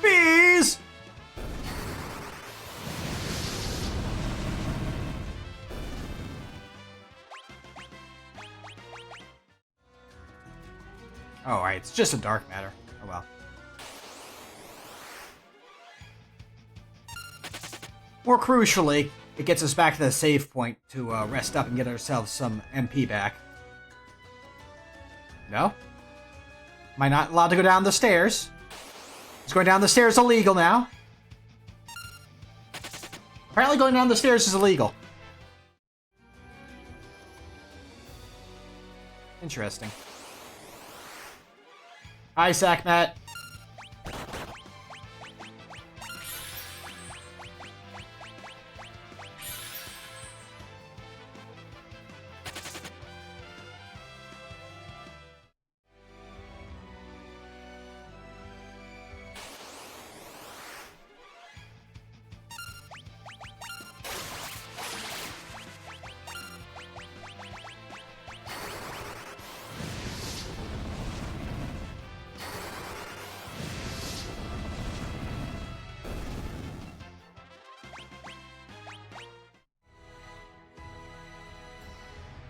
Bees! Oh, right. It's just a dark matter. Oh, well. More crucially, it gets us back to the save point to rest up and get ourselves some MP back. No? Am I not allowed to go down the stairs? Is going down the stairs illegal now? Apparently going down the stairs is illegal. Interesting. Hi, Sackmat.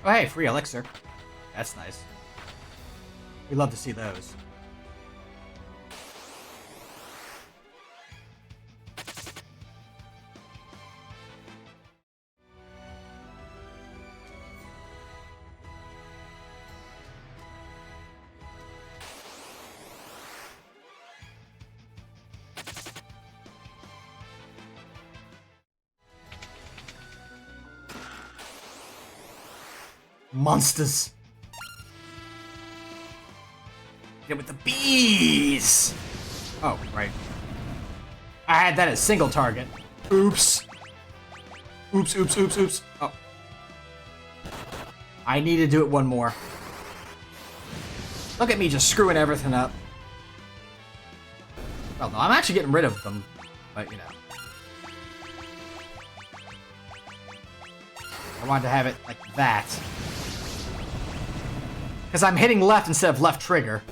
Oh, hey, free elixir. That's nice. We love to see those. Monsters. Get with the bees. Oh, right. I had that as single target. Oops. Oops, oops, oops, oops. Oh. I need to do it one more. Look at me just screwing everything up. Well, no, I'm actually getting rid of them. But, you know. I wanted to have it like that. Because I'm hitting left instead of left trigger.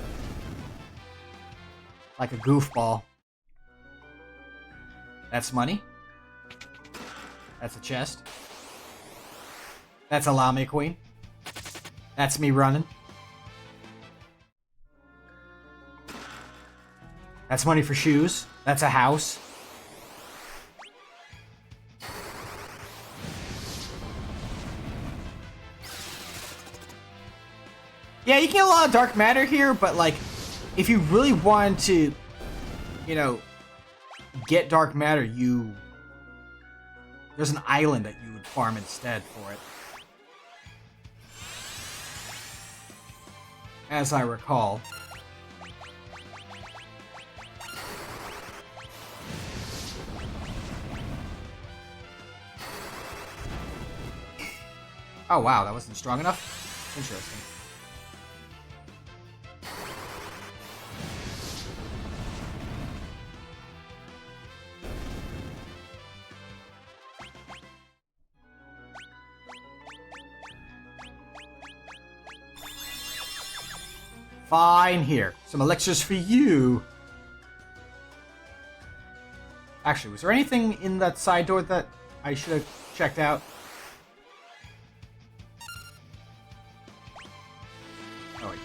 Like a goofball. That's money. That's a chest. That's a Lame Queen. That's me running. That's money for shoes. That's a house. Yeah, you can get a lot of dark matter here, but like, if you really wanted to, you know, get dark matter, there's an island that you would farm instead for it. As I recall. Oh wow, that wasn't strong enough? Interesting. Fine, here. Some elixirs for you. Actually, was there anything in that side door that I should have checked out? Oh, wait.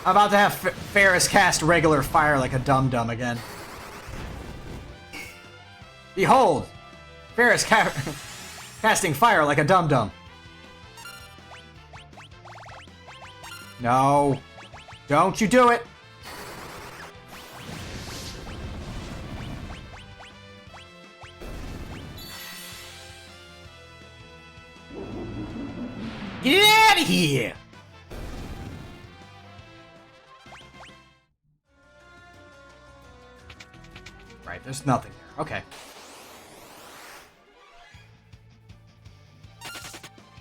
I'm about to have Ferris cast regular fire like a dum-dum again. Behold! Ferris casting fire like a dum-dum. No. Don't you do it! Get out of here! Right, there's nothing there. Okay.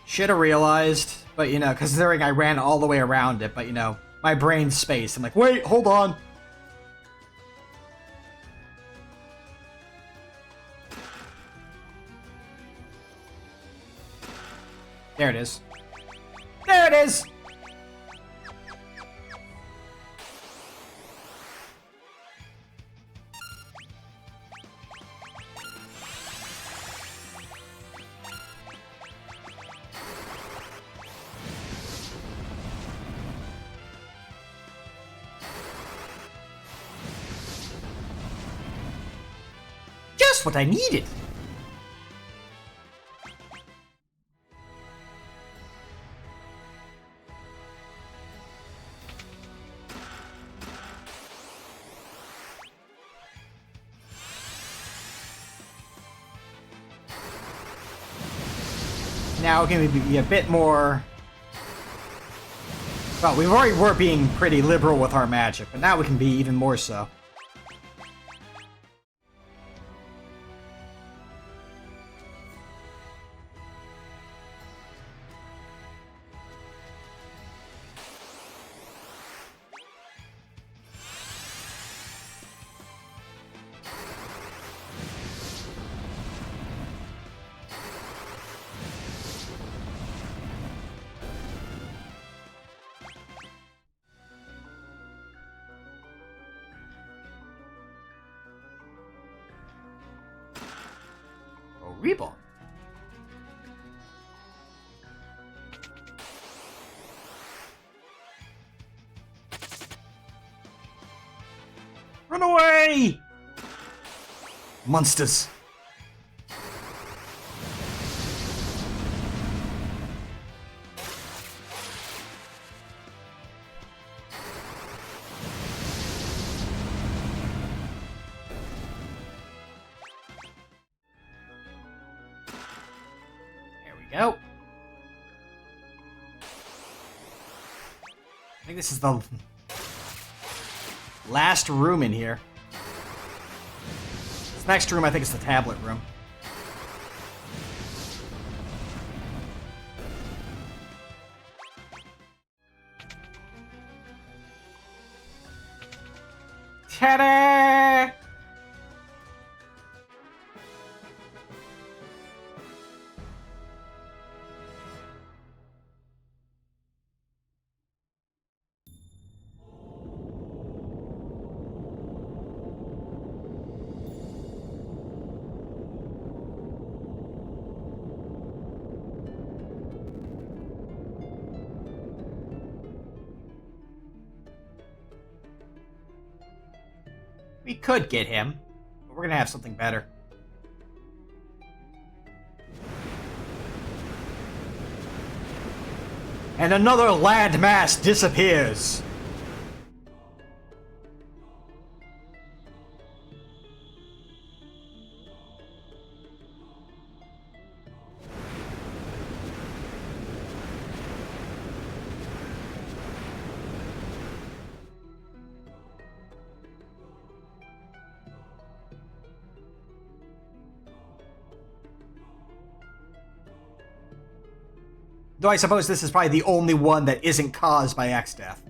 Should have realized, but you know, considering I ran all the way around it, but you know, my brain's space. I'm like, wait, hold on. There it is. There it is! Just what I needed. Now can we be a bit more... Well, we already were being pretty liberal with our magic, but now we can be even more so. Reborn. Run away! Monsters. There we go. I think this is the last room in here. This next room, I think, is the tablet room. Ta-da! We could get him, but we're gonna have something better. And another landmass disappears. Though I suppose this is probably the only one that isn't caused by X-Death.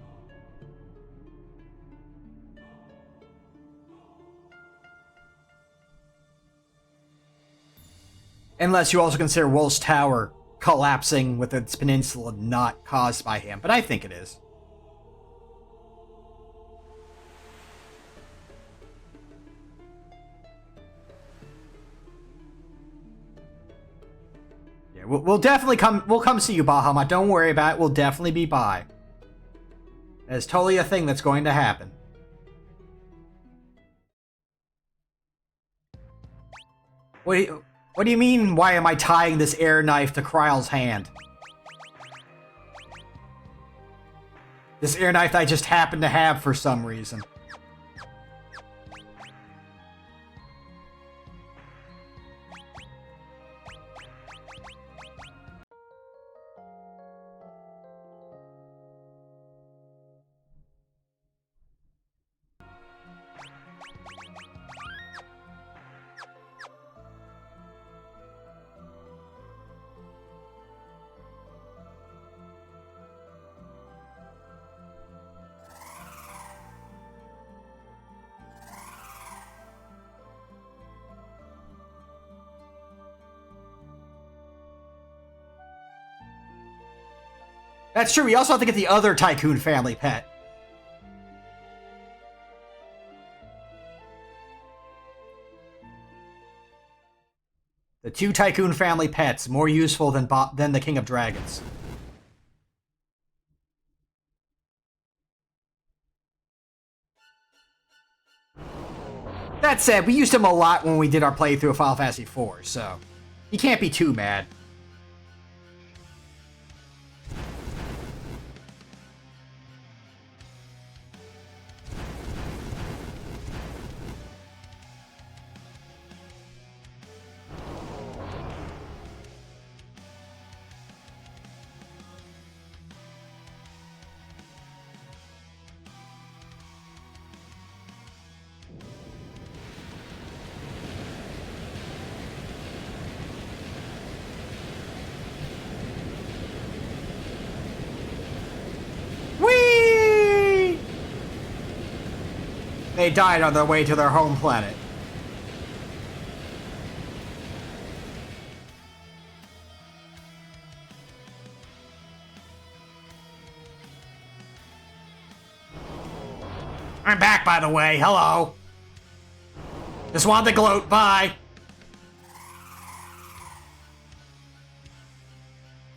Unless you also consider Wolf's Tower collapsing with its peninsula not caused by him, but I think it is. We'll definitely come. We'll come see you, Bahamut. Don't worry about it. We'll definitely be by. That's totally a thing that's going to happen. What do you mean? Why am I tying this air knife to Kryle's hand? This air knife that I just happen to have for some reason. That's true. We also have to get the other Tycoon family pet. The two Tycoon family pets, more useful than the King of Dragons. That said, we used him a lot when we did our playthrough of Final Fantasy IV, so he can't be too mad. They died on their way to their home planet. I'm back, by the way. Hello. Just wanted to gloat. Bye.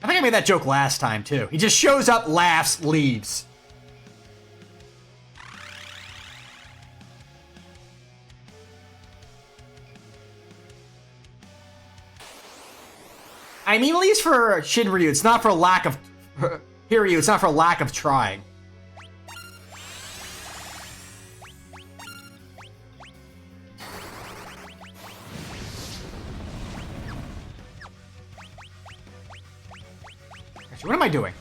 I think I made that joke last time, too. He just shows up, laughs, leaves. I mean, at least for Shinryu, it's not for lack of... Hiryu, it's not for lack of trying. Actually, what am I doing?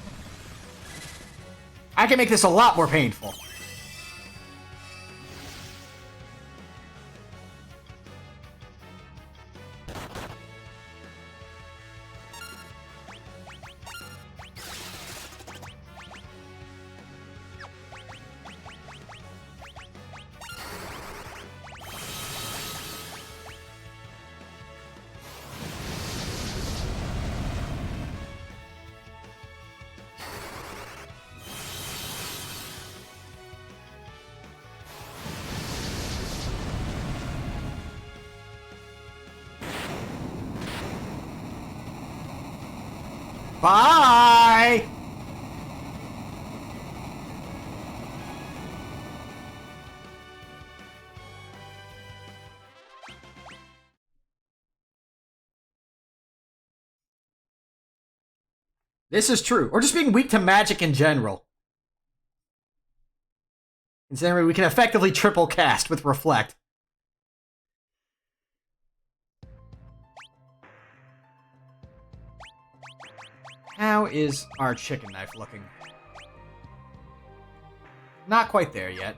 I can make this a lot more painful. Bye! This is true. Or just being weak to magic in general. Considering we can effectively triple cast with Reflect. How is our chicken knife looking? Not quite there yet.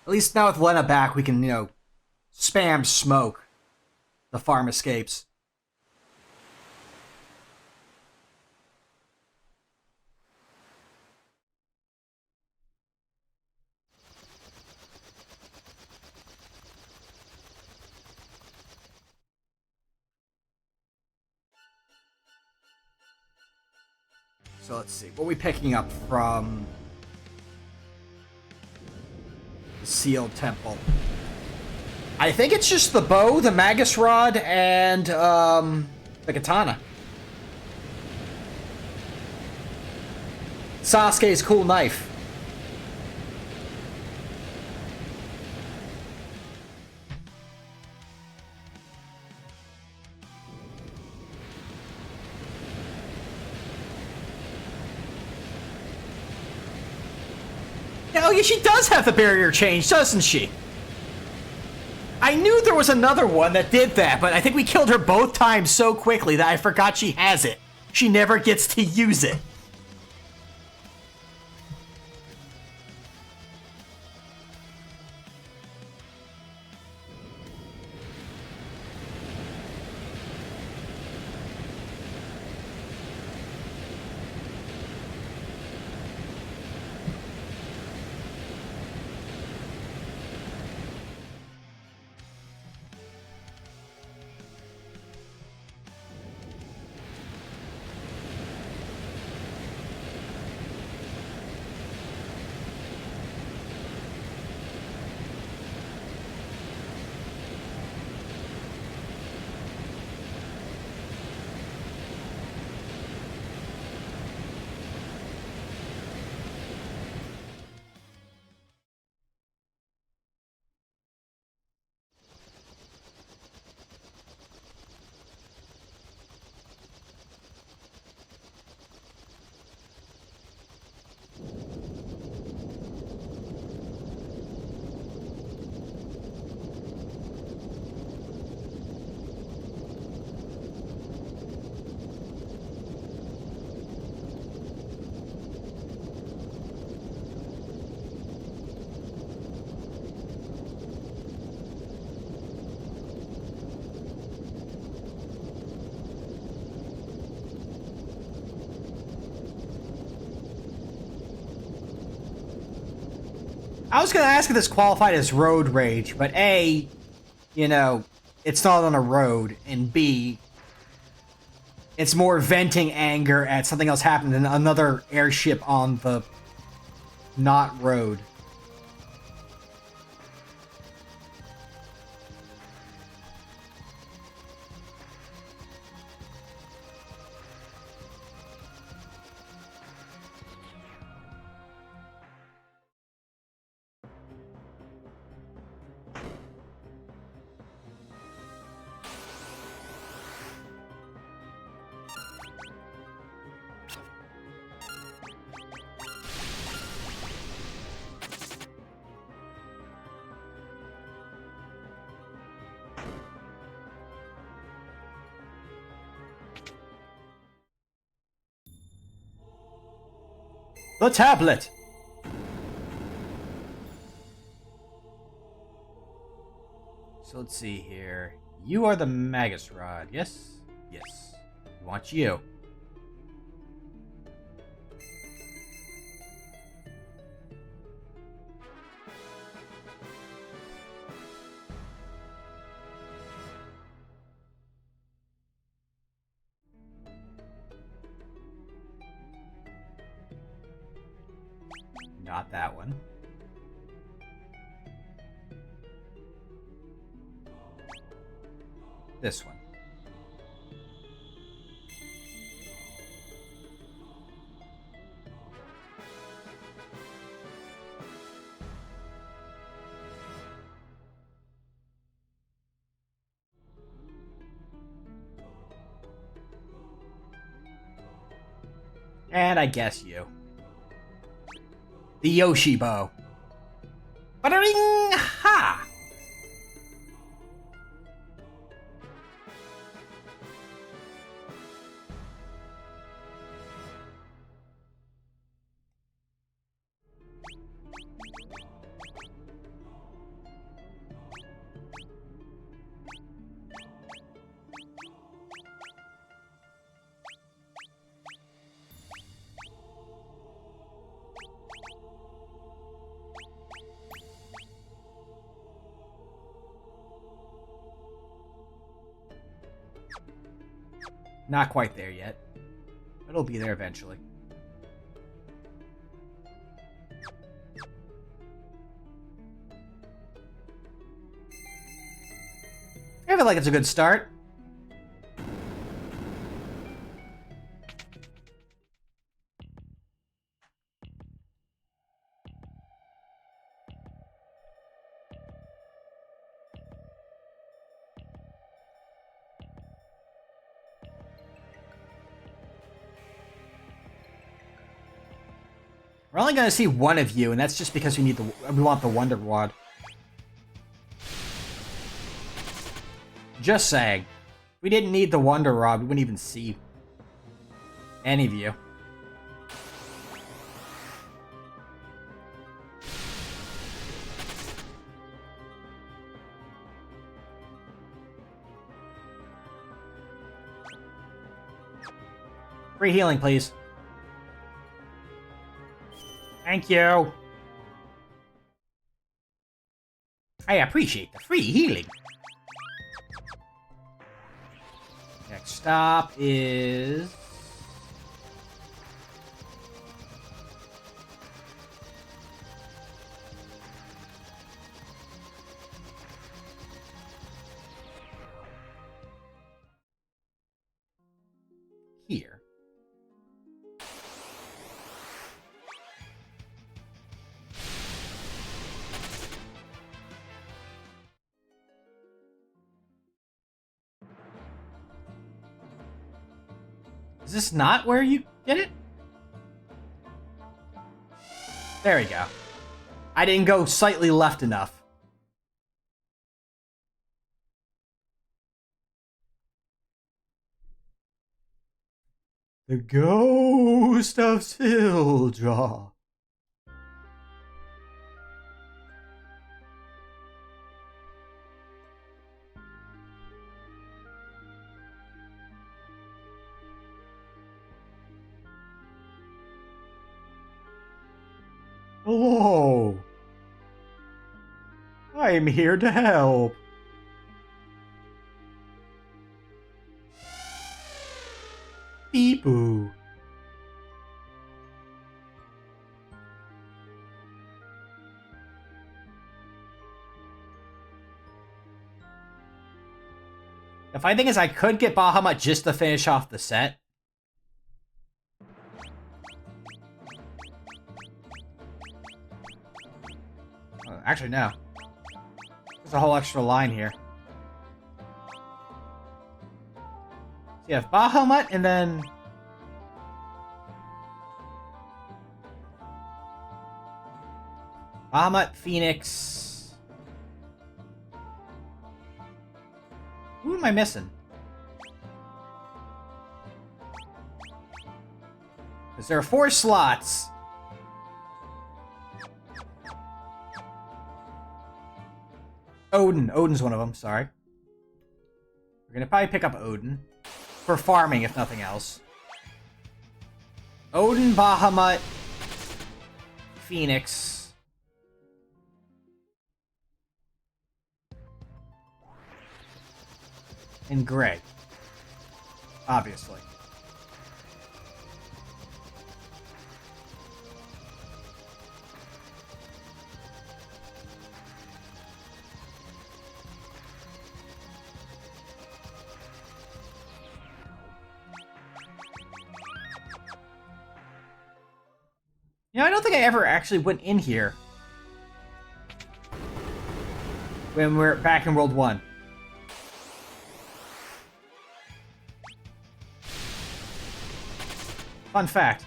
At least now with Lena back, we can, spam smoke. The farm escapes. So let's see. What are we picking up from the Sealed Temple? I think it's just the bow, the Magus Rod, and the katana. Sasuke's cool knife. Oh yeah, she does have the barrier change, doesn't she? I knew there was another one that did that, but I think we killed her both times so quickly that I forgot she has it. She never gets to use it. I was going to ask if this qualified as road rage, but A, it's not on a road, and B, it's more venting anger at something else happened than another airship on the not road. The tablet! So let's see here. You are the Magus Rod, yes? Yes. We want you. Not that one. This one. And I guess you. The Yoshi bow. Ba-da-ring! Ha! Not quite there yet. It'll be there eventually. I feel like it's a good start. We're only going to see one of you, and that's just because we want the Wonder Wad. Just saying. If we didn't need the Wonder Rod, we wouldn't even see any of you. Free healing, please. Thank you. I appreciate the free healing. Next stop is... here. Is this not where you get it? There we go. I didn't go slightly left enough. The ghost of Siljaw. Hello. I am here to help. Beep-boo. The funny thing is I could get Bahamut just to finish off the set. Actually, no. There's a whole extra line here. So you have Bahamut and then... Bahamut, Phoenix... Who am I missing? Because there are 4 slots, Odin. Odin's one of them, sorry. We're gonna probably pick up Odin. For farming, if nothing else. Odin, Bahamut, Phoenix. And Greg. Obviously. You know, I don't think I ever actually went in here when we're back in World 1. Fun fact.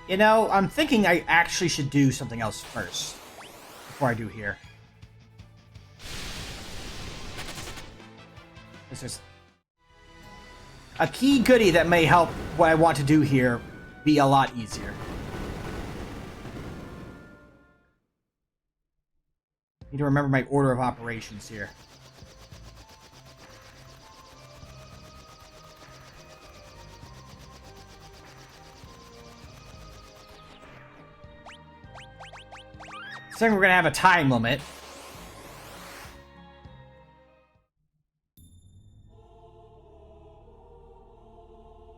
You know, I'm thinking I actually should do something else first before I do here. This is a key goodie that may help what I want to do here be a lot easier. Need to remember my order of operations here. Saying we're gonna have a time limit.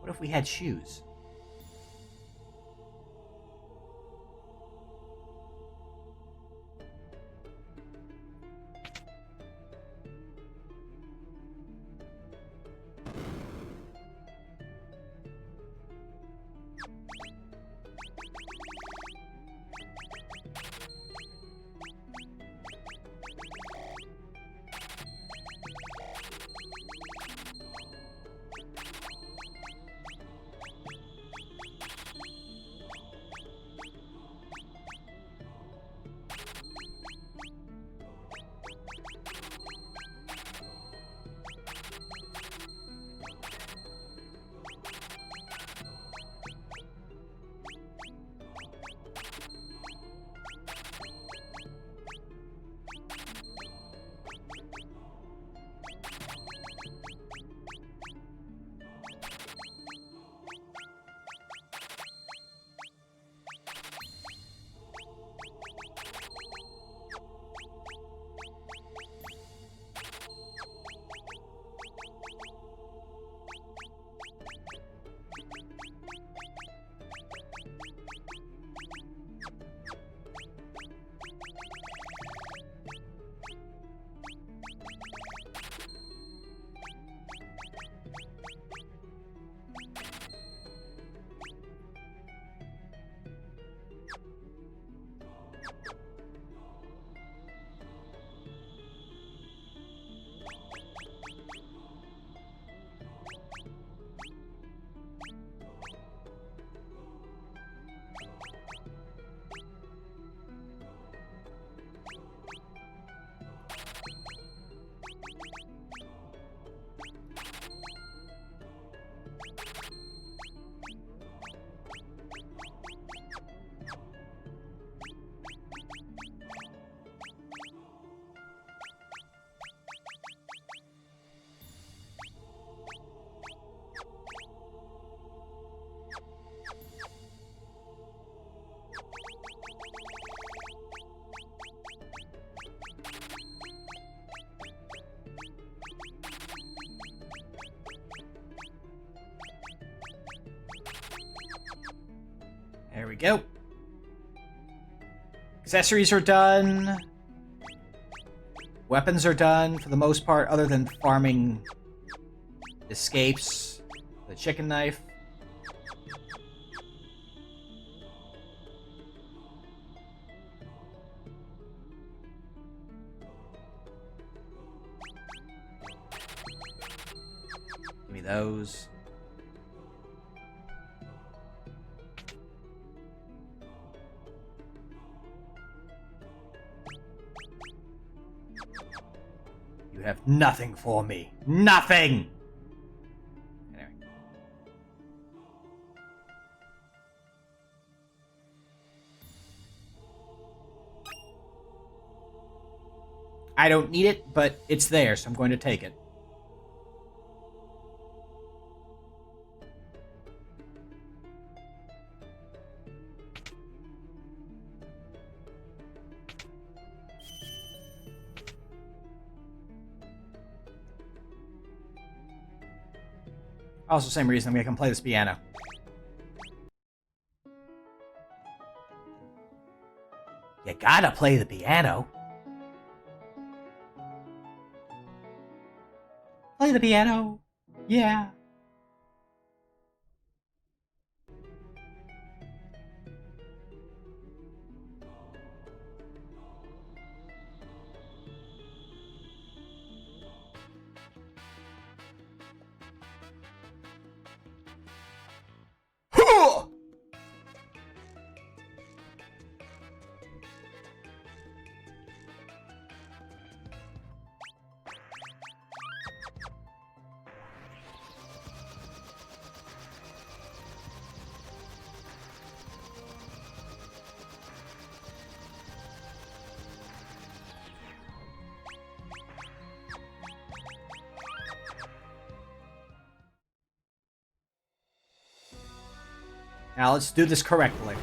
What if we had shoes? There we go. Accessories are done. Weapons are done for the most part, other than farming escapes. The chicken knife. those. You have nothing for me. Nothing! Anyway. I don't need it, but it's there, so I'm going to take it. Also, same reason I'm gonna come play this piano. You gotta play the piano. Play the piano. Yeah. Now let's do this correctly.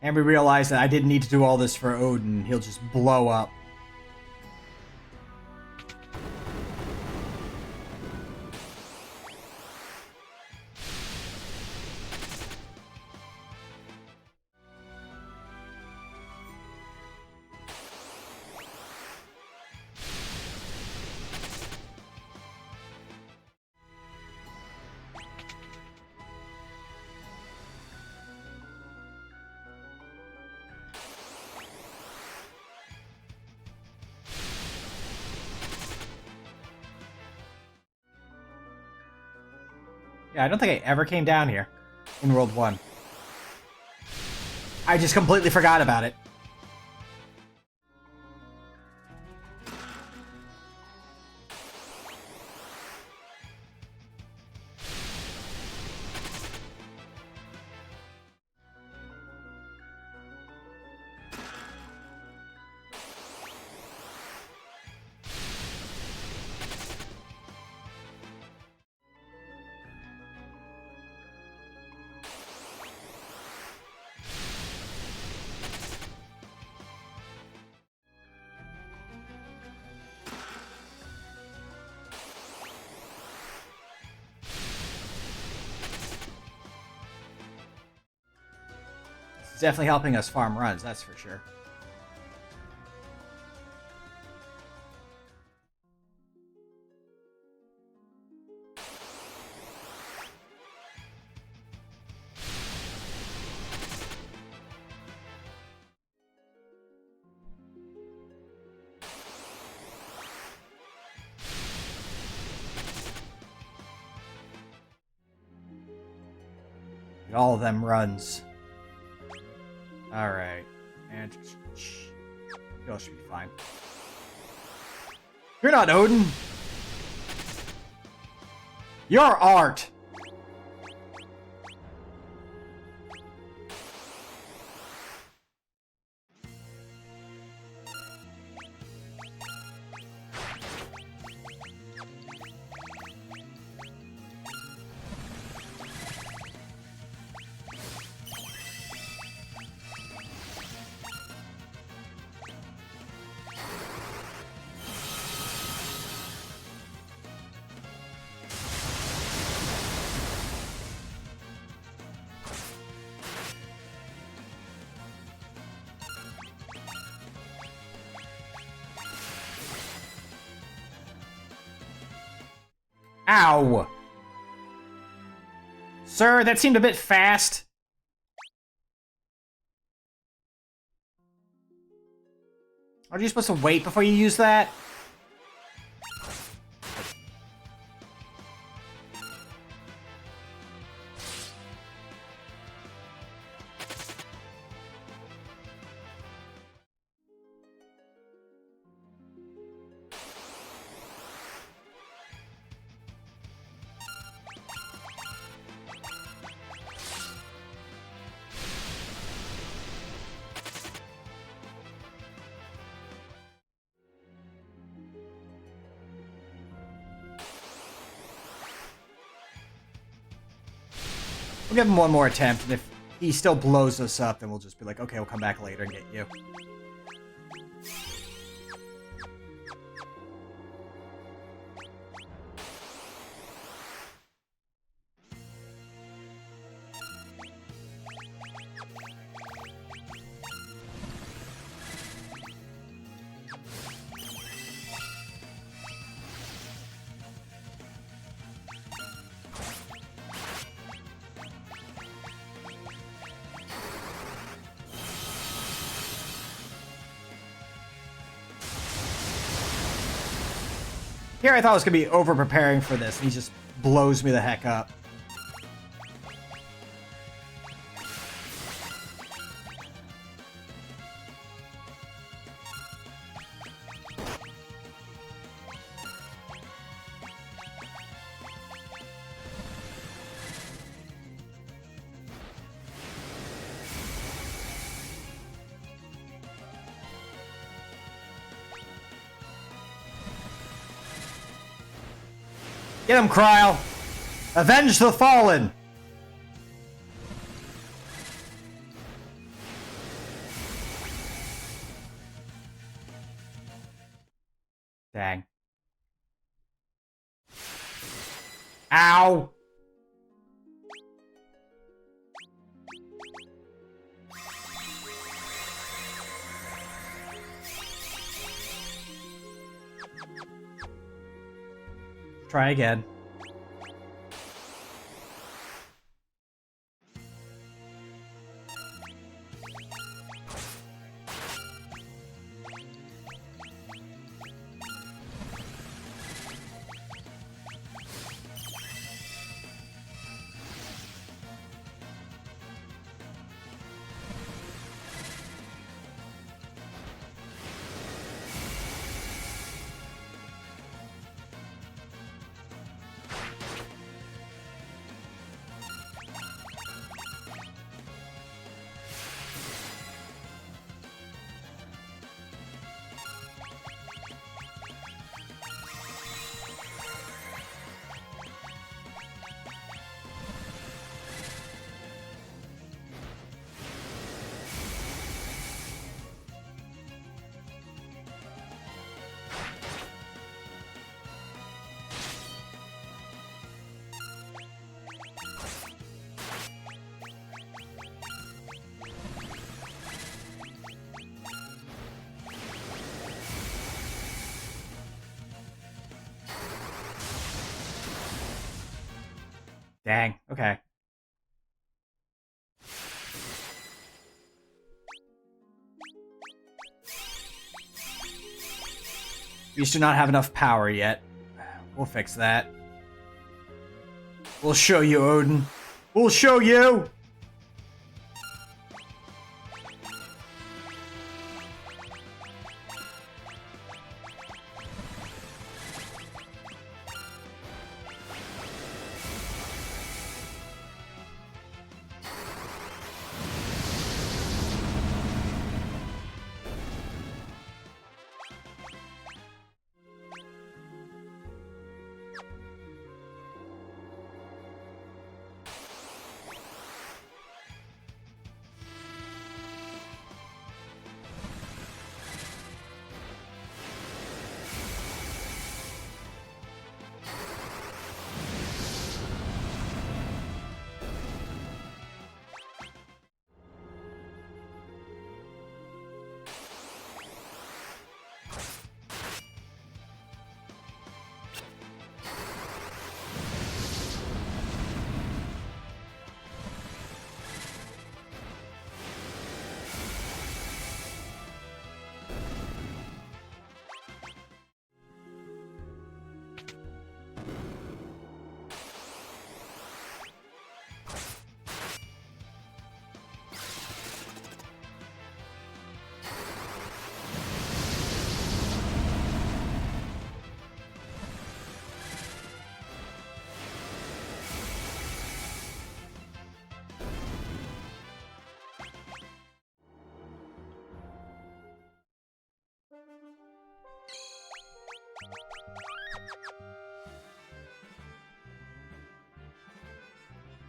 And we realize that I didn't need to do all this for Odin. He'll just blow up. Yeah, I don't think I ever came down here in World 1. I just completely forgot about it. It's definitely helping us farm runs, that's for sure. Get all of them runs. Alright. And you'll should be fine. You're not Odin. You're Art. Ow! Sir, that seemed a bit fast. Aren't you supposed to wait before you use that? We'll give him one more attempt, and if he still blows us up, then we'll just be like, okay, we'll come back later and get you. Here I thought I was going to be over-preparing for this, and he just blows me the heck up. Get him, Kryle! Avenge the fallen! Dang. Ow! Try again. Dang, okay. We just do not have enough power yet. We'll fix that. We'll show you, Odin. We'll show you!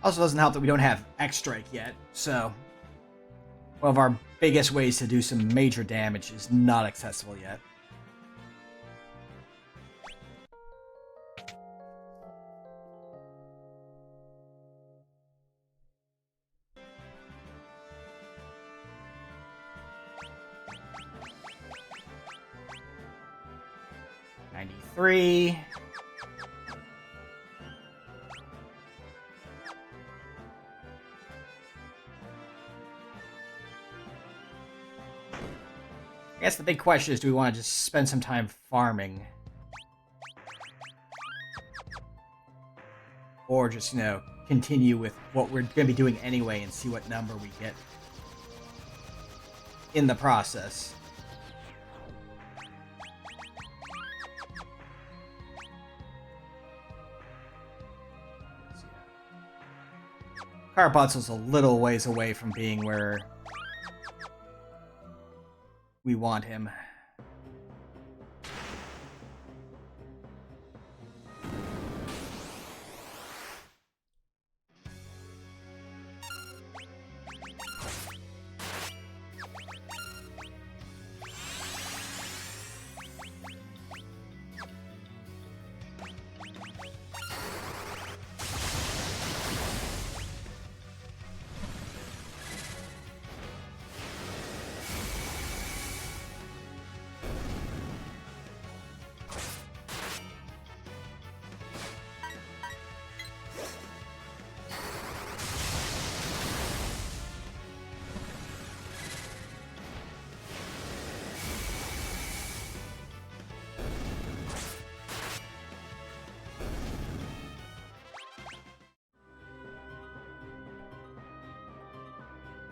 Also doesn't help that we don't have X-Strike yet, so one of our biggest ways to do some major damage is not accessible yet. '93. I guess the big question is, do we want to just spend some time farming? Or just, continue with what we're going to be doing anyway and see what number we get in the process. Carbotzel's a little ways away from being where we want him.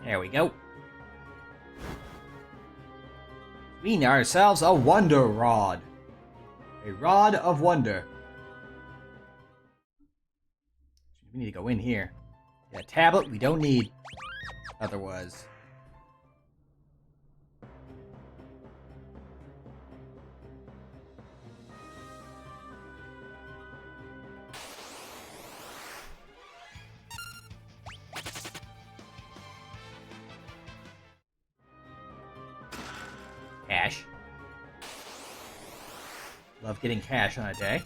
There we go. We need ourselves a Wonder Rod. A Rod of Wonder. We need to go in here. Yeah, tablet we don't need. Otherwise. Cash. Love getting cash on a day.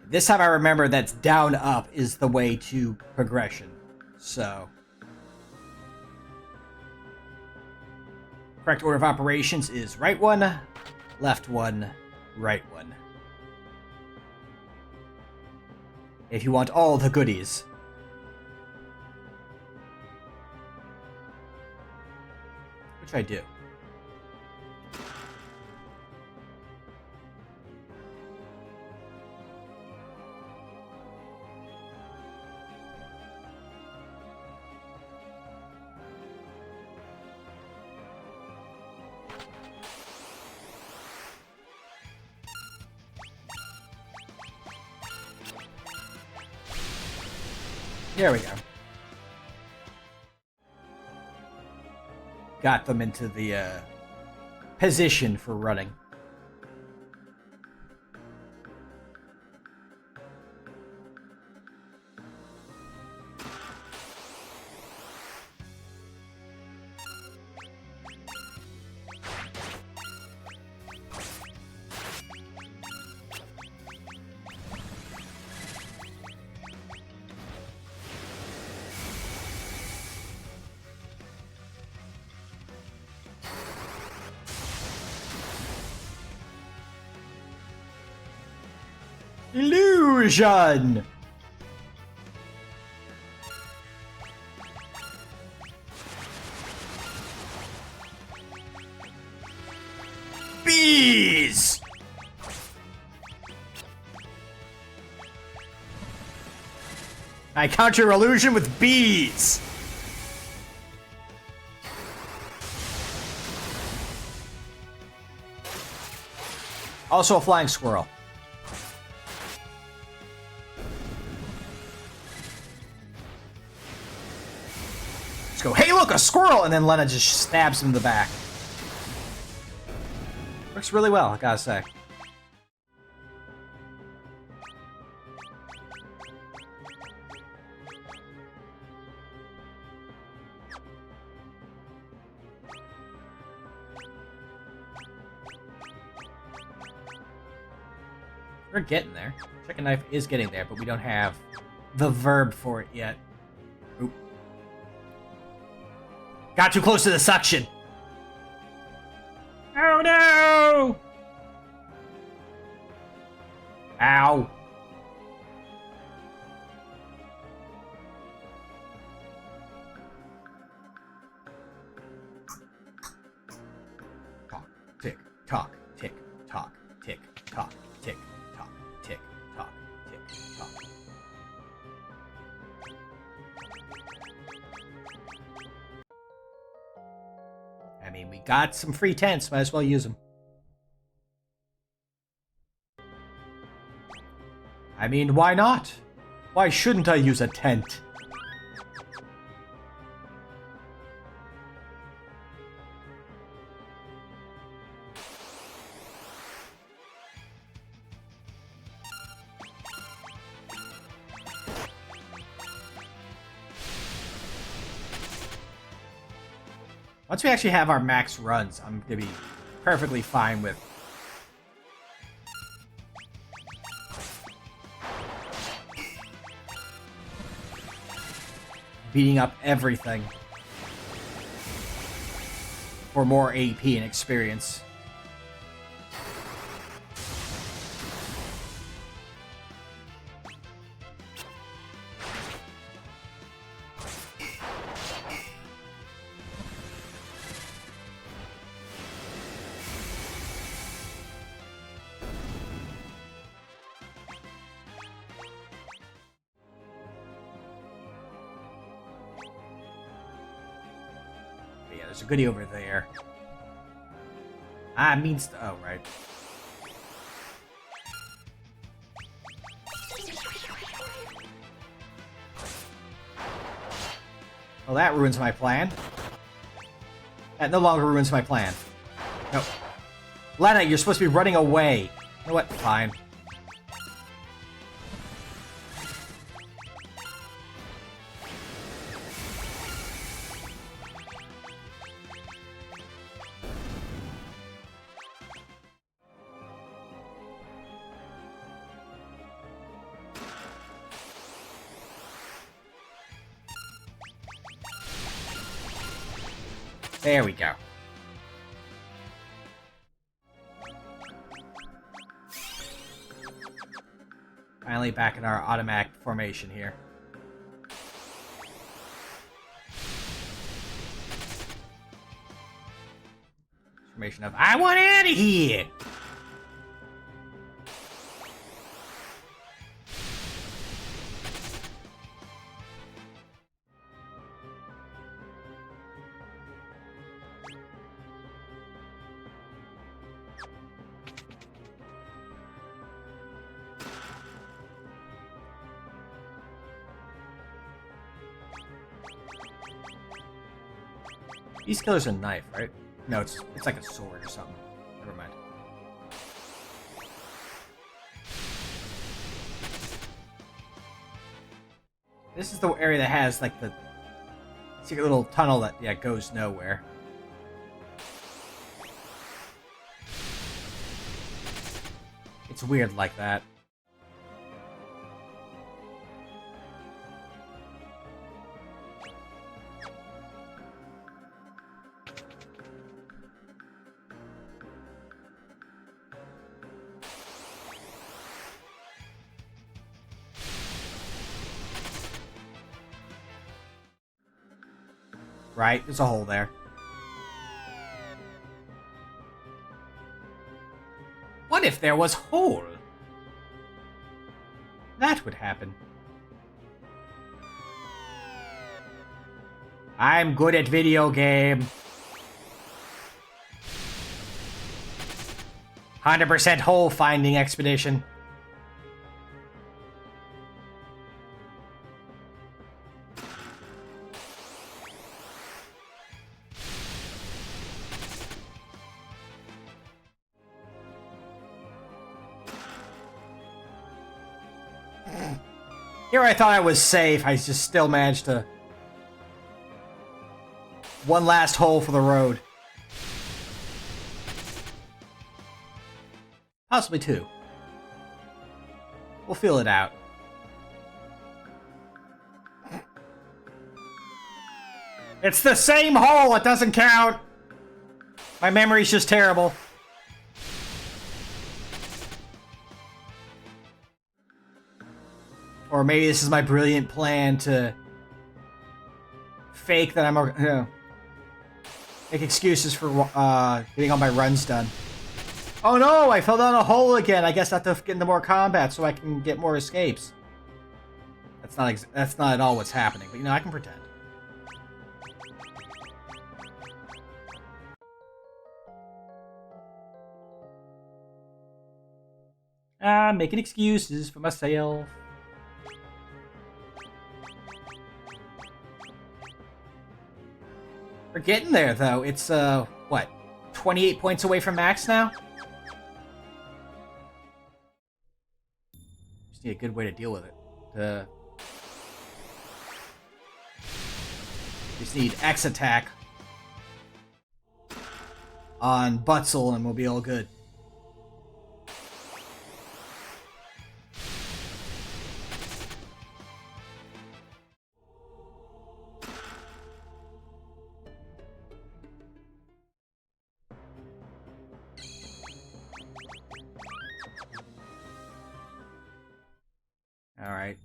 This time I remember that's down up is the way to progression. So. Correct order of operations is right one, left one, right one. If you want all the goodies. Which I do. There we go. Got them into the position for running. Illusion! Bees! I counter your illusion with bees! Also a flying squirrel. Let's go, hey look, a squirrel! And then Lena just stabs him in the back. Works really well, I gotta say. We're getting there. Chicken knife is getting there, but we don't have the verb for it yet. Oop. Got too close to the suction. Oh no! Ow. Talk, tick, talk, tick, talk, tick, talk, tick, talk, tick, talk, tick, talk. I mean, we got some free tents, might as well use them. I mean, why not? Why shouldn't I use a tent? Once we actually have our max runs, I'm gonna be perfectly fine with beating up everything for more AP and experience. There's a goodie over there. Ah, means... Oh, right. Well, that ruins my plan. That no longer ruins my plan. No. Lena, you're supposed to be running away. You know what? Fine. There we go. Finally back in our automatic formation here. Formation of, I want out of here! These killers a knife, right? No, it's like a sword or something. Never mind. This is the area that has like the secret little tunnel that goes nowhere. It's weird like that. Right, there's a hole there. if there was hole? That would happen. I'm good at video game. 100% hole finding expedition. Here I thought I was safe, I just still managed to... One last hole for the road. Possibly two. We'll feel it out. It's the same hole, it doesn't count! My memory's just terrible. Or maybe this is my brilliant plan to fake that I'm make excuses for getting all my runs done. Oh no, I fell down a hole again. I guess I have to get into more combat so I can get more escapes. That's not at all what's happening, but you know, I can pretend. I'm making excuses for myself. We're getting there, though. It's, what? 28 points away from max now? Just need a good way to deal with it. Just need X attack on Butzel and we'll be all good. Alright.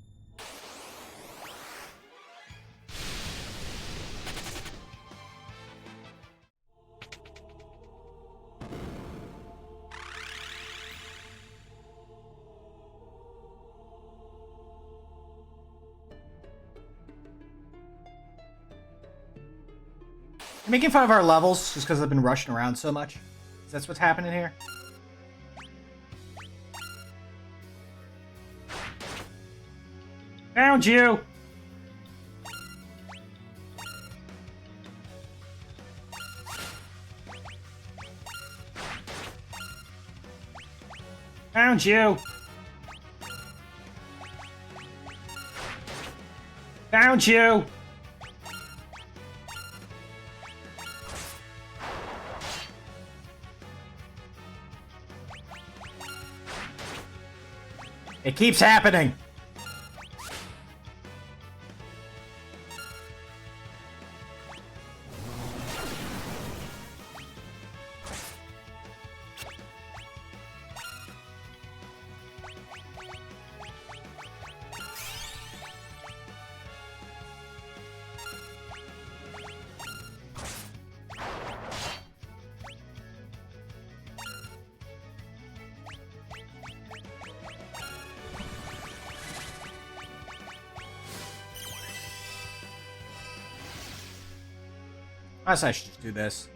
You're making fun of our levels just because I've been rushing around so much? Is that what's happening here? Found you! Found you! Found you! It keeps happening! I guess I should just do this.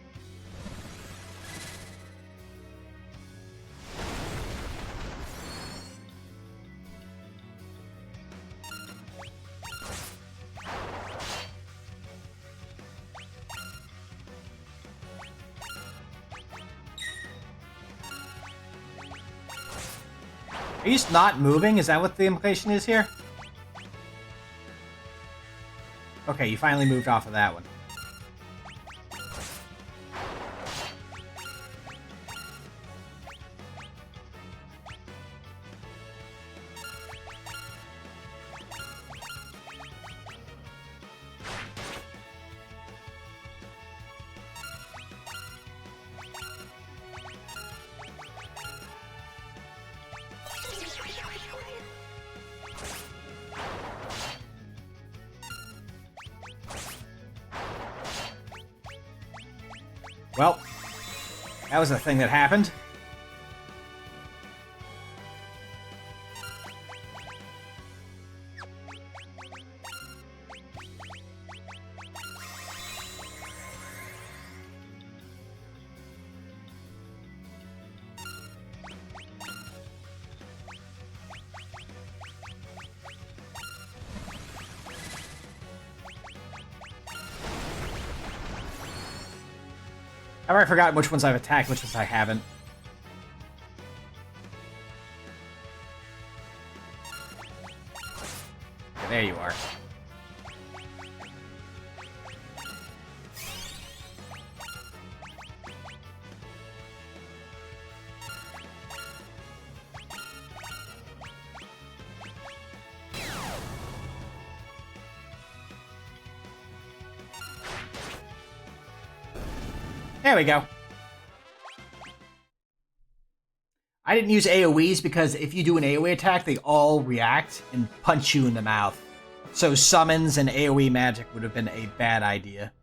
Are you just not moving? Is that what the implication is here? Okay, you finally moved off of that one. Well, that was a thing that happened. I've already forgotten which ones I've attacked, which ones I haven't. Okay, there you are. There we go. I didn't use AoEs because if you do an AoE attack, they all react and punch you in the mouth. So summons and AoE magic would have been a bad idea.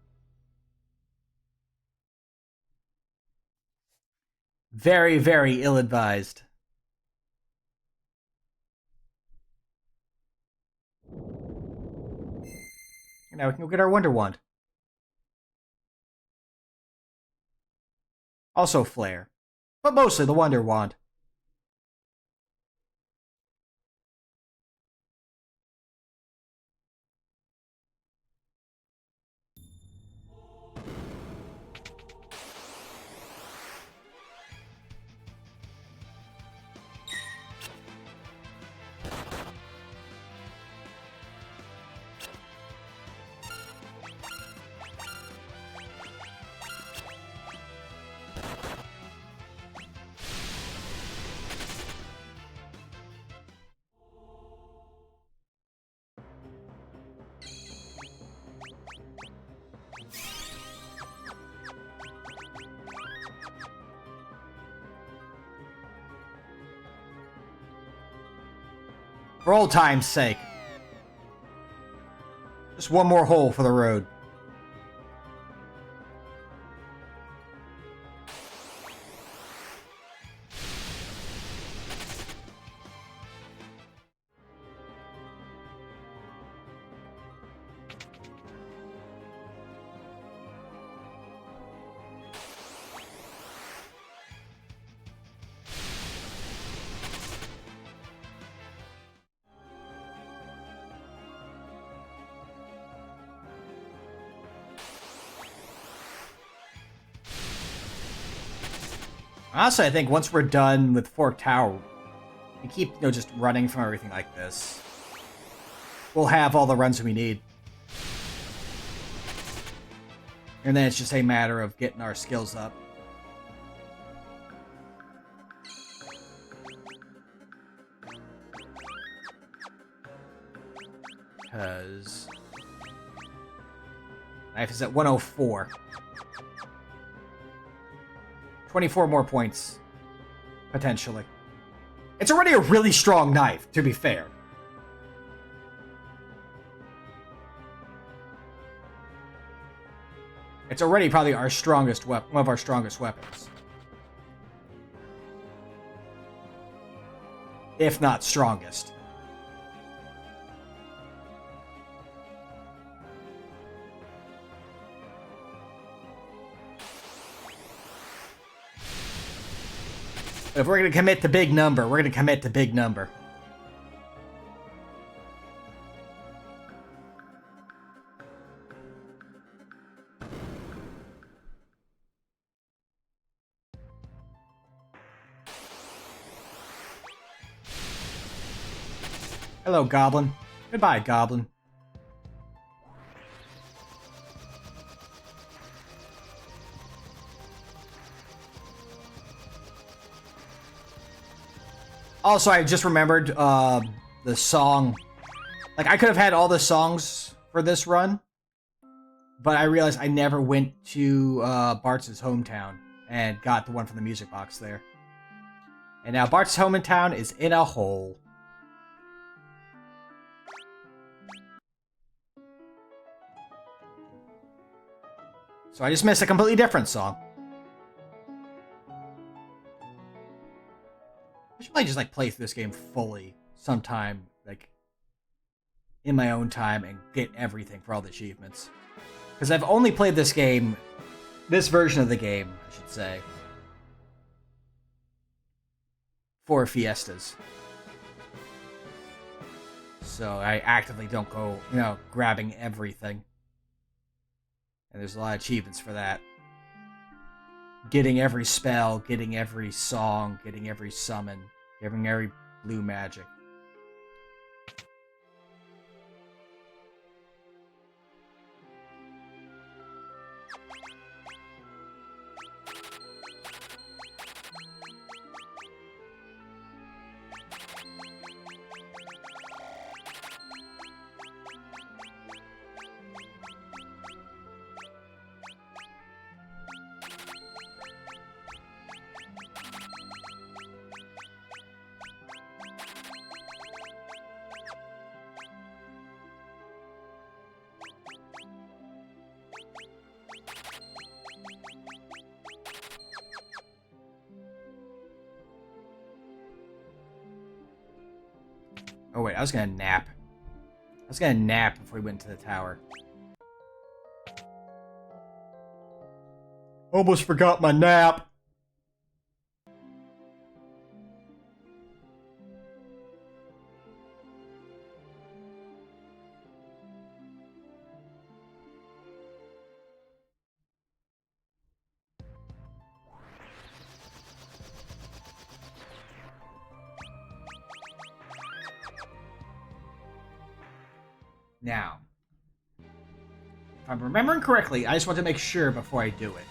Very, very ill-advised. Now we can go get our Wonder Wand. Also Flare. But mostly the Wonder Wand. For old time's sake. Just one more hole for the road. Honestly, I think once we're done with Fork Tower, we keep, just running from everything like this. We'll have all the runs we need. And then it's just a matter of getting our skills up. Because knife is at 104. 24 more points, potentially. It's already a really strong knife, to be fair. It's already probably our strongest one of our strongest weapons. If not strongest. If we're going to commit to big number, we're going to commit to big number. Hello, Goblin. Goodbye, Goblin. Also, I just remembered the song. Like, I could have had all the songs for this run, but I realized I never went to Bart's hometown and got the one from the music box there. And now Bart's hometown is in a hole. So I just missed a completely different song. I should probably just play through this game fully sometime, in my own time, and get everything for all the achievements. Because I've only played this game, this version of the game, I should say, 4 Fiestas. So I actively don't go, grabbing everything. And there's a lot of achievements for that. getting every spell, getting every song, getting every summon, getting every blue magic. Oh wait, I was gonna nap. I was gonna nap before we went to the tower. Almost forgot my nap. Now, if I'm remembering correctly, I just want to make sure before I do it.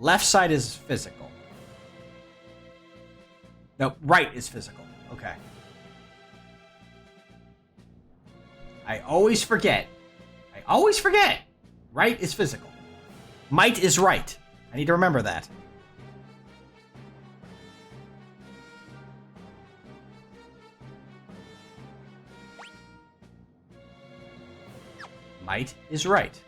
Left side is physical. No, right is physical. Okay. I always forget. Right is physical. Might is right. I need to remember that. Might is right.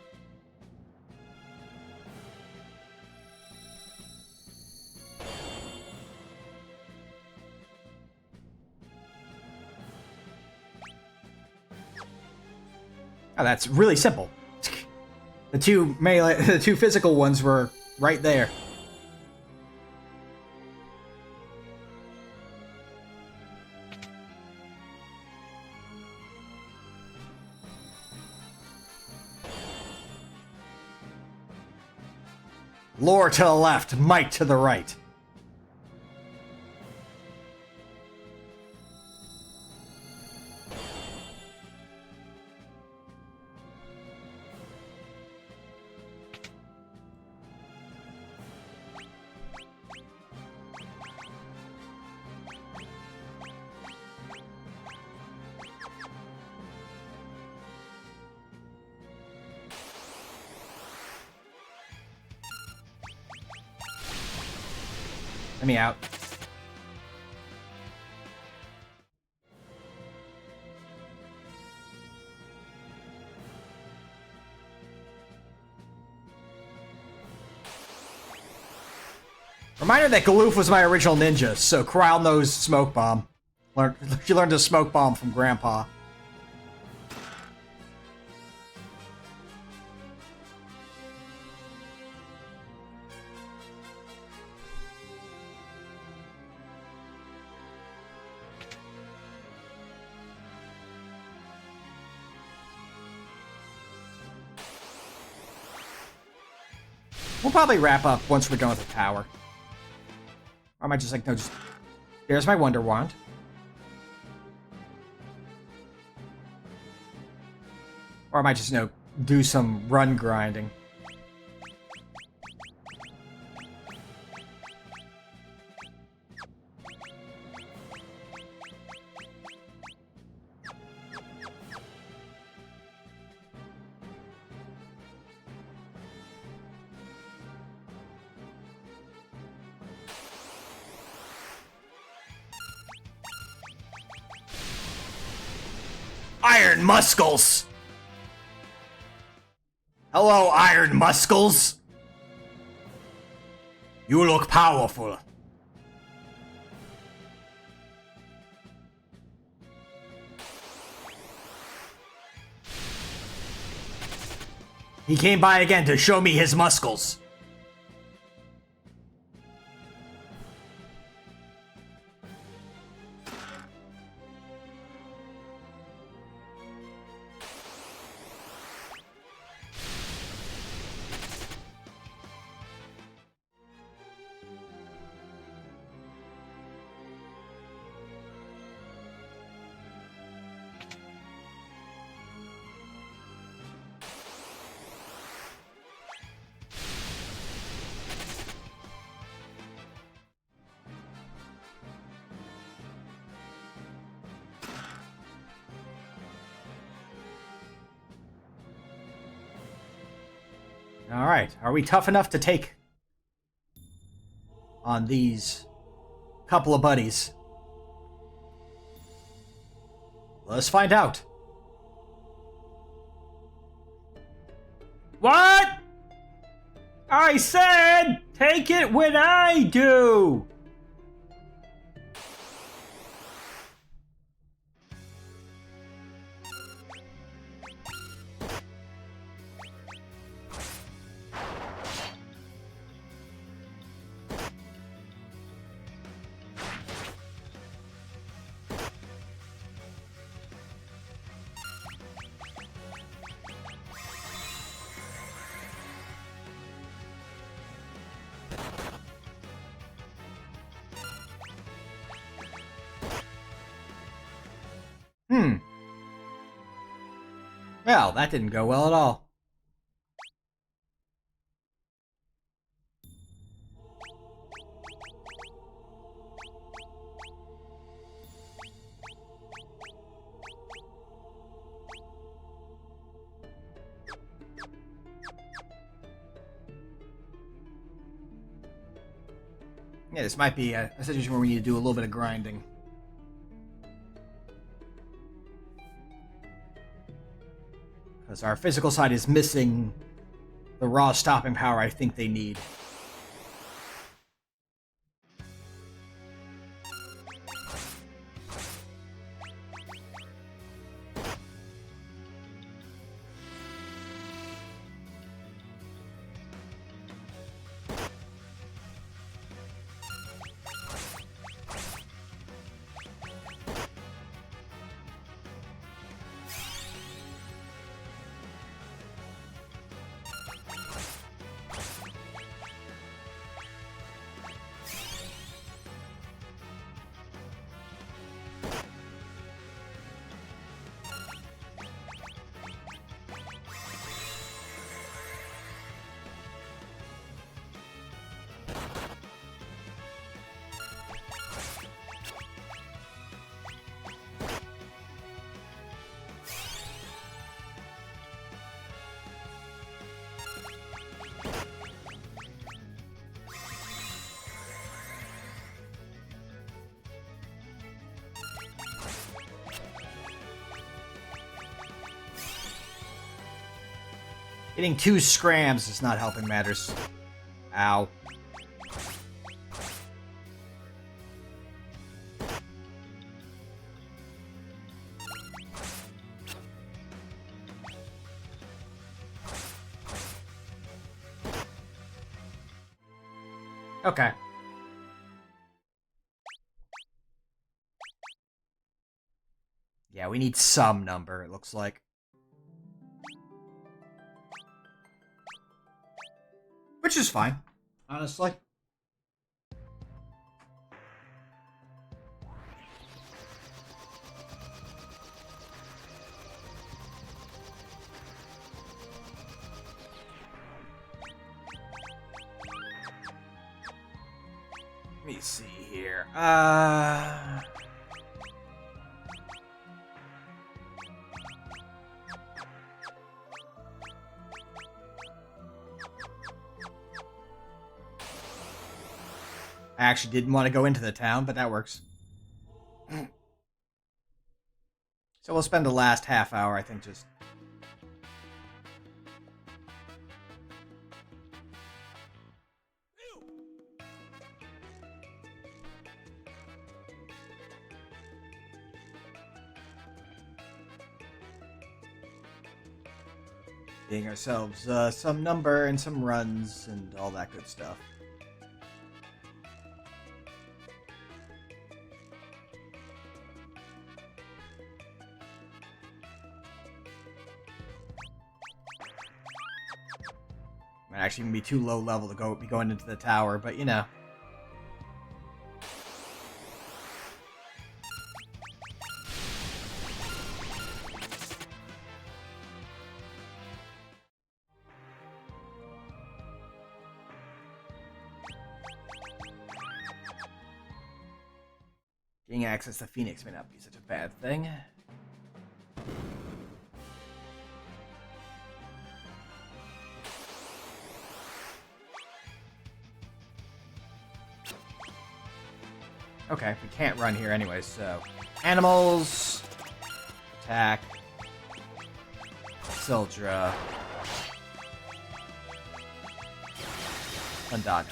Oh, that's really simple. The two melee, the two physical ones were right there. Lore to the left, might to the right. Let me out. Reminder that Galoof was my original ninja, so Corral knows Smoke Bomb. She learned to Smoke Bomb from Grandpa. We'll probably wrap up once we're done with the tower. Or am I just like, no, just... There's my Wonder Wand. Or am I just, do some run grinding? Iron Muscles! Hello, Iron Muscles! You look powerful. He came by again to show me his muscles. Alright, are we tough enough to take on these couple of buddies? Let's find out. What? I said, take it when I do. Well, that didn't go well at all. Yeah, this might be a situation where we need to do a little bit of grinding. Because our physical side is missing the raw stopping power I think they need. Getting 2 scrams is not helping matters. Ow. Okay. Yeah, we need some number, it looks like. Which is fine, honestly. Let me see here. I actually didn't want to go into the town, but that works. So we'll spend the last half hour, I think, just... getting ourselves some number and some runs and all that good stuff. Might actually even be too low level to be going into the tower, but you know. Getting access to Phoenix may not be such a bad thing. Okay, we can't run here anyway, so... Animals... Attack... Sildra... Undaga.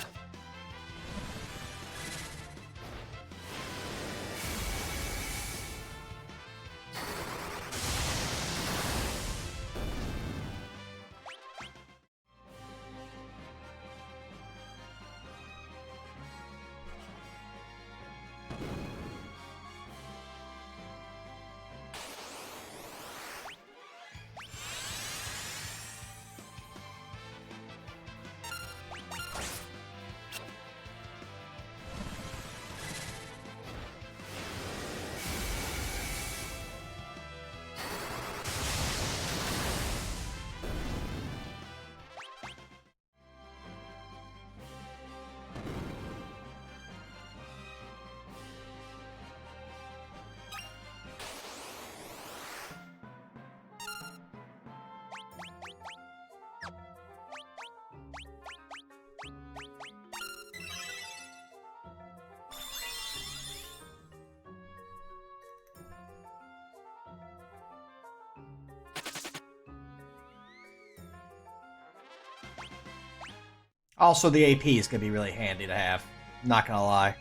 Also, the AP is going to be really handy to have. Not going to lie.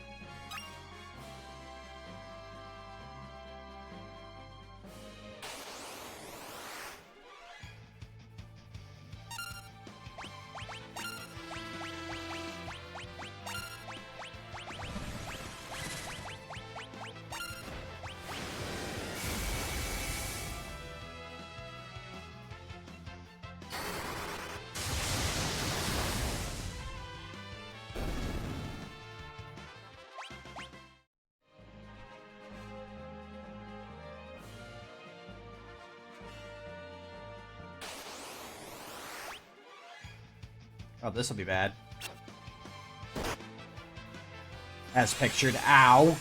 Oh, this will be bad. As pictured. Ow.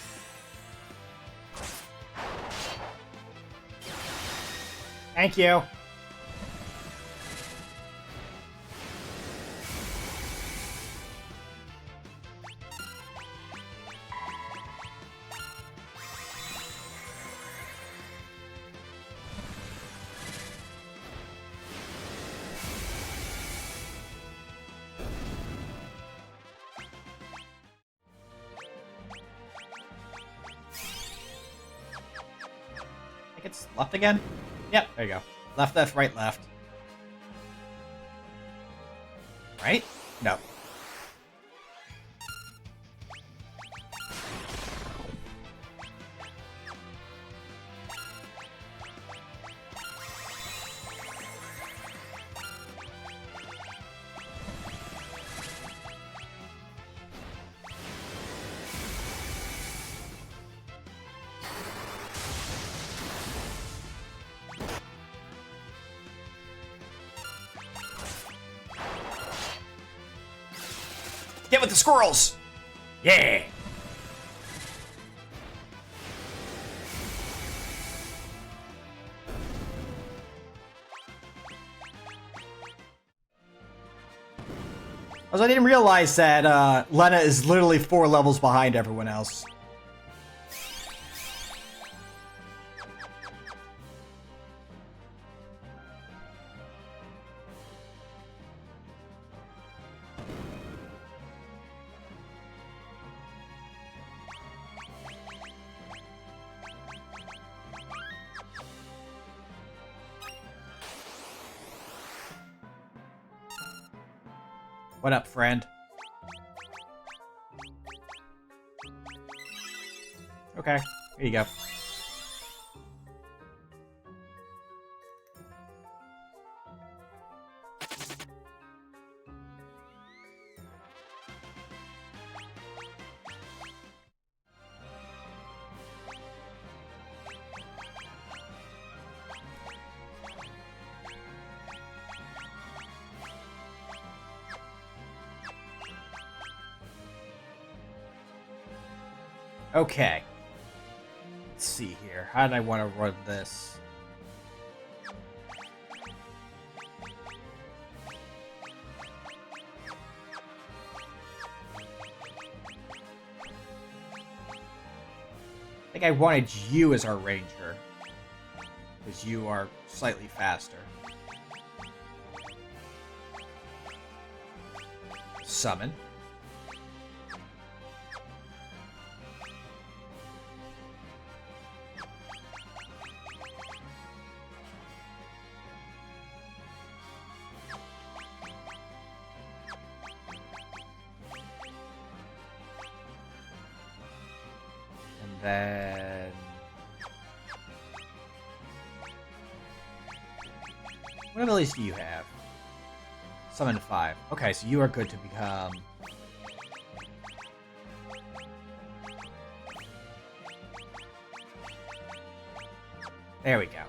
Thank you. I think it's left again? Yep, there you go. Left, left, right, left. Right? No. Get with the squirrels! Yeah! Also, I didn't realize that Lena is literally 4 levels behind everyone else. What up, friend? Okay, here you go. Okay. Let's see here. How did I want to run this? I think I wanted you as our ranger. Because you are slightly faster. Summon. And then... what abilities do you have? Summon 5. Okay, so you are good to become... there we go.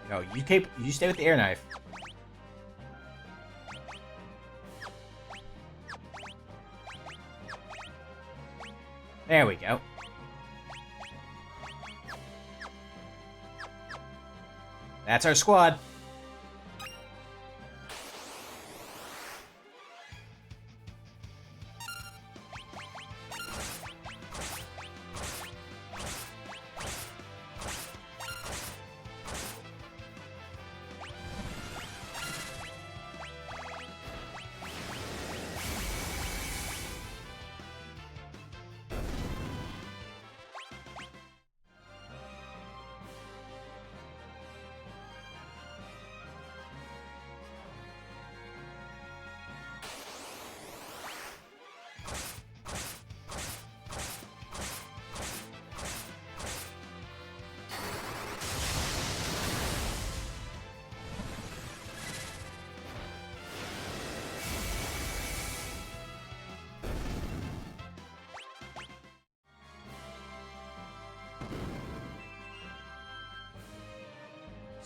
No, you stay with the air knife. There we go. That's our squad.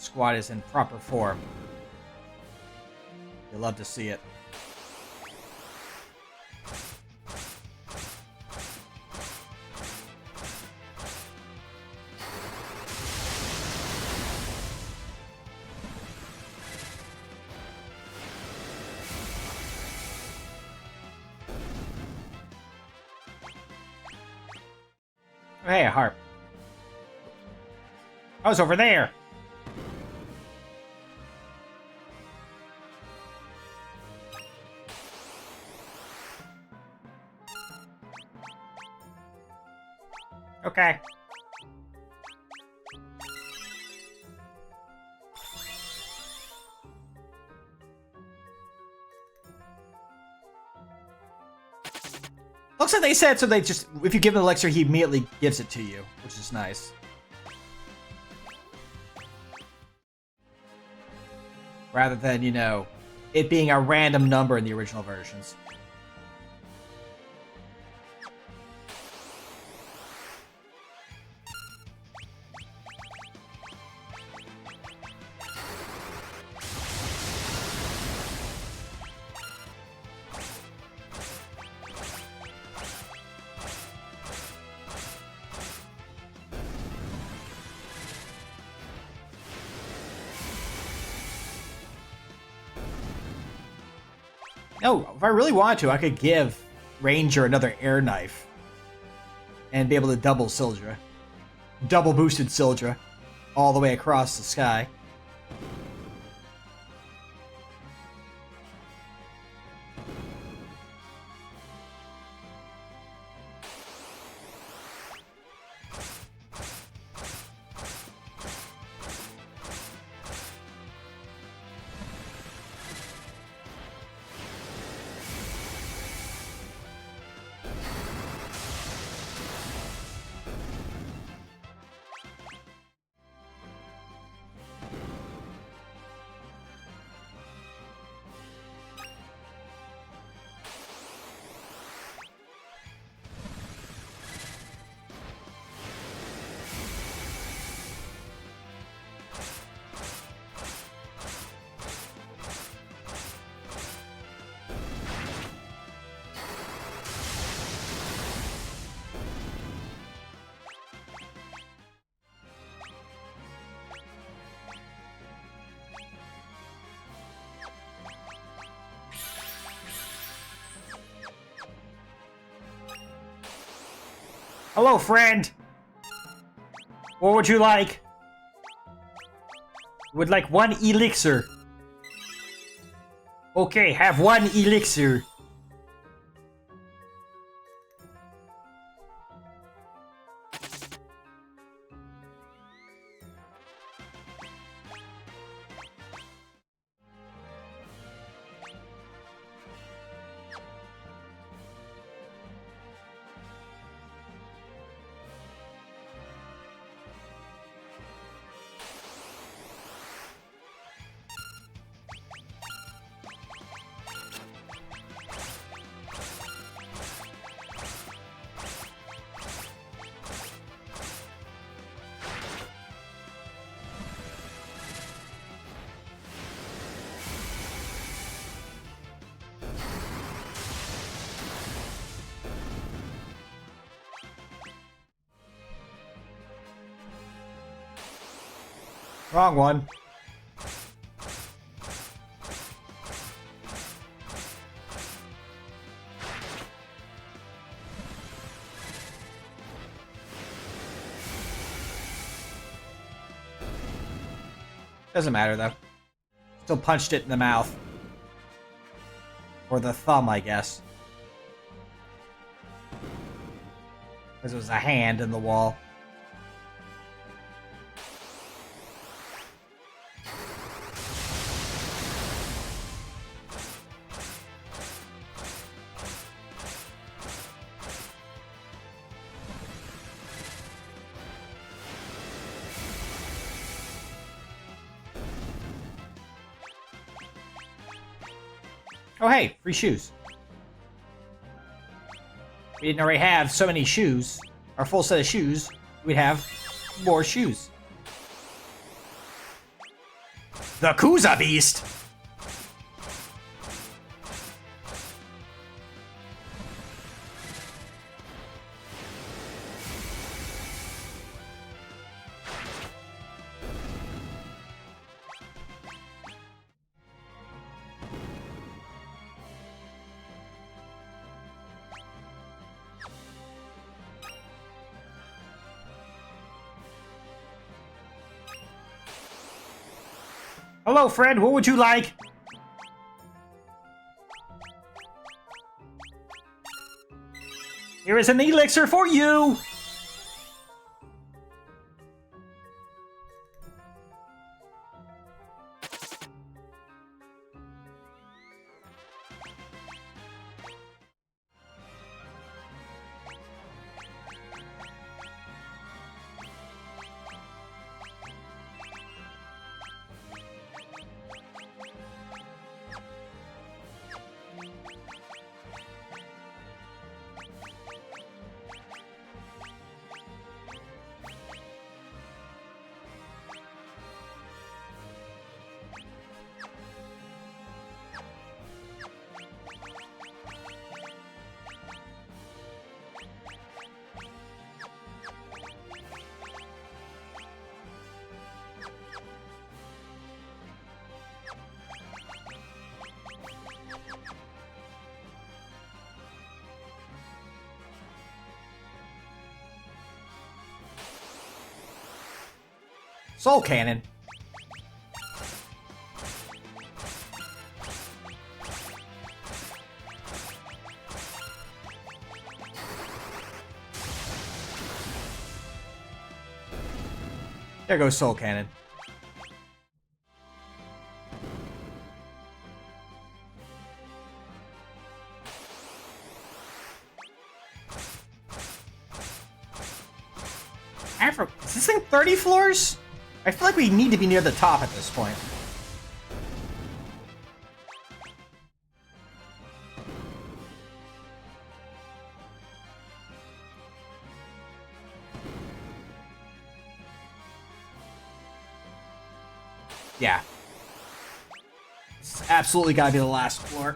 Squad is in proper form. You'll love to see it. Hey, a harp. I was over there. Okay. Looks like they said so they just, if you give him the elixir, he immediately gives it to you, which is nice. Rather than, you know, it being a random number in the original versions. No, if I really wanted to, I could give Ranger another air knife. And be able to double Sildra. Double boosted Sildra. All the way across the sky. Hello, friend. What would you like? Would like 1 elixir. Okay, have 1 elixir. Wrong one. Doesn't matter though. Still punched it in the mouth. Or the thumb, I guess. Because it was a hand in the wall. Oh hey, free shoes. We didn't already have so many shoes, our full set of shoes, we'd have more shoes. The Kuza Beast! Hello, friend. What would you like? Here is an elixir for you! Soul Cannon. There goes Soul Cannon. Is this thing 30 floors? I feel like we need to be near the top at this point. Yeah. It's absolutely gotta be the last floor.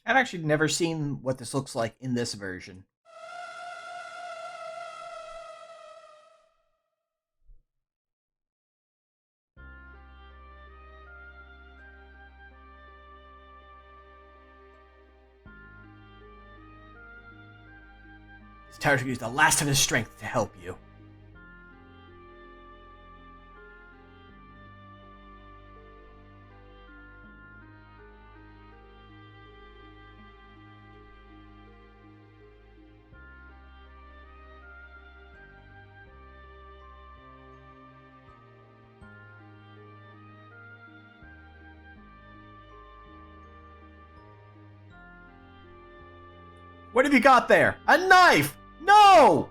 I've actually never seen what this looks like in this version. His tower used the last of his strength to help you. What have you got there? A knife! No!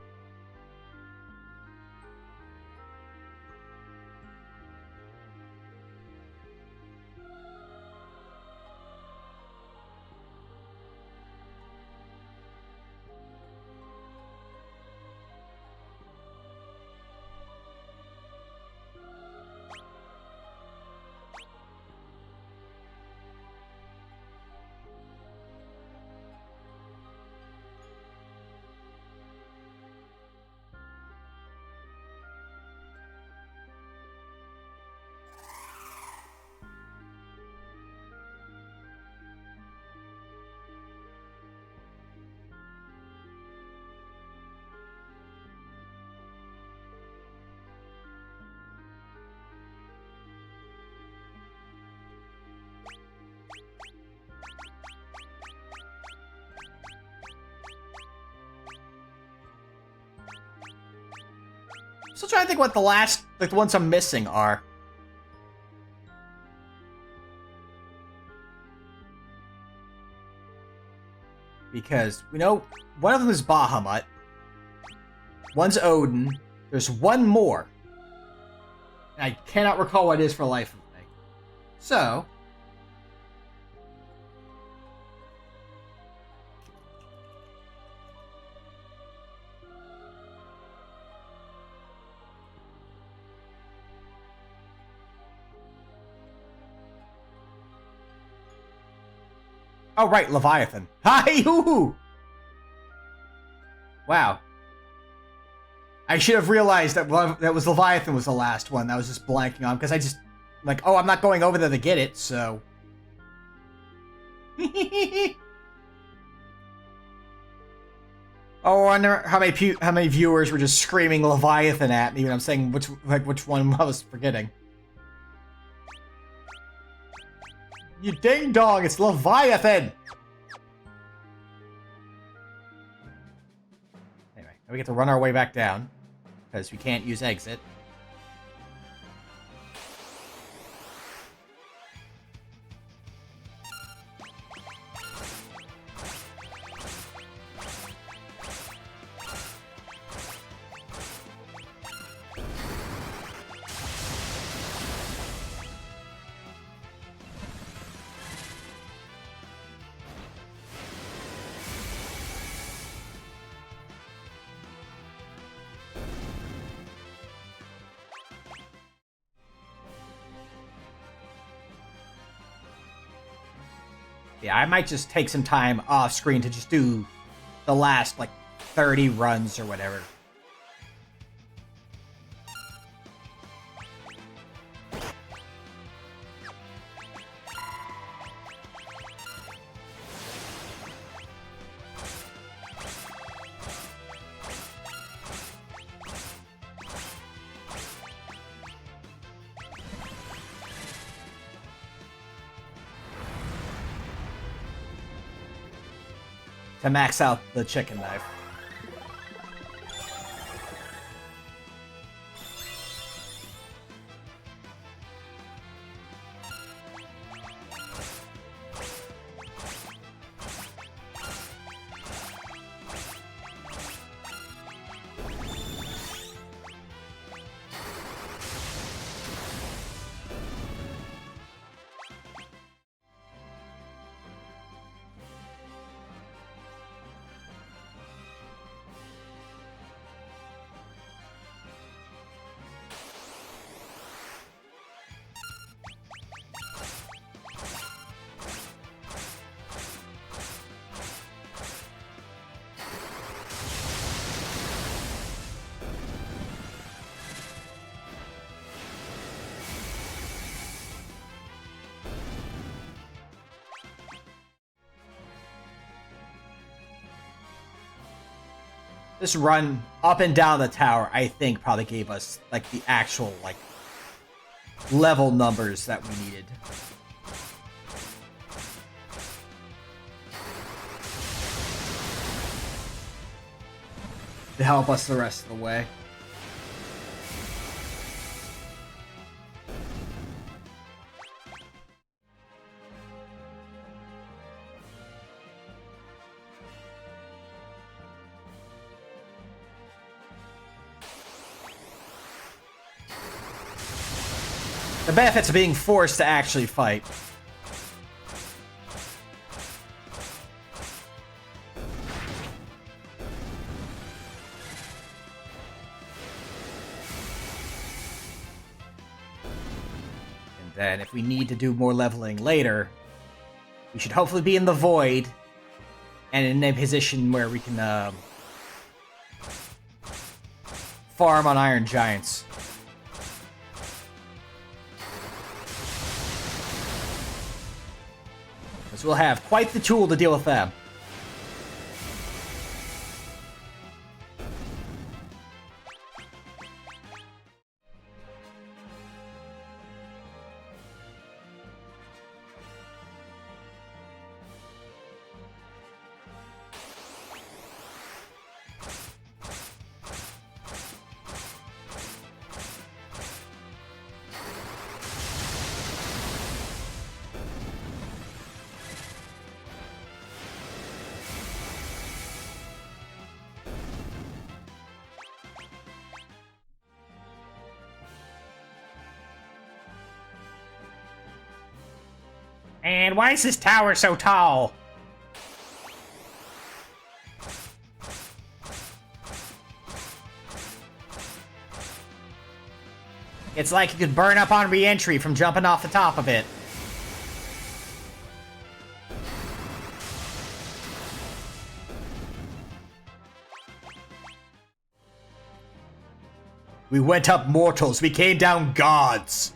Still trying to think what the last, like the ones I'm missing are. Because we know one of them is Bahamut. One's Odin. There's one more. I cannot recall what it is for the life of me. So. Oh, right, Leviathan. Hi-hoo! Wow. I should have realized that that was Leviathan was the last one. That was just blanking on, because I just, like, oh, I'm not going over there to get it, so. Oh, I wonder how many viewers were just screaming Leviathan at me when I'm saying which one I was forgetting. You ding dong, it's Leviathan! Anyway, now we get to run our way back down, because we can't use exit. Yeah, I might just take some time off screen to just do the last, like, 30 runs or whatever. To max out the chicken knife. This run up and down the tower, I think, probably gave us, like, the actual, like, level numbers that we needed. To help us the rest of the way. The benefits of being forced to actually fight. And then if we need to do more leveling later, we should hopefully be in the void and in a position where we can farm on Iron Giants. Because we'll have quite the tool to deal with them. And why is this tower so tall? It's like you could burn up on re-entry from jumping off the top of it. We went up mortals, we came down gods.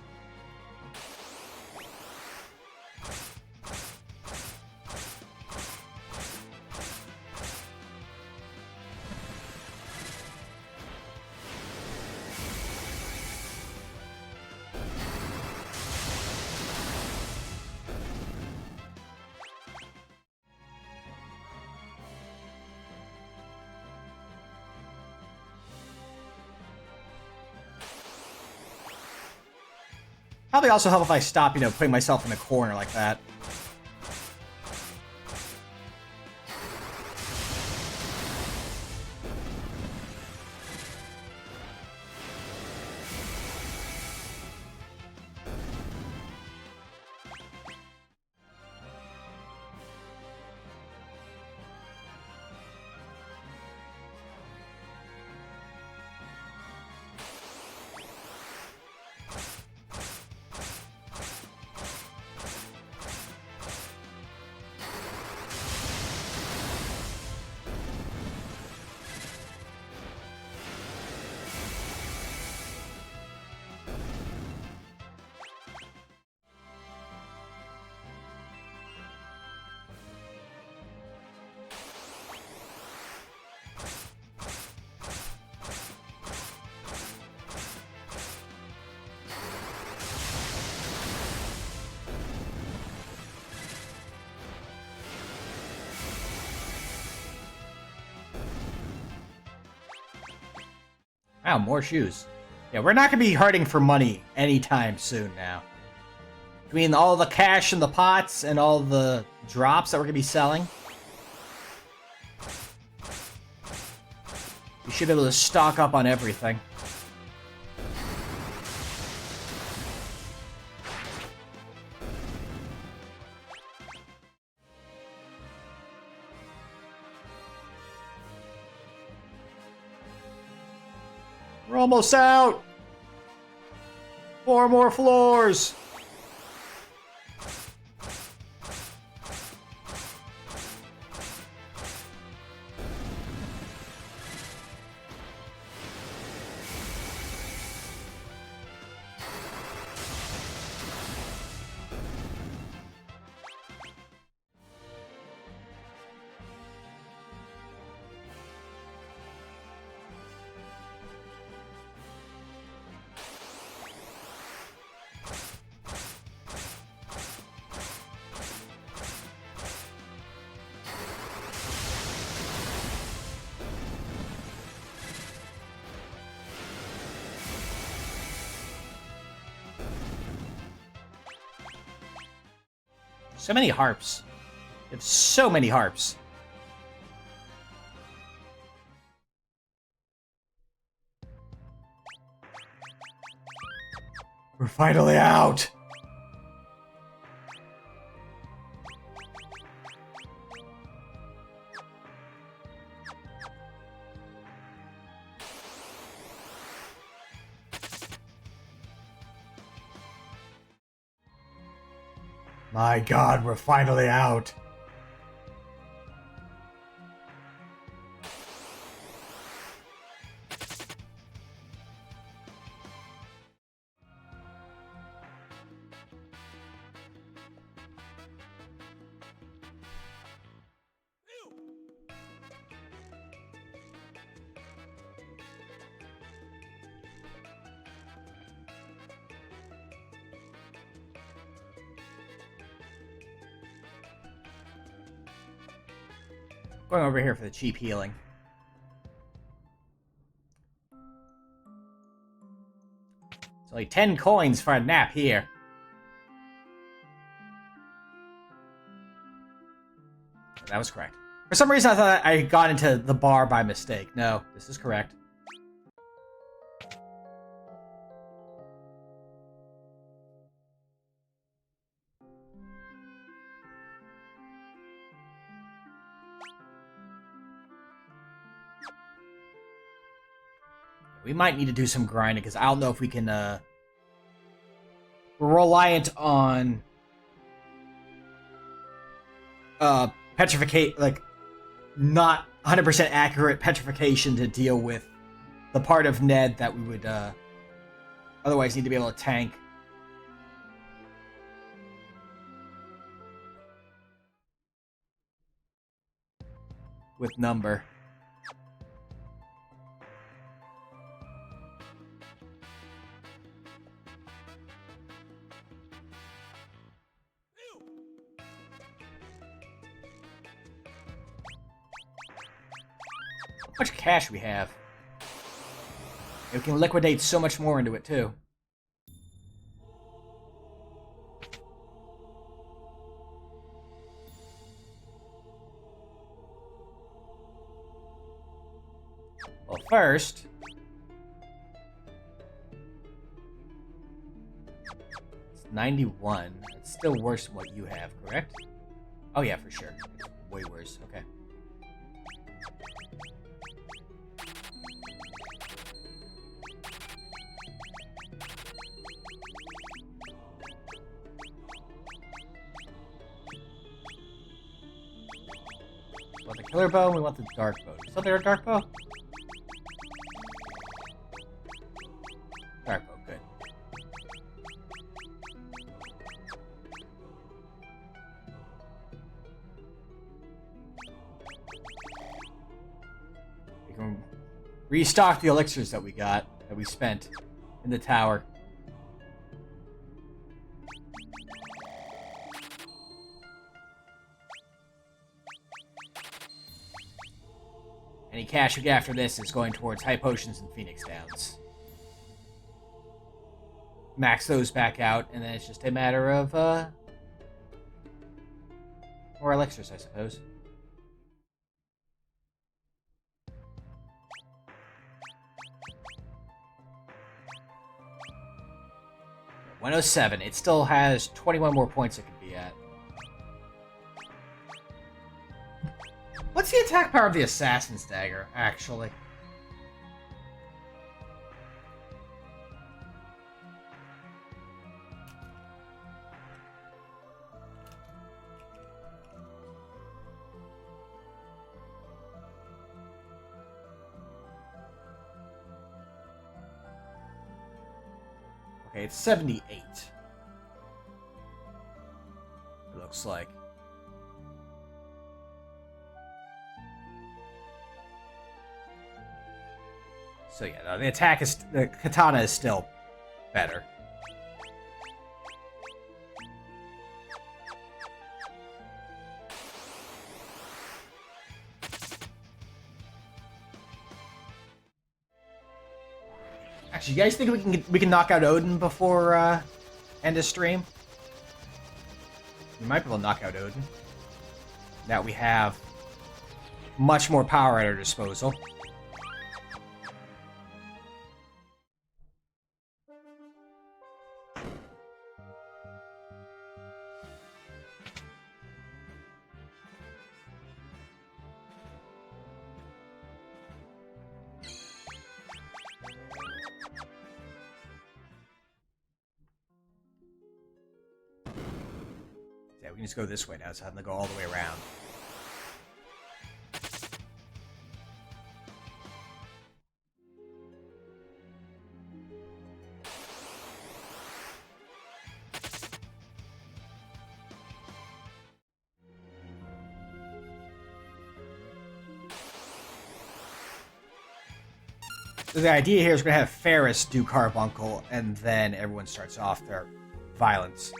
Probably also help if I stop, putting myself in a corner like that. Wow, more shoes. Yeah, we're not going to be hurting for money anytime soon now. Between all the cash in the pots and all the drops that we're going to be selling, we should be able to stock up on everything. We're almost out! 4 more floors! So many harps. There's so many harps. We're finally out! My god, we're finally out. Going over here for the cheap healing. It's only 10 coins for a nap here. That was correct. For some reason I thought I got into the bar by mistake. No, this is correct. We might need to do some grinding, because I don't know if we can, we're reliant on, petrification, like, not 100% accurate petrification to deal with the part of Ned that we would, otherwise need to be able to tank. With number. How much cash we have. And we can liquidate so much more into it, too. Well, first... it's 91. It's still worse than what you have, correct? Oh yeah, for sure. It's way worse. Okay. We want the killer bow, and we want the dark bow. Is there a dark bow? Dark bow, good. We can restock the elixirs that we got, that we spent in the tower. Any cash we get after this is going towards high potions and Phoenix Downs. Max those back out, and then it's just a matter of, more elixirs, I suppose. $107. It still has 21 more points it could be at. What's the attack power of the Assassin's Dagger, actually? Okay, it's 78. It looks like. So yeah, no, the attack is... the katana is still better. Actually, you guys think we can knock out Odin before end of stream? We might be able to knock out Odin. Now we have much more power at our disposal. Yeah, we can just go this way now, so I'm gonna go all the way around. So the idea here is we're gonna have Ferris do Carbuncle, and then everyone starts off their violence.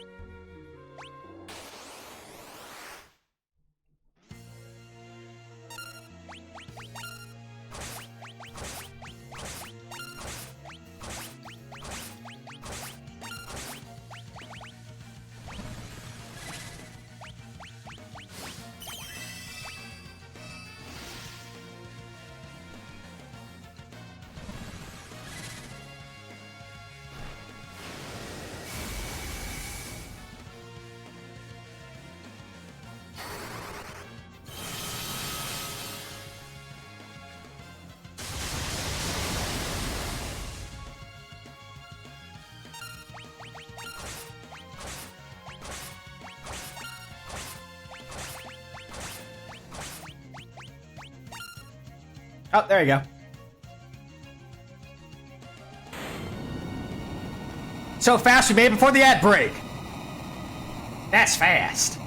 Oh, there you go. So fast we made it before the ad break. That's fast.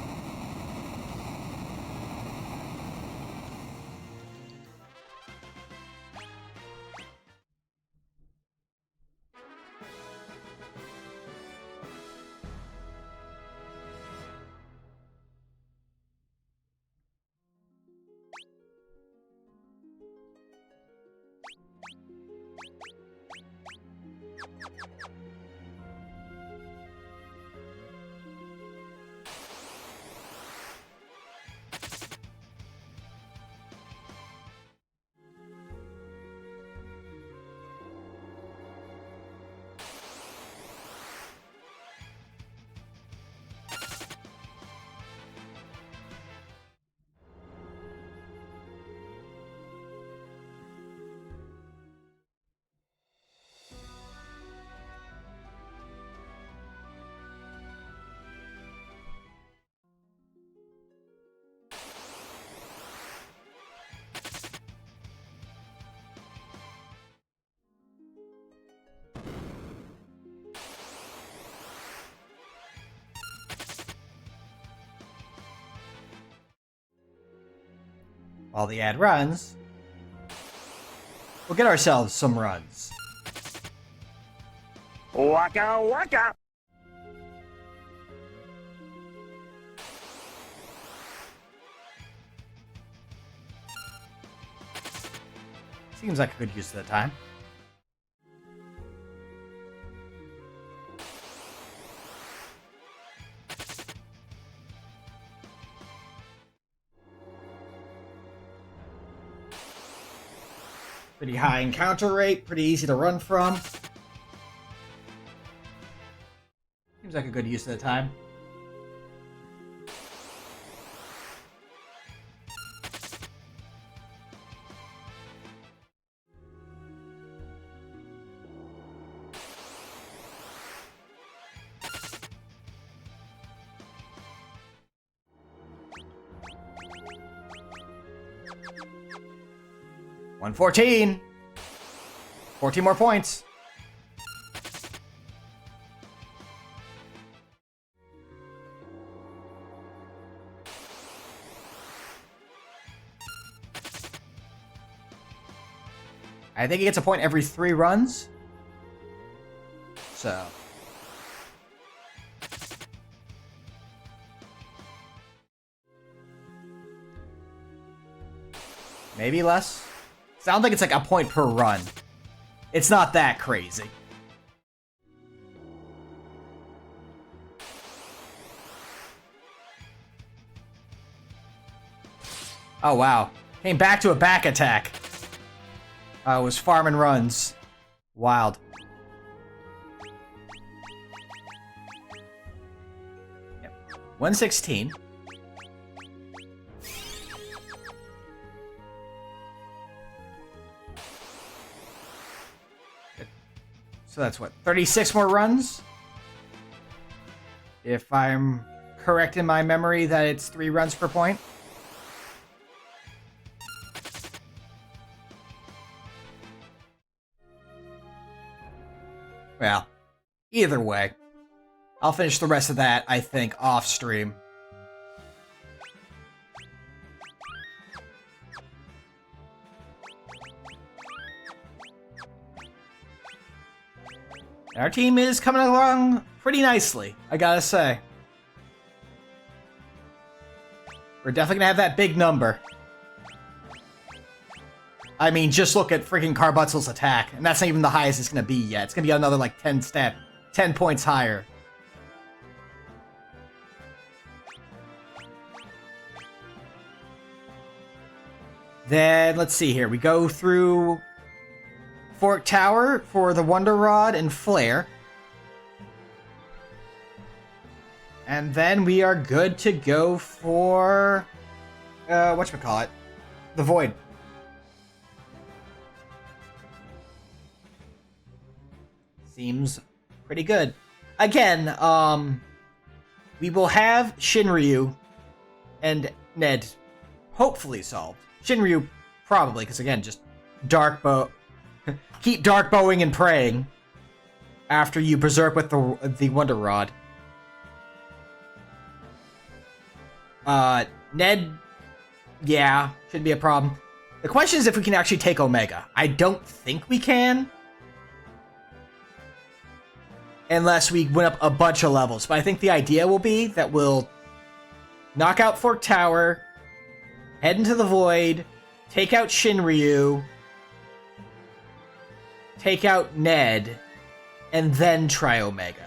While the ad runs, we'll get ourselves some runs. Waka waka! Seems like a good use of the time. Pretty high encounter rate, pretty easy to run from. Seems like a good use of the time. $114. 14 more points. I think he gets a point every 3 runs. So. Maybe less. Sounds like it's like a point per run. It's not that crazy. Oh, wow. Came back to a back attack. Was farming runs. Wild. Yep. 116. So that's what, 36 more runs? If I'm correct in my memory that it's 3 runs per point. Well, either way, I'll finish the rest of that, I think, off stream. Our team is coming along pretty nicely, I gotta say. We're definitely gonna have that big number. I mean, just look at freaking Carbutzel's attack, and that's not even the highest it's gonna be yet. It's gonna be another, like, 10 points higher. Then, let's see here. We go through Fork Tower for the Wonder Rod and Flare. And then we are good to go for... whatchamacallit? The Void. Seems pretty good. Again, we will have Shinryu and Ned hopefully solved. Shinryu probably, because again, just Dark Bow... Keep Dark Bowing and praying after you berserk with the Wonder Rod. Ned, yeah, should be a problem. The question is if we can actually take Omega. I don't think we can. Unless we went up a bunch of levels. But I think the idea will be that we'll knock out Fork Tower, head into the Void, take out Shinryu, take out Ned, and then try Omega.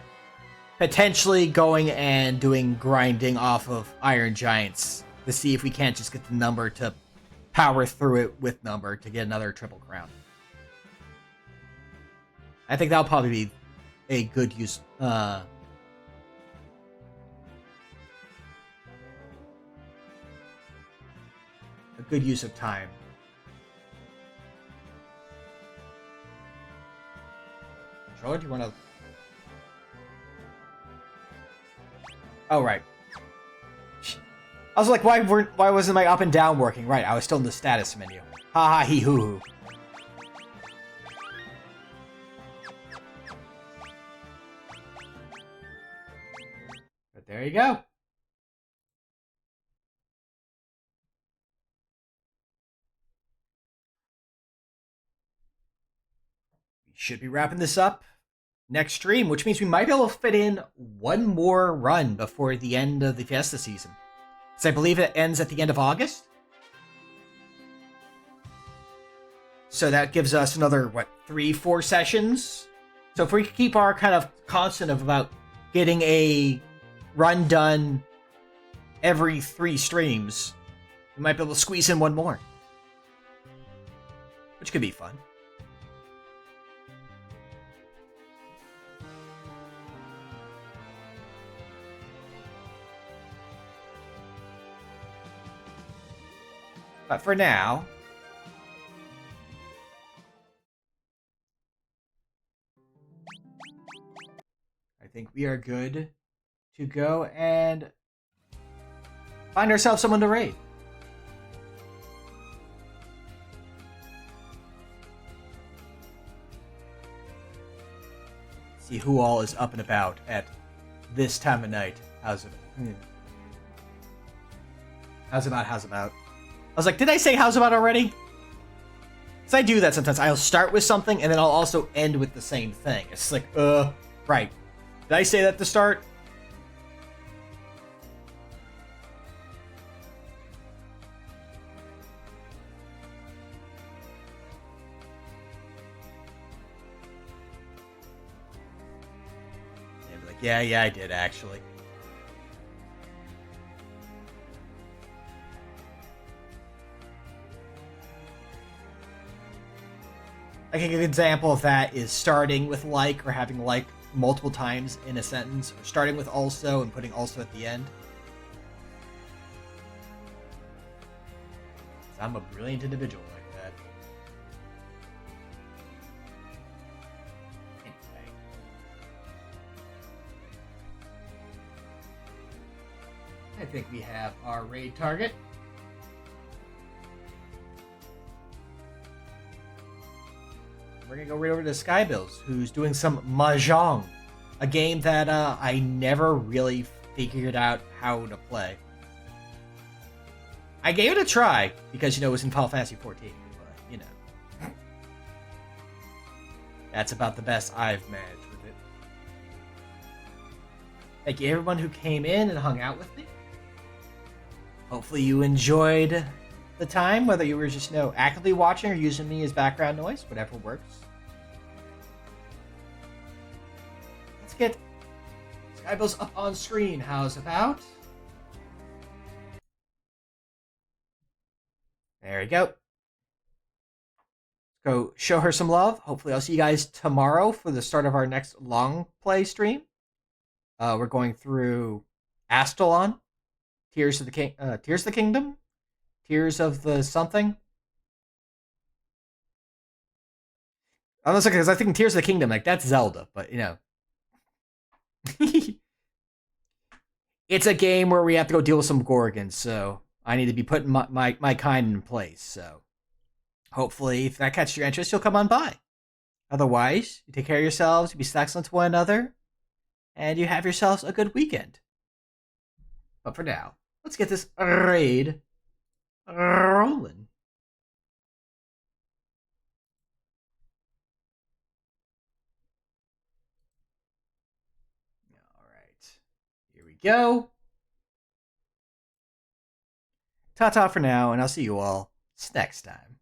Potentially going and doing grinding off of Iron Giants to see if we can't just get the number to power through it with number to get another Triple Crown. I think that'll probably be a good use. A good use of time. Controller, do you want to? Oh right. I was like, why wasn't my up and down working? Right, I was still in the status menu. Ha ha hee hoo hoo. But there you go. We should be wrapping this up next stream, which means we might be able to fit in one more run before the end of the Fiesta season. Because I believe it ends at the end of August. So that gives us another, 3-4 sessions? So if we keep our kind of constant of about getting a run done every 3 streams, we might be able to squeeze in one more. Which could be fun. But for now, I think we are good to go and find ourselves someone to raid. See who all is up and about at this time of night. How's it? How's about? I was like, did I say how's about already? Because I do that sometimes. I'll start with something, and then I'll also end with the same thing. It's like, right. Did I say that at the start? Yeah, be like, yeah, I did, actually. Like a good example of that is starting with like or having like multiple times in a sentence, or starting with also and putting also at the end. I'm a brilliant individual like that. Anyway. I think we have our raid target. We're gonna go right over to Skybills, who's doing some Mahjong, a game that I never really figured out how to play. I gave it a try because, it was in Final Fantasy 14, but, that's about the best I've managed with it. Thank you everyone who came in and hung out with me. Hopefully you enjoyed the time, whether you were just, actively watching or using me as background noise, whatever works. Let's get Skybills up on screen. How's about? There we go. Go show her some love. Hopefully I'll see you guys tomorrow for the start of our next long play stream. We're going through Astalon, Tears of the Kingdom, Tears of the something. I was because I think Tears of the Kingdom, like that's Zelda, but it's a game where we have to go deal with some Gorgons, so I need to be putting my kind in place. So hopefully, if that catches your interest, you'll come on by. Otherwise, you take care of yourselves, you be excellent to one another, and you have yourselves a good weekend. But for now, let's get this raid rolling. All right, here we go. Ta-ta for now, and I'll see you all next time.